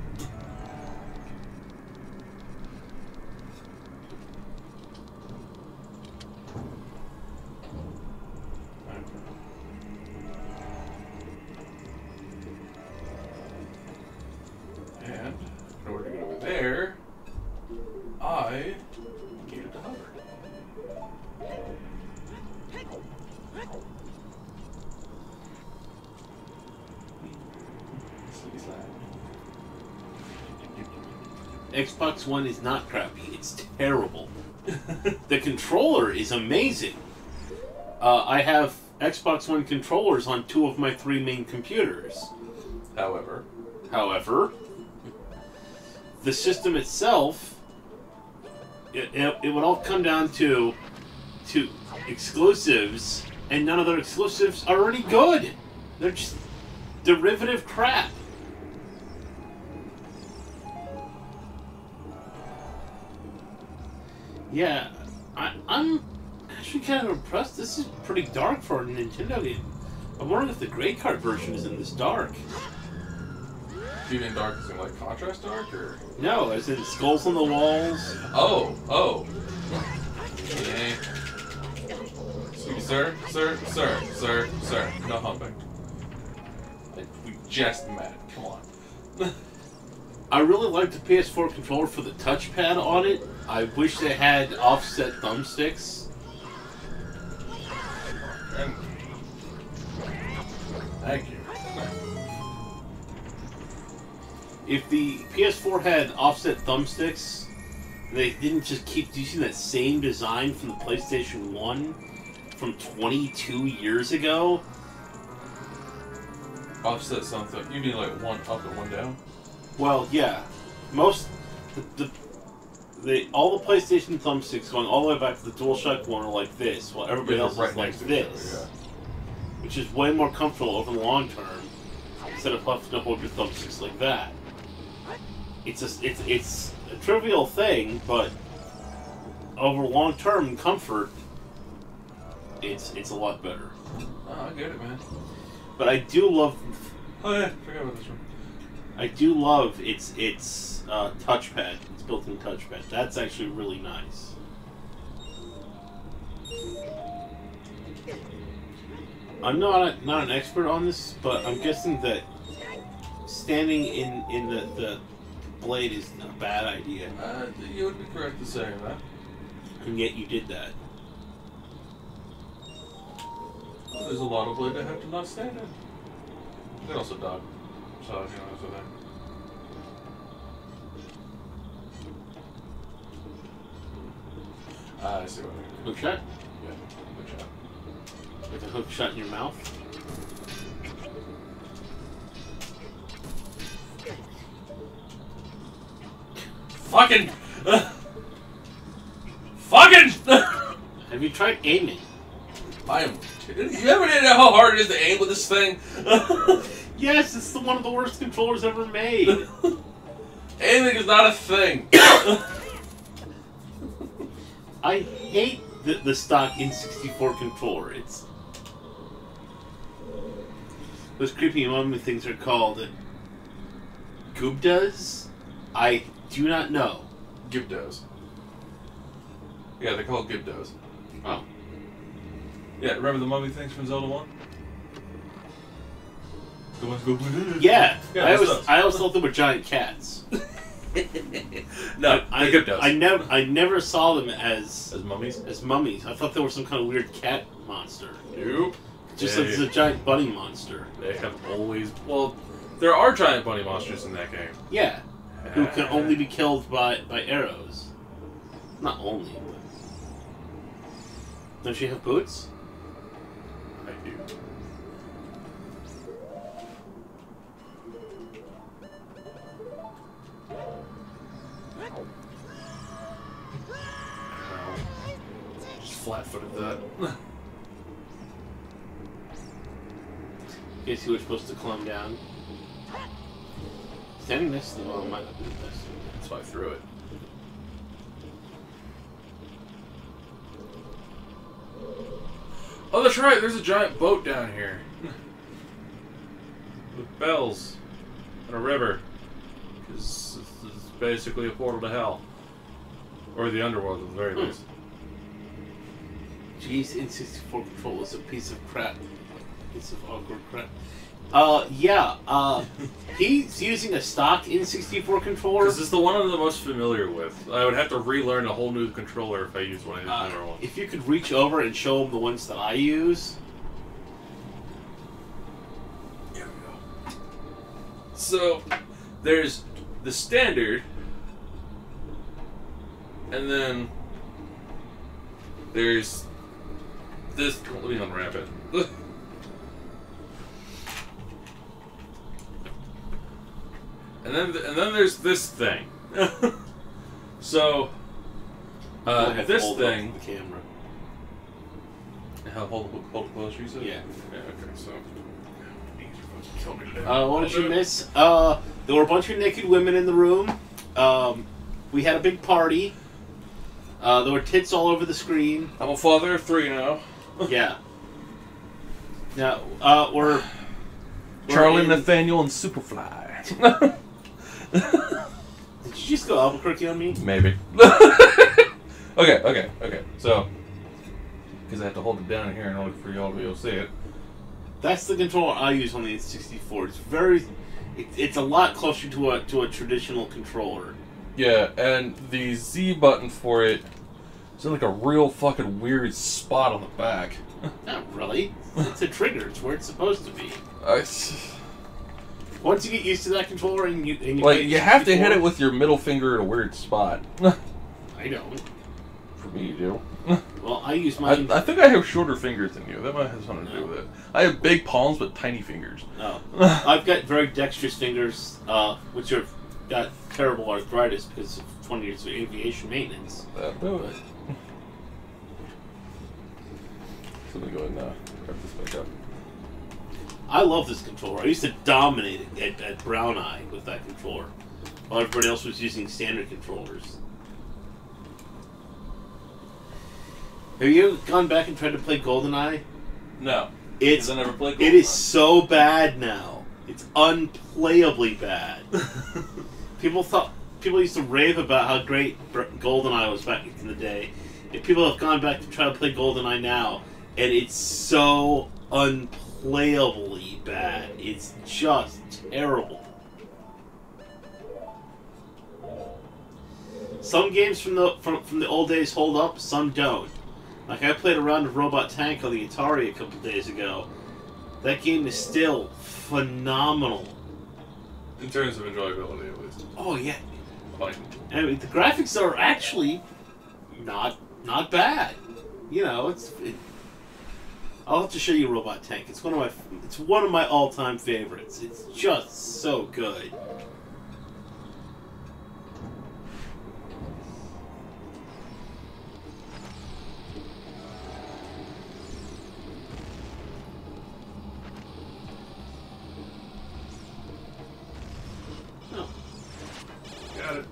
Speaker 2: And in order to get over there, I needed to hover. Slippery slide.
Speaker 1: Xbox One is not crappy. It's terrible. The controller is amazing. I have Xbox One controllers on 2 of my 3 main computers.
Speaker 2: However,
Speaker 1: the system itself, it would all come down to exclusives, and none of their exclusives are any good. They're just derivative crap. Yeah, I'm actually kind of impressed. This is pretty dark for a Nintendo game. I'm wondering if the Grey Card version isn't this dark.
Speaker 2: do you mean dark as in like contrast dark or?
Speaker 1: No, as in skulls on the walls.
Speaker 2: Oh. Okay. Excuse me, sir, no humping. We just met. Come on.
Speaker 1: I really like the PS4 controller for the touchpad on it. I wish they had offset thumbsticks.
Speaker 2: Thank you.
Speaker 1: If the PS4 had offset thumbsticks, they didn't just keep using that same design from the PlayStation 1 from 22 years ago.
Speaker 2: Offset something. You mean like one up and one down?
Speaker 1: Well, yeah. Most all the PlayStation thumbsticks going all the way back to the DualShock 1 are like this, while everybody else is like this. Which is way more comfortable over the long term instead of having to hold your thumbsticks like that. It's a trivial thing, but over long term comfort, it's a lot better.
Speaker 2: Oh, I get it, man.
Speaker 1: But I do love.
Speaker 2: Oh yeah, forgot about this one.
Speaker 1: I do love its touchpad. Its built-in touchpad. That's actually really nice. I'm not an expert on this, but I'm guessing that standing in the blade is a bad idea.
Speaker 2: You would be correct in saying that.
Speaker 1: And yet you did that.
Speaker 2: Well, there's a lot of blade I have to not stand in. They also dog. So, you know, so that. I see what I mean.
Speaker 1: Hook shot?
Speaker 2: Yeah, good shot.
Speaker 1: With a hook shot in your mouth.
Speaker 2: Fucking! Fucking!
Speaker 1: Have you tried aiming?
Speaker 2: I am. You ever know how hard it is to aim with this thing?
Speaker 1: Yes, it's one of the worst controllers ever made.
Speaker 2: Aiming is not a thing.
Speaker 1: I hate the stock N64 controller. It's those creepy mummy things are called Gubdas. I do not know.
Speaker 2: Gibdos. Yeah, they're called Gibdos.
Speaker 1: Oh.
Speaker 2: Yeah, remember the mummy things from Zelda 1? The ones go.
Speaker 1: Yeah,
Speaker 2: Yeah,
Speaker 1: I always thought they were giant cats.
Speaker 2: No, Gibdos.
Speaker 1: I never saw them as
Speaker 2: mummies.
Speaker 1: As mummies. I thought they were some kind of weird cat monster.
Speaker 2: Nope.
Speaker 1: Just like it's a giant bunny monster.
Speaker 2: They have always. Well, there are giant bunny monsters in that game.
Speaker 1: Yeah. Who can only be killed by arrows. Not only, but... Don't she have boots?
Speaker 2: I do. Just flat-footed that.
Speaker 1: Guess you were supposed to climb down. Standing next to the wall might not be the best.
Speaker 2: That's why I threw it. Oh, that's right. There's a giant boat down here. With bells. And a river. Because it's basically a portal to hell. Or the underworld at the very least.
Speaker 1: Jeez, N64 control is a piece of crap. Piece of awkward crap. He's using a stock N64 controller.
Speaker 2: This is the one I'm the most familiar with. I would have to relearn a whole new controller if I used one of these newer ones.
Speaker 1: If you could reach over and show him the ones that I use.
Speaker 2: Here we go. So, there's the standard, and then there's this. Let me unwrap it. And then there's this thing. So, this thing.
Speaker 1: The camera.
Speaker 2: Hold it closer, you said?
Speaker 1: Yeah.
Speaker 2: Okay, so.
Speaker 1: What did you miss? There were a bunch of naked women in the room. We had a big party. There were tits all over the screen.
Speaker 2: I'm a father of 3 now.
Speaker 1: Yeah. Now, we're
Speaker 2: Charlie,
Speaker 1: in...
Speaker 2: Nathaniel, and Superfly.
Speaker 1: Did you just go Albuquerque on me?
Speaker 2: Maybe. Okay. So, because I have to hold it down here in order for y'all to be able to see it.
Speaker 1: That's the controller I use on the N64. It's very... It's a lot closer to a traditional controller.
Speaker 2: Yeah, and the Z button for it is in like a real fucking weird spot on the back.
Speaker 1: Not really. It's a trigger. It's where it's supposed to be. Once you get used to that controller and you
Speaker 2: like you have to hit it with your middle finger in a weird spot.
Speaker 1: I don't.
Speaker 2: For me, you do.
Speaker 1: Well, I use mine.
Speaker 2: I think I have shorter fingers than you. That might have something to do with it. I have big palms but tiny fingers.
Speaker 1: No, I've got very dexterous fingers, which have got terrible arthritis because of 20 years of aviation maintenance.
Speaker 2: That'll do it. So let me go ahead and grab this back up.
Speaker 1: I love this controller. I used to dominate it at Brown Eye with that controller, while everybody else was using standard controllers. Have you gone back and tried to play GoldenEye?
Speaker 2: No.
Speaker 1: I
Speaker 2: never played GoldenEye.
Speaker 1: It is so bad now. It's unplayably bad. People used to rave about how great GoldenEye was back in the day. And people have gone back to try to play GoldenEye now, and it's so unplayably bad. It's just terrible. Some games from the old days hold up, some don't. Like I played a round of Robot Tank on the Atari a couple days ago. That game is still phenomenal.
Speaker 2: In terms of enjoyability, at least.
Speaker 1: Oh yeah.
Speaker 2: Like,
Speaker 1: I mean, the graphics are actually not bad. You know, I'll have to show you Robot Tank. It's one of my all-time favorites. It's just so good.
Speaker 2: Got it.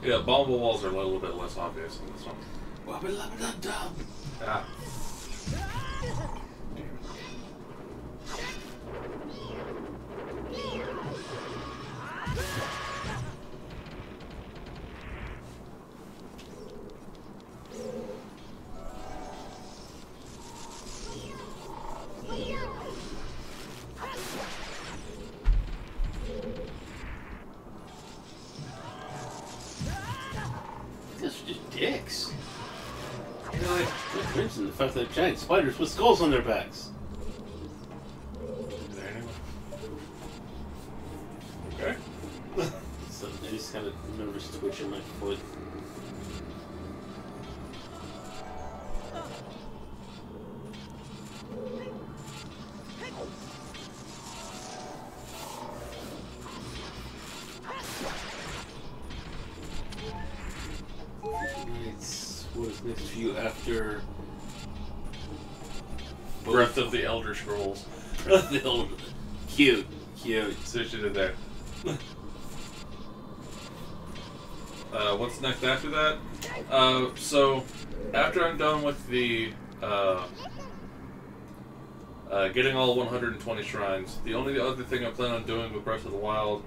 Speaker 2: Yeah, bombable walls are a little bit less obvious in this one. Ah.
Speaker 1: These are just dicks. Not mention the fact that giant spiders with skulls on their backs.
Speaker 2: Okay.
Speaker 1: So I just got a nervous twitch in my foot. What is next for you after
Speaker 2: Breath of the Elder Scrolls?
Speaker 1: Breath of the Elder. Cute.
Speaker 2: So you did there. What's next after that? So after I'm done with the getting all 120 shrines, the only other thing I plan on doing with Breath of the Wild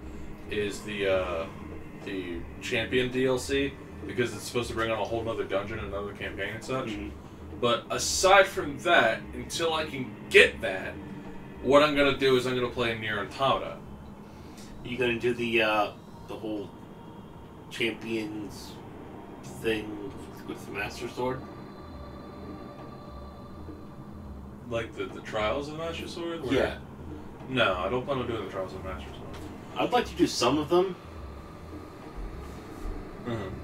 Speaker 2: is the Champion DLC. Because it's supposed to bring on a whole other dungeon, another campaign and such.
Speaker 1: Mm-hmm.
Speaker 2: But aside from that, until I can get that, what I'm going to do is I'm going to play Nier Automata.
Speaker 1: You going to do the whole Champions thing with the Master Sword?
Speaker 2: Like the Trials of the Master Sword? Where...
Speaker 1: Yeah.
Speaker 2: No, I don't plan on doing the Trials of the Master Sword.
Speaker 1: I'd like to do some of them.
Speaker 2: Mm-hmm.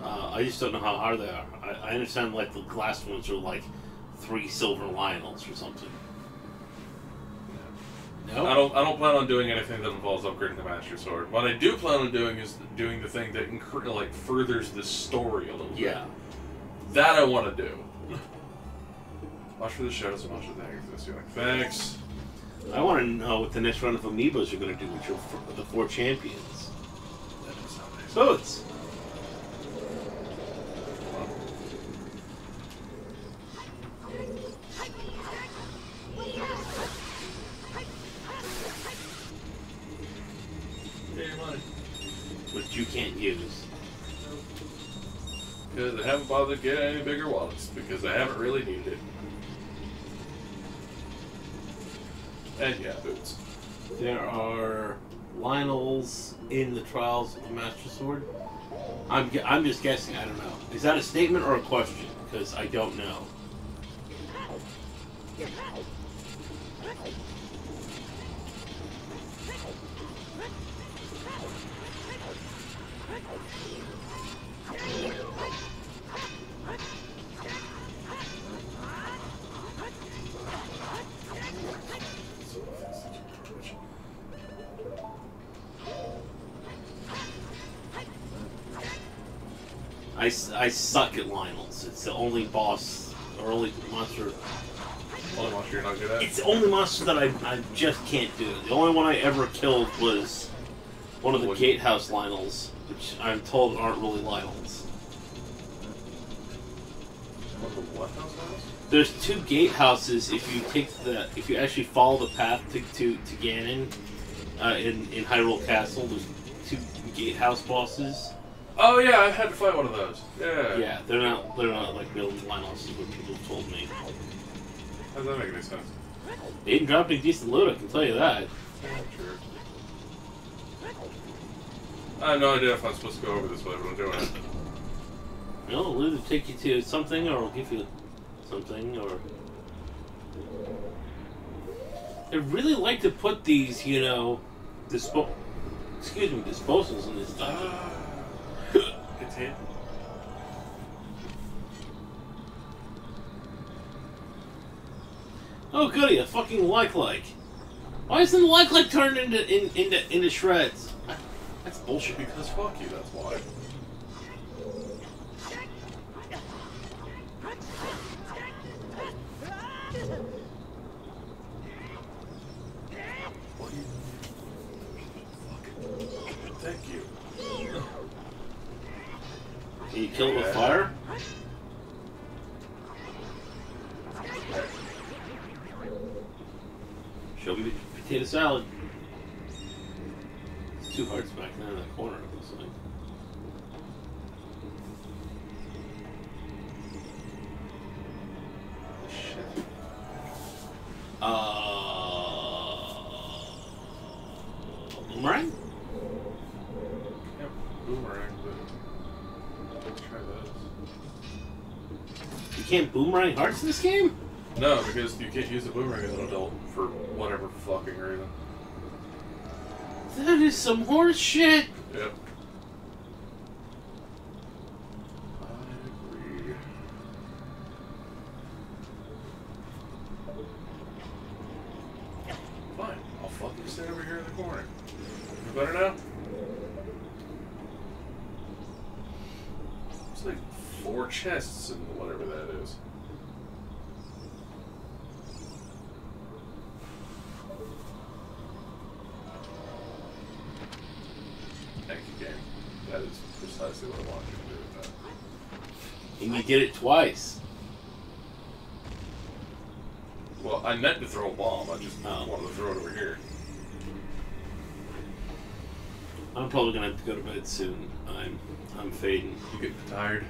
Speaker 1: I just don't know how hard they are. I understand like the last ones are like 3 silver Lionels or something. No?
Speaker 2: I don't plan on doing anything that involves upgrading the Master Sword. What I do plan on doing is doing the thing that like furthers the story a little bit.
Speaker 1: Yeah.
Speaker 2: That I want to do. Watch for the shadows and watch for the things. You're like, thanks.
Speaker 1: I want to know what the next round of amiibos are going to do with the 4 champions.
Speaker 2: That does sound nice.
Speaker 1: Boots! Which you can't use.
Speaker 2: Because I haven't bothered to get any bigger wallets, because I haven't really needed it. And yeah, boots.
Speaker 1: There are Lionels in the Trials of the Master Sword. I'm just guessing, I don't know. Is that a statement or a question? Because I don't know. I suck at Lionels. It's the only boss, or only monster.
Speaker 2: Only monster you're not good at?
Speaker 1: It's the only monster that I just can't do. The only one I ever killed was one of the Gatehouse Lionels, which I'm told aren't really Lionels.
Speaker 2: One of the what house Lionels?
Speaker 1: There's 2 gatehouses if you actually follow the path to Ganon in Hyrule Castle. There's 2 gatehouse bosses.
Speaker 2: Oh yeah, I've had to fight one of those. Yeah.
Speaker 1: Yeah, they're not like real Lionels, is what people told me.
Speaker 2: How does that make any sense?
Speaker 1: They didn't drop any decent loot, I can tell you that.
Speaker 2: Sure. I have no idea if I'm supposed to go over this way, but I'm doing it.
Speaker 1: Well, it'll either take you to something, or it'll give you something, or... They really like to put these, you know, disposals in this dungeon.
Speaker 2: It's hit.
Speaker 1: Oh goody, a fucking like. Why isn't the like turned into shreds?
Speaker 2: That's bullshit because fuck you, that's why. What you... Fuck. Thank you.
Speaker 1: Can you kill it with fire? Show me the potato salad. There's 2 hearts back there in that corner, it looks like.
Speaker 2: Shit.
Speaker 1: Boomerang?
Speaker 2: Yep, boomerang, but let's try this.
Speaker 1: You can't boomerang hearts in this game?
Speaker 2: No, because you can't use the boomerang as an adult for whatever fucking reason.
Speaker 1: That is some horse shit.
Speaker 2: Yep. I agree. Fine, I'll fucking stay over here in the corner. You better now? It's like 4 chests and whatever that is. Thank you, game. That is precisely what I wanted you to do with that.
Speaker 1: And you did it twice.
Speaker 2: Well, I meant to throw a bomb. I just
Speaker 1: Oh.
Speaker 2: wanted to throw it over here.
Speaker 1: I'm probably gonna have to go to bed soon. I'm fading.
Speaker 2: You get tired?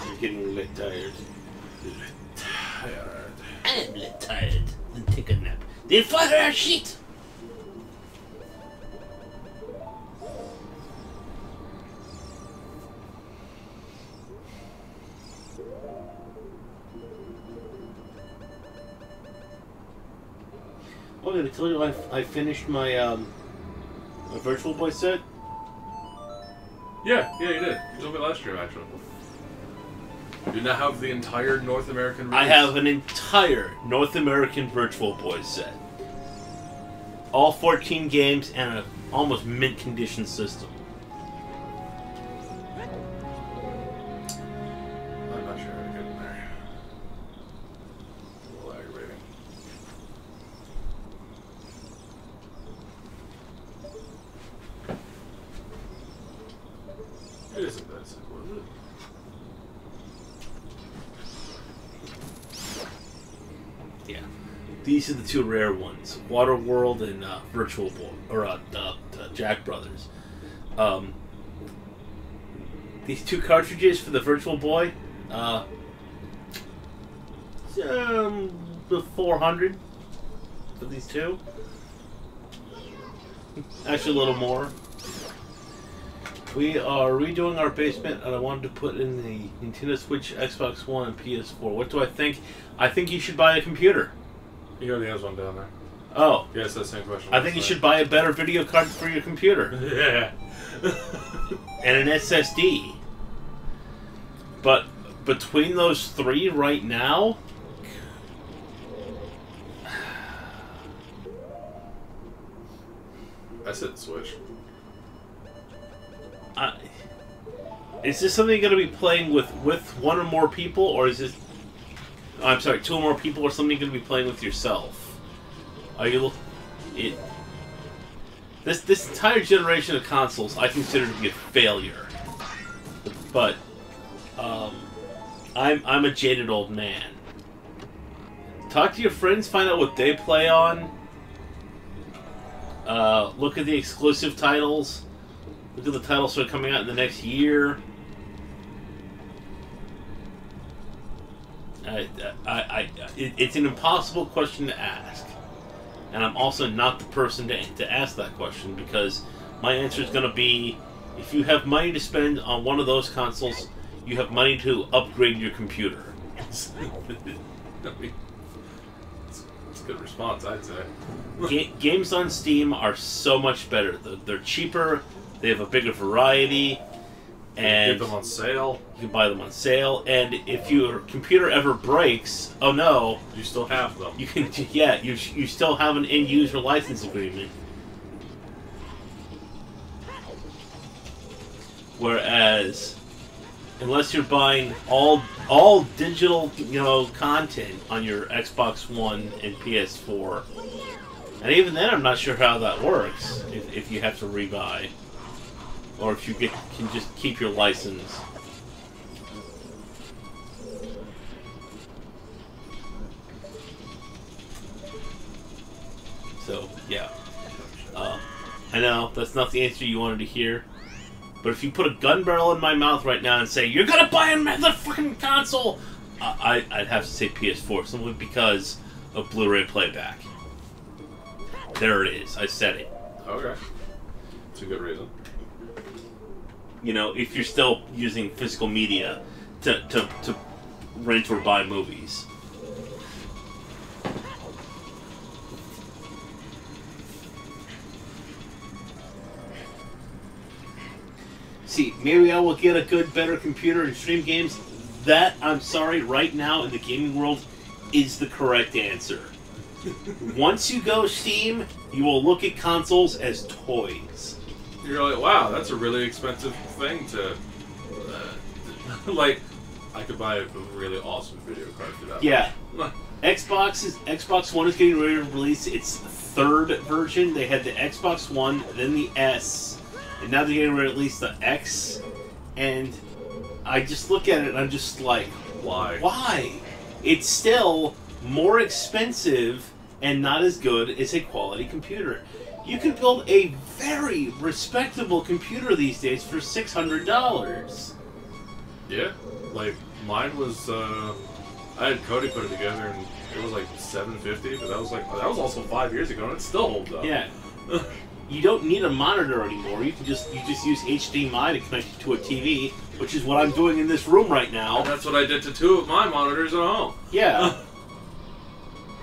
Speaker 1: I'm getting a little tired.
Speaker 2: Tired.
Speaker 1: I'm a little tired. Then take a nap. Then fire our shit! Oh, did I tell you I finished my my Virtual Boy set?
Speaker 2: Yeah, you did. You told me last year, actually. You now have the entire North American release.
Speaker 1: I have an entire North American Virtual Boy set. All 14 games and an almost mint condition system.
Speaker 2: I'm not sure how to get in there. A little aggravating. It isn't that simple, is it?
Speaker 1: Yeah. These are the 2 rare ones. Waterworld and Virtual Boy. Or Jack Brothers. These 2 cartridges for the Virtual Boy. The 400 for these 2. Actually, a little more. We are redoing our basement, and I wanted to put in the Nintendo Switch, Xbox One, and PS4. What do I think? I think you should buy a computer.
Speaker 2: He already has one down there.
Speaker 1: Oh.
Speaker 2: Yes, that's the same question.
Speaker 1: I think you should buy a better video card for your computer.
Speaker 2: Yeah.
Speaker 1: And an SSD. But between those 3 right now...
Speaker 2: I said Switch.
Speaker 1: Is this something you're going to be playing with 1 or more people, or is this... I'm sorry, 2 or more people, or something you're going to be playing with yourself? Are you... This entire generation of consoles I consider to be a failure. But, I'm a jaded old man. Talk to your friends, find out what they play on. Look at the exclusive titles. Look at the titles that are coming out in the next year. It's an impossible question to ask. And I'm also not the person to ask that question, because my answer is going to be, if you have money to spend on one of those consoles, you have money to upgrade your computer.
Speaker 2: It's a good response, I'd say.
Speaker 1: Games on Steam are so much better. They're cheaper, they have a bigger variety, And
Speaker 2: get them on sale.
Speaker 1: You can buy them on sale, and if your computer ever breaks, oh no,
Speaker 2: you still have them.
Speaker 1: You can, yeah, you still have an end user license agreement. Whereas, unless you're buying all digital, content on your Xbox One and PS4, and even then, I'm not sure how that works. If you have to rebuy. Or if you can just keep your license. So, yeah. I know, that's not the answer you wanted to hear. But if you put a gun barrel in my mouth right now and say, you're gonna buy another fucking console! I'd have to say PS4, simply because of Blu-ray playback. There it is, I said it.
Speaker 2: Okay. That's a good reason.
Speaker 1: If you're still using physical media to rent or buy movies. See, maybe I will get a better computer and stream games. That, I'm sorry, right now in the gaming world is the correct answer. Once you go Steam, you will look at consoles as toys.
Speaker 2: You're like, wow, that's a really expensive thing to... like, I could buy a really awesome video card for that.
Speaker 1: Yeah. Xbox One is getting ready to release its third version. They had the Xbox One, then the S, and now they're getting ready to release the X. And I just look at it and I'm just like,
Speaker 2: why?
Speaker 1: Why? It's still more expensive and not as good as a quality computer. You can build a very respectable computer these days for $600.
Speaker 2: Yeah, like mine was. I had Cody put it together, and it was like $750. But that was also 5 years ago, and it still holds up.
Speaker 1: Yeah, you don't need a monitor anymore. You just use HDMI to connect it to a TV, which is what I'm doing in this room right now.
Speaker 2: And that's what I did to 2 of my monitors at home.
Speaker 1: Yeah.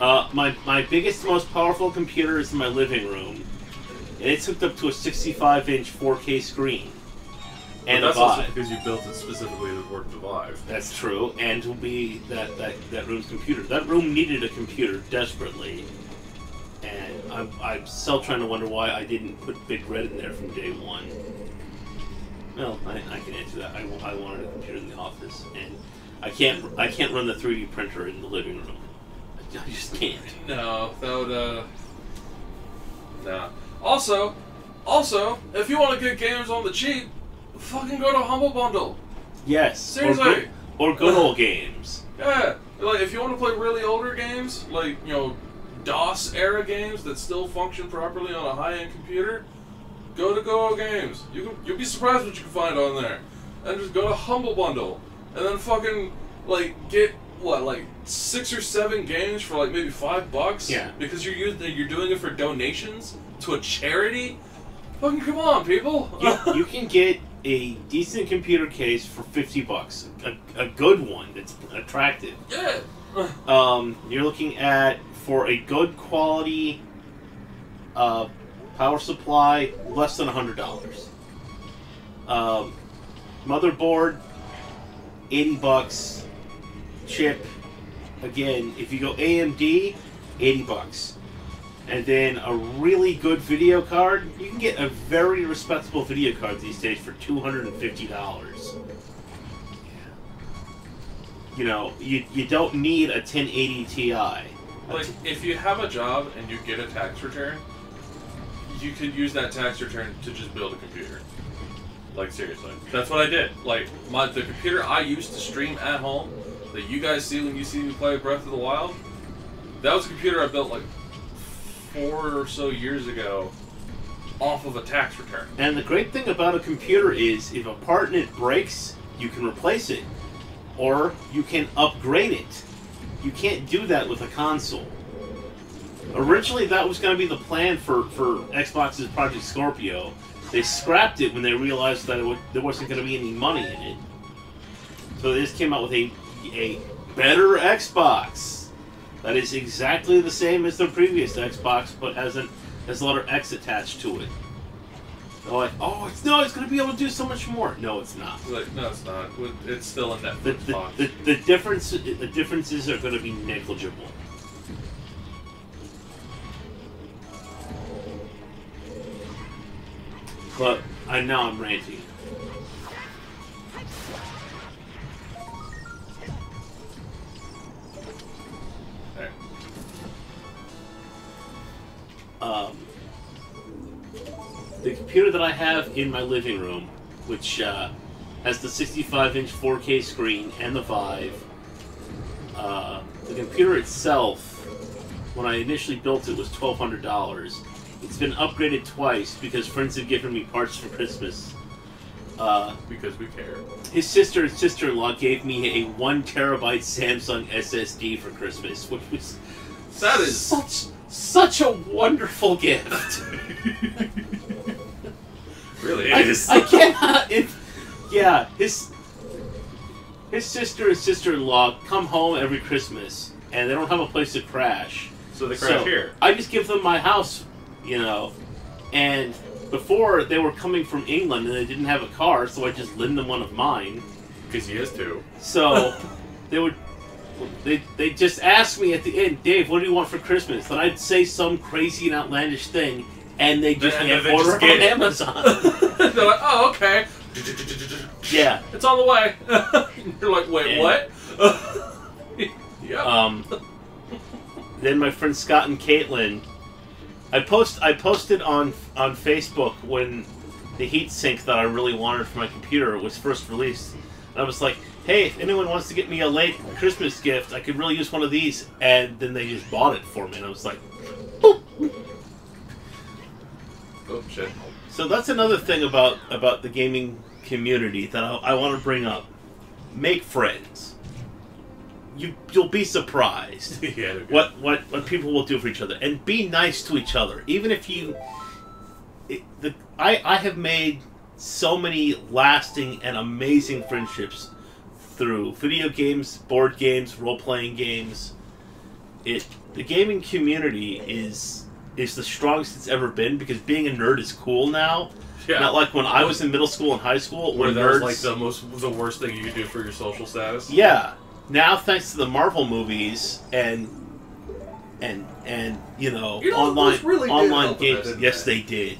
Speaker 1: My biggest, most powerful computer is in my living room. And it's hooked up to a 65-inch 4K screen. And
Speaker 2: that's
Speaker 1: a
Speaker 2: also
Speaker 1: Vive.
Speaker 2: because you built it specifically to work the Vive.
Speaker 1: That's true, and will be that room's computer. That room needed a computer desperately. And I'm still trying to wonder why I didn't put Big Red in there from day one. Well, I can answer that. I wanted a computer in the office, and I can't run the 3D printer in the living room. I just can't.
Speaker 2: No, that would, nah. Also, if you want to get games on the cheap, fucking go to Humble Bundle.
Speaker 1: Yes.
Speaker 2: Seriously.
Speaker 1: Or good old games.
Speaker 2: Yeah. Like, if you want to play really older games, like, DOS-era games that still function properly on a high-end computer, go to Go Games. You'll be surprised what you can find on there. And just go to Humble Bundle. And then fucking, get... 6 or 7 games for maybe $5?
Speaker 1: Yeah.
Speaker 2: Because you're doing it for donations to a charity? Fucking come on, people!
Speaker 1: You can get a decent computer case for $50. A good one that's attractive.
Speaker 2: Yeah.
Speaker 1: You're looking at, for a good quality power supply, less than $100. Motherboard, $80. Chip, again, if you go AMD, $80. And then a really good video card, you can get a very respectable video card these days for $250. You don't need a 1080 Ti.
Speaker 2: If you have a job and you get a tax return, you could use that tax return to just build a computer. Seriously. That's what I did. The computer I used to stream at home, that you guys see when you see me play Breath of the Wild, that was a computer I built 4 or so years ago off of a tax return.
Speaker 1: And the great thing about a computer is if a part in it breaks, you can replace it. Or you can upgrade it. You can't do that with a console. Originally that was going to be the plan for Xbox's Project Scorpio. They scrapped it when they realized that there wasn't going to be any money in it. So they just came out with a better Xbox that is exactly the same as the previous Xbox, but has a letter X attached to it. They're like, oh, it's going to be able to do so much more. No, it's not.
Speaker 2: Like, no, it's not. It's still a Netflix box.
Speaker 1: The differences are going to be negligible. But I'm ranting.
Speaker 2: Okay.
Speaker 1: The computer that I have in my living room, which has the 65-inch 4K screen and the Vive, the computer itself, when I initially built it, was $1,200. It's been upgraded twice because friends have given me parts for Christmas.
Speaker 2: Because we care.
Speaker 1: His sister and sister-in-law gave me a 1 terabyte Samsung SSD for Christmas, which was such a wonderful gift.
Speaker 2: Really is.
Speaker 1: I cannot. His sister and sister-in-law come home every Christmas, and they don't have a place to crash.
Speaker 2: So they crash here.
Speaker 1: I just give them my house, and before they were coming from England and they didn't have a car, so I just lend them one of mine.
Speaker 2: Because he has to.
Speaker 1: So they just ask me at the end, Dave, what do you want for Christmas? Then I'd say some crazy and outlandish thing, and they just order it on Amazon.
Speaker 2: They're like, oh, okay.
Speaker 1: Yeah.
Speaker 2: It's on the way. You're like, wait, what?
Speaker 1: Yeah. Then my friend Scott and Caitlin, I posted on Facebook when the heatsink that I really wanted for my computer was first released. And I was like, hey, if anyone wants to get me a late Christmas gift, I could really use one of these. And then they just bought it for me, and I was like, boop.
Speaker 2: Oh, shit.
Speaker 1: So that's another thing about the gaming community that I want to bring up. Make friends. You'll be surprised what people will do for each other, and be nice to each other. Even if I have made so many lasting and amazing friendships through video games, board games, role-playing games. The gaming community is the strongest it's ever been, because being a nerd is cool now. Yeah. Not like when I was in middle school and high school,
Speaker 2: where that was like the worst thing you could do for your social status.
Speaker 1: Yeah. Now, thanks to the Marvel movies and online games, yes, they did.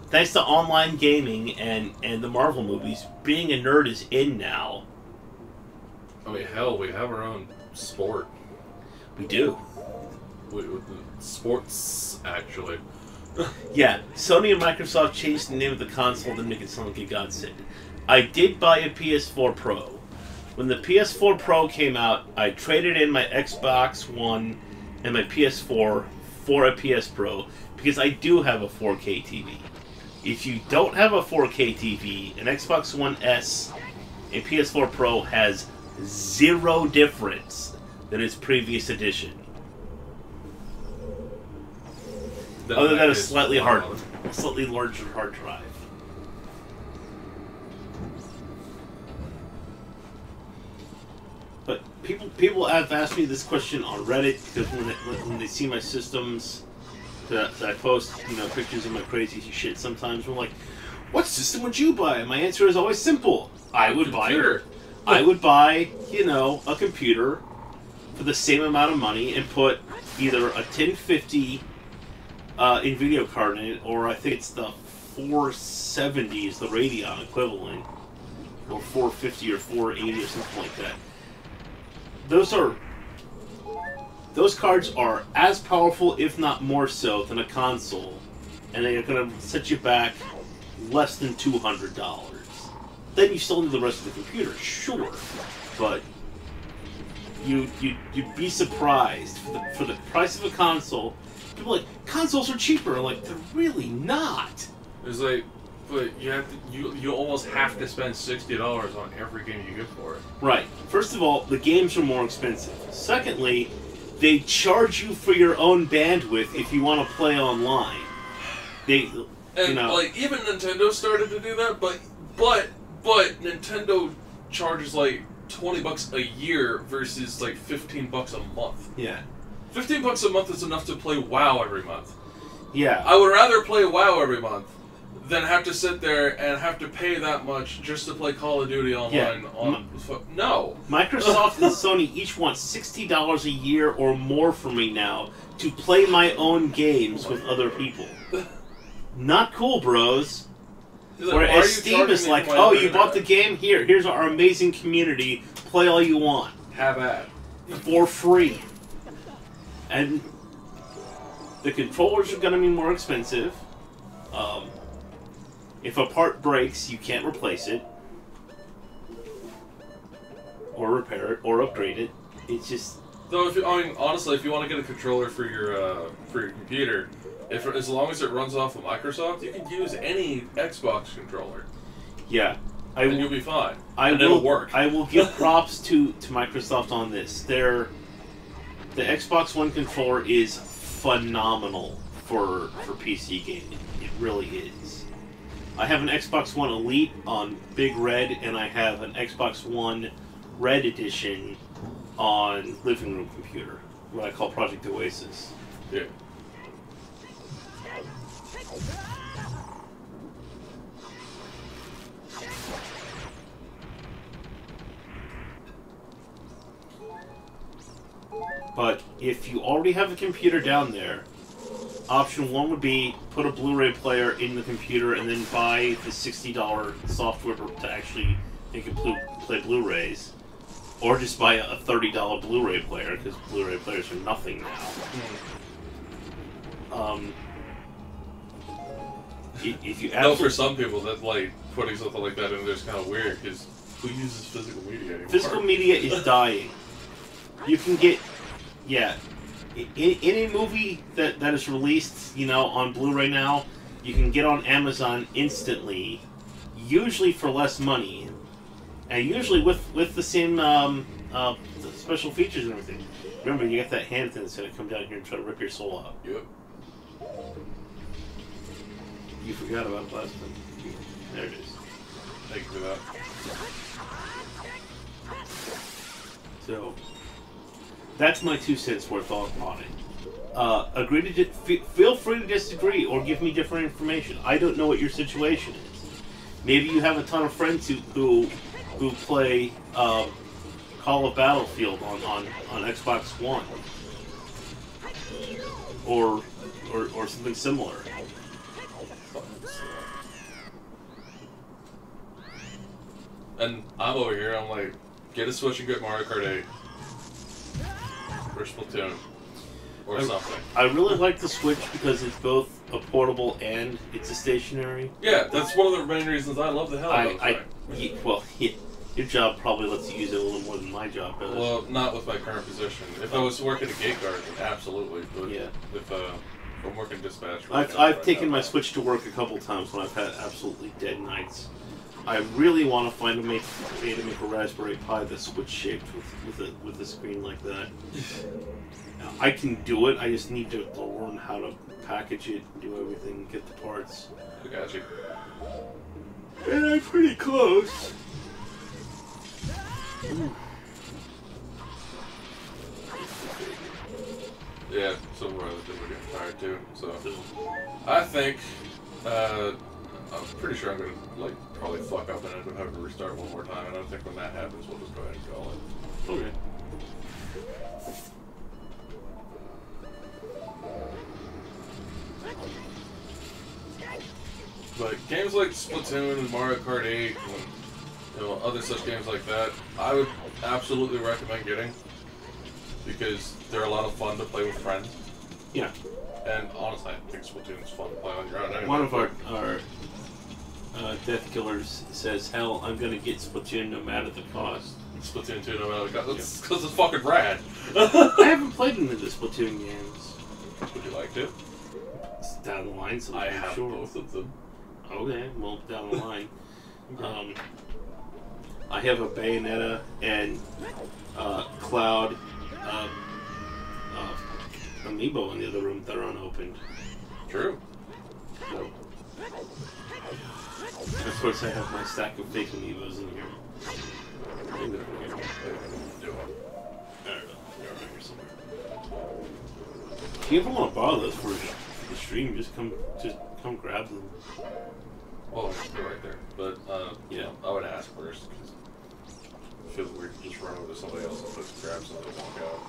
Speaker 1: Thanks to online gaming and the Marvel movies, being a nerd is in now.
Speaker 2: I mean, hell, we have our own sport.
Speaker 1: We do.
Speaker 2: Sports, actually.
Speaker 1: Yeah, Sony and Microsoft changed the name of the console to make it sound like a godsend. I did buy a PS4 Pro. When the PS4 Pro came out, I traded in my Xbox One and my PS4 for a PS Pro, because I do have a 4K TV. If you don't have a 4K TV, an Xbox One S and PS4 Pro has zero difference than its previous edition. Other than a slightly larger hard drive. But people have asked me this question on Reddit, because when they see my systems that I post, pictures of my crazy shit sometimes, we're like, what system would you buy? And my answer is always simple. I would buy a computer for the same amount of money and put either a 1050 NVIDIA card in it, or I think it's the 470 is the Radeon equivalent, or 450 or 480 or something like that. Those cards are as powerful, if not more so, than a console, and they are going to set you back less than $200. Then you still need the rest of the computer, sure, but you'd be surprised for the price of a console. People are like, consoles are cheaper. I'm like, they're really not.
Speaker 2: It's like, but you almost have to spend $60 on every game you get for it.
Speaker 1: Right. First of all, the games are more expensive. Secondly, they charge you for your own bandwidth if you want to play online.
Speaker 2: Even Nintendo started to do that, but Nintendo charges like $20 a year versus like $15 a month.
Speaker 1: Yeah.
Speaker 2: $15 a month is enough to play WoW every month.
Speaker 1: Yeah.
Speaker 2: I would rather play WoW every month than have to sit there and have to pay that much just to play Call of Duty online. No.
Speaker 1: Microsoft and Sony each want $60 a year or more from me now to play my own games with other people. Not cool, bros.
Speaker 2: Like,
Speaker 1: whereas Steam is like, oh, you bought the game? Here's our amazing community. Play all you want.
Speaker 2: Have at.
Speaker 1: For free. And the controllers are going to be more expensive. If a part breaks, you can't replace it. Or repair it, or upgrade it. It's just...
Speaker 2: Though, honestly, if you want to get a controller for your computer, as long as it runs off of Microsoft, you can use any Xbox controller.
Speaker 1: Yeah.
Speaker 2: And you'll be fine.
Speaker 1: It'll
Speaker 2: work.
Speaker 1: I will give props to Microsoft on this. The Xbox One controller is phenomenal for PC gaming. It really is. I have an Xbox One Elite on Big Red, and I have an Xbox One Red Edition on Living Room Computer, what I call Project Oasis.
Speaker 2: Yeah.
Speaker 1: But if you already have a computer down there, option one would be put a Blu-ray player in the computer and then buy the $60 software to actually make it play Blu-rays. Or just buy a $30 Blu-ray player, because Blu-ray players are nothing now. If you
Speaker 2: no, for some people, that like putting something like that in there is kind of weird, because who uses physical media anymore?
Speaker 1: Physical media is dying. You can get... Yeah. Any movie that is released, on Blu-ray now, you can get on Amazon instantly, usually for less money, and usually with the same special features and everything. Remember, you got that hand thing that's going to come down here and try to rip your soul out.
Speaker 2: Yep.
Speaker 1: You forgot about it last time. There it is.
Speaker 2: Thank you for that.
Speaker 1: So... that's my 2 cents worth on it. Feel free to disagree or give me different information. I don't know what your situation is. Maybe you have a ton of friends who play Call of Battlefield on Xbox One or something similar.
Speaker 2: And I'm over here. I'm like, get a Switch and get Mario Kart 8. Or Splatoon. Or something.
Speaker 1: I really like the Switch because it's both a portable and it's a stationary.
Speaker 2: Yeah, that's one of the main reasons I love the hell out of it.
Speaker 1: Your job probably lets you use it a little more than my job does.
Speaker 2: Well, not with my current position. If I was working a gate guard, absolutely. But
Speaker 1: yeah.
Speaker 2: If I'm working dispatch...
Speaker 1: I've taken my Switch to work a couple times when I've had absolutely dead nights. I really want to find a way to make a Raspberry Pi that's Switch-shaped with a screen like that. I can do it, I just need to learn how to package it, do everything, get the parts.
Speaker 2: I got you.
Speaker 1: And I'm pretty close.
Speaker 2: Yeah, somewhere I was getting tired too, so... I think, I'm pretty sure I'm gonna, probably fuck up and end up having to restart one more time, and I think when that happens, we'll just go ahead and call it.
Speaker 1: Okay.
Speaker 2: But games like Splatoon and Mario Kart 8 and other such games like that, I would absolutely recommend getting, because they're a lot of fun to play with friends.
Speaker 1: Yeah.
Speaker 2: And honestly, I think Splatoon's fun to play on your own anyway.
Speaker 1: One of our Death Killers says, hell, I'm gonna get Splatoon no matter the cost.
Speaker 2: Splatoon 2 no matter the cost. Because it's fucking rad.
Speaker 1: I haven't played any of the Splatoon games.
Speaker 2: Would you like to?
Speaker 1: It's down the line, so
Speaker 2: I have
Speaker 1: sure.
Speaker 2: both of them.
Speaker 1: Okay, well, down the line. I have a Bayonetta and Cloud Amiibo in the other room that are unopened.
Speaker 2: True.
Speaker 1: So, of course, I have my stack of fake Amiibos in here. Maybe they're here. I don't know. They're around here somewhere. If you ever want to borrow those for the stream, just come grab them.
Speaker 2: Oh, they're right there. But,
Speaker 1: Yeah.
Speaker 2: I would ask first, because it feels weird to just run over to somebody else and just grab something and walk out.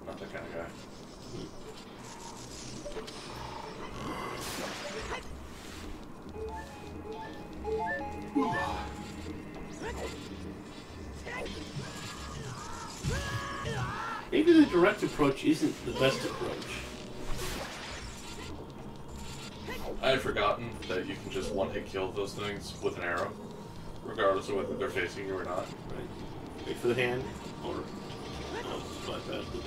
Speaker 2: Not that kind of guy.
Speaker 1: Maybe the direct approach isn't the best approach.
Speaker 2: I had forgotten that you can just one-hit kill those things with an arrow, regardless of whether they're facing you or not.
Speaker 1: Right. Wait for the hand, or I'll just bypass it.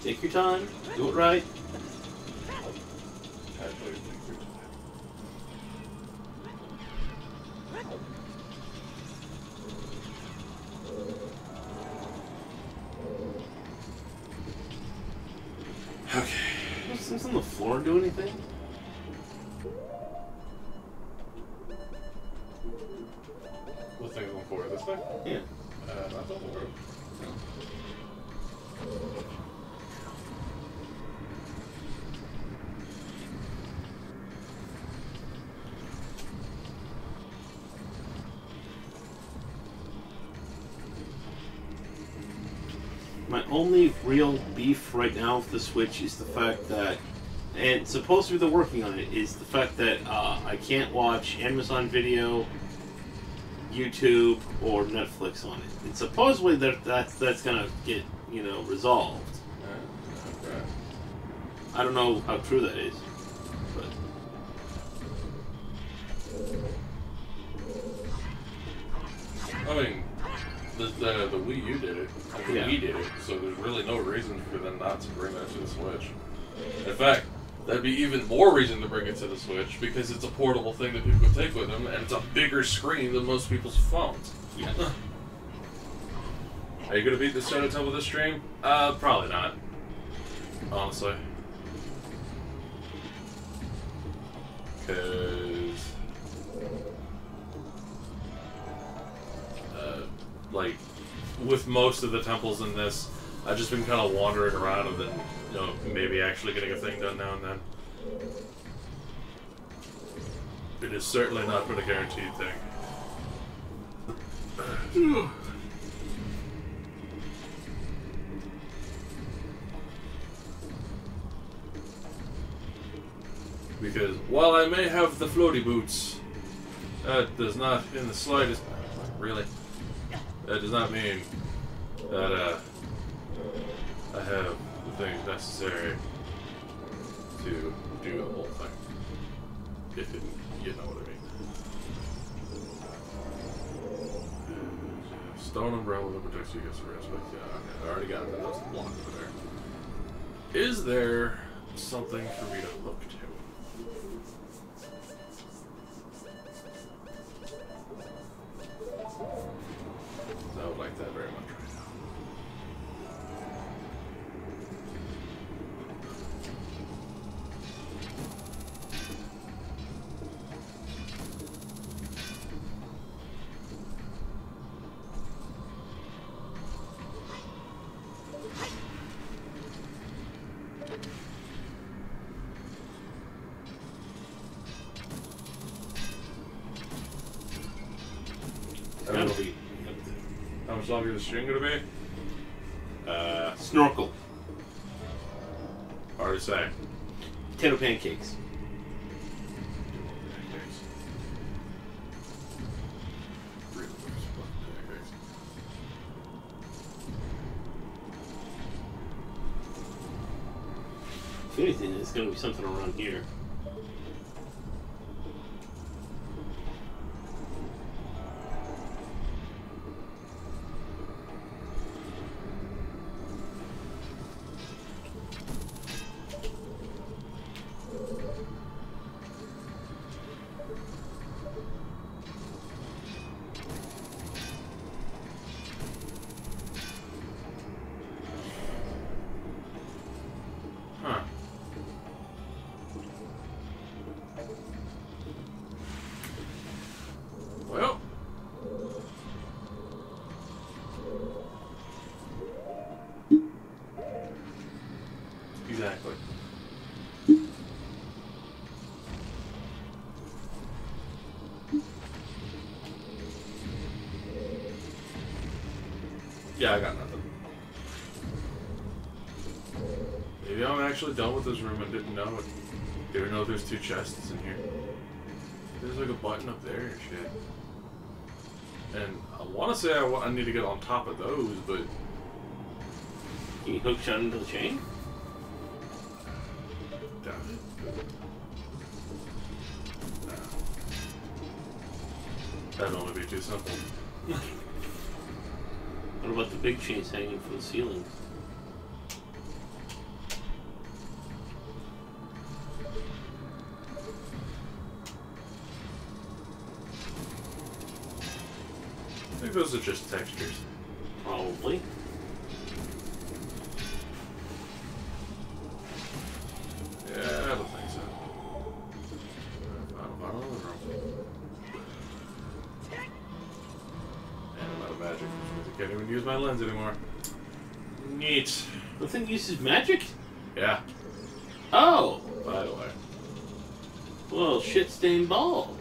Speaker 1: Take your time, do it right.
Speaker 2: Okay.
Speaker 1: Does this on the floor do anything?
Speaker 2: What thing's on for? This thing?
Speaker 1: Yeah.
Speaker 2: Not the floor.
Speaker 1: My only real beef right now with the Switch is the fact that, and supposedly they're working on it, is the fact that I can't watch Amazon Video, YouTube, or Netflix on it. And supposedly that's gonna get, resolved.
Speaker 2: Okay.
Speaker 1: I don't know how true that is, but
Speaker 2: I mean, the Wii U did it. The
Speaker 1: Yeah.
Speaker 2: Wii did it, so there's really no reason for them not to bring that to the Switch. In fact, that'd be even more reason to bring it to the Switch, because it's a portable thing that people can take with them, and it's a bigger screen than most people's phones.
Speaker 1: yeah.
Speaker 2: Are you gonna beat the Shadow Temple this stream? Probably not. Honestly. Because... like, with most of the temples in this, I've just been kind of wandering around and then, maybe actually getting a thing done now and then. It has certainly not been a guaranteed thing. Because while I may have the floaty boots, that does not in the slightest... Really? That does not mean that I have the things necessary to do the whole thing. If it, you know what I mean. Stone umbrella that protects you against the rest, but yeah, okay, I already got it. That's the block over there. Is there something for me to hook to? I would like that very much right now. How much longer is the stream gonna be?
Speaker 1: Snorkel.
Speaker 2: Hard to say.
Speaker 1: Potato pancakes. If anything, it's going to be something around here.
Speaker 2: Yeah, I got nothing. Maybe I'm actually done with this room and didn't know it. Didn't know there's 2 chests in here. There's like a button up there and shit. And I want to say I need to get on top of those, but...
Speaker 1: Can you hook shot into the chain?
Speaker 2: Damn it. No. That'd only be too simple.
Speaker 1: What about the big chains hanging from the ceiling?
Speaker 2: I think those are just textures.
Speaker 1: Probably.
Speaker 2: Yeah, I don't think so. Final room. And I'm out of magic, which means I can't even use my lens anymore. Neat.
Speaker 1: The thing uses magic?
Speaker 2: Yeah,
Speaker 1: Oh!
Speaker 2: by the way.
Speaker 1: Well, shit-stained balls.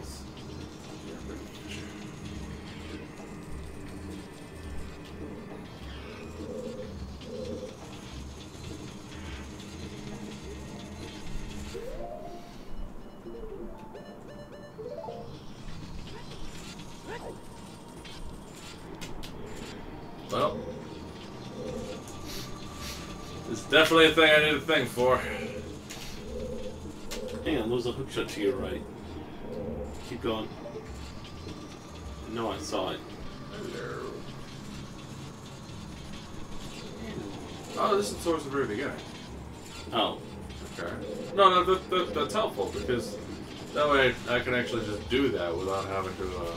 Speaker 2: Well, it's definitely a thing I need a thing for.
Speaker 1: Hang on, there's a hook shot to your right. Keep going. No, I saw it.
Speaker 2: Hello. Oh, this is towards the very beginning.
Speaker 1: Oh.
Speaker 2: Okay. No, that's helpful because that way I can actually just do that without having to.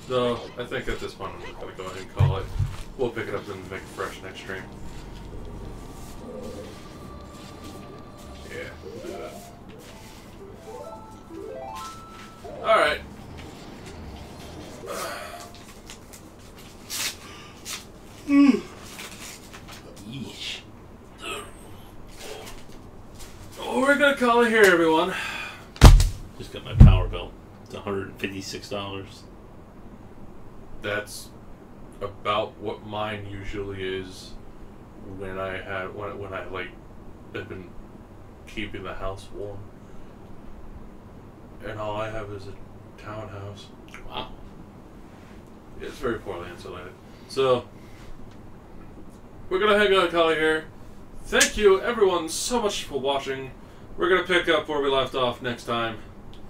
Speaker 2: So I think at this point I'm just gonna go ahead and call it. We'll pick it up and make it fresh next stream. Yeah, we'll do that. All right.
Speaker 1: Yeesh.
Speaker 2: Well, we're gonna call it here, everyone.
Speaker 1: Just got my power bill. It's $156.
Speaker 2: That's about what mine usually is when I like have been keeping the house warm. And all I have is a townhouse.
Speaker 1: Wow.
Speaker 2: It's very poorly insulated. So we're gonna hang out, Collie here. Thank you everyone so much for watching. We're gonna pick up where we left off next time.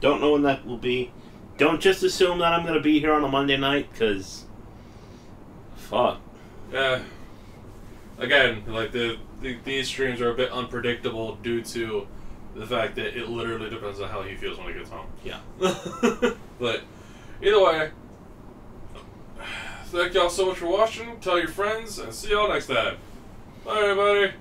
Speaker 1: Don't know when that will be. Don't just assume that I'm going to be here on a Monday night, because... Fuck.
Speaker 2: Yeah. Again, like these streams are a bit unpredictable due to the fact that it literally depends on how he feels when he gets home.
Speaker 1: Yeah.
Speaker 2: But either way, thank y'all so much for watching. Tell your friends, and see y'all next time. Bye, everybody.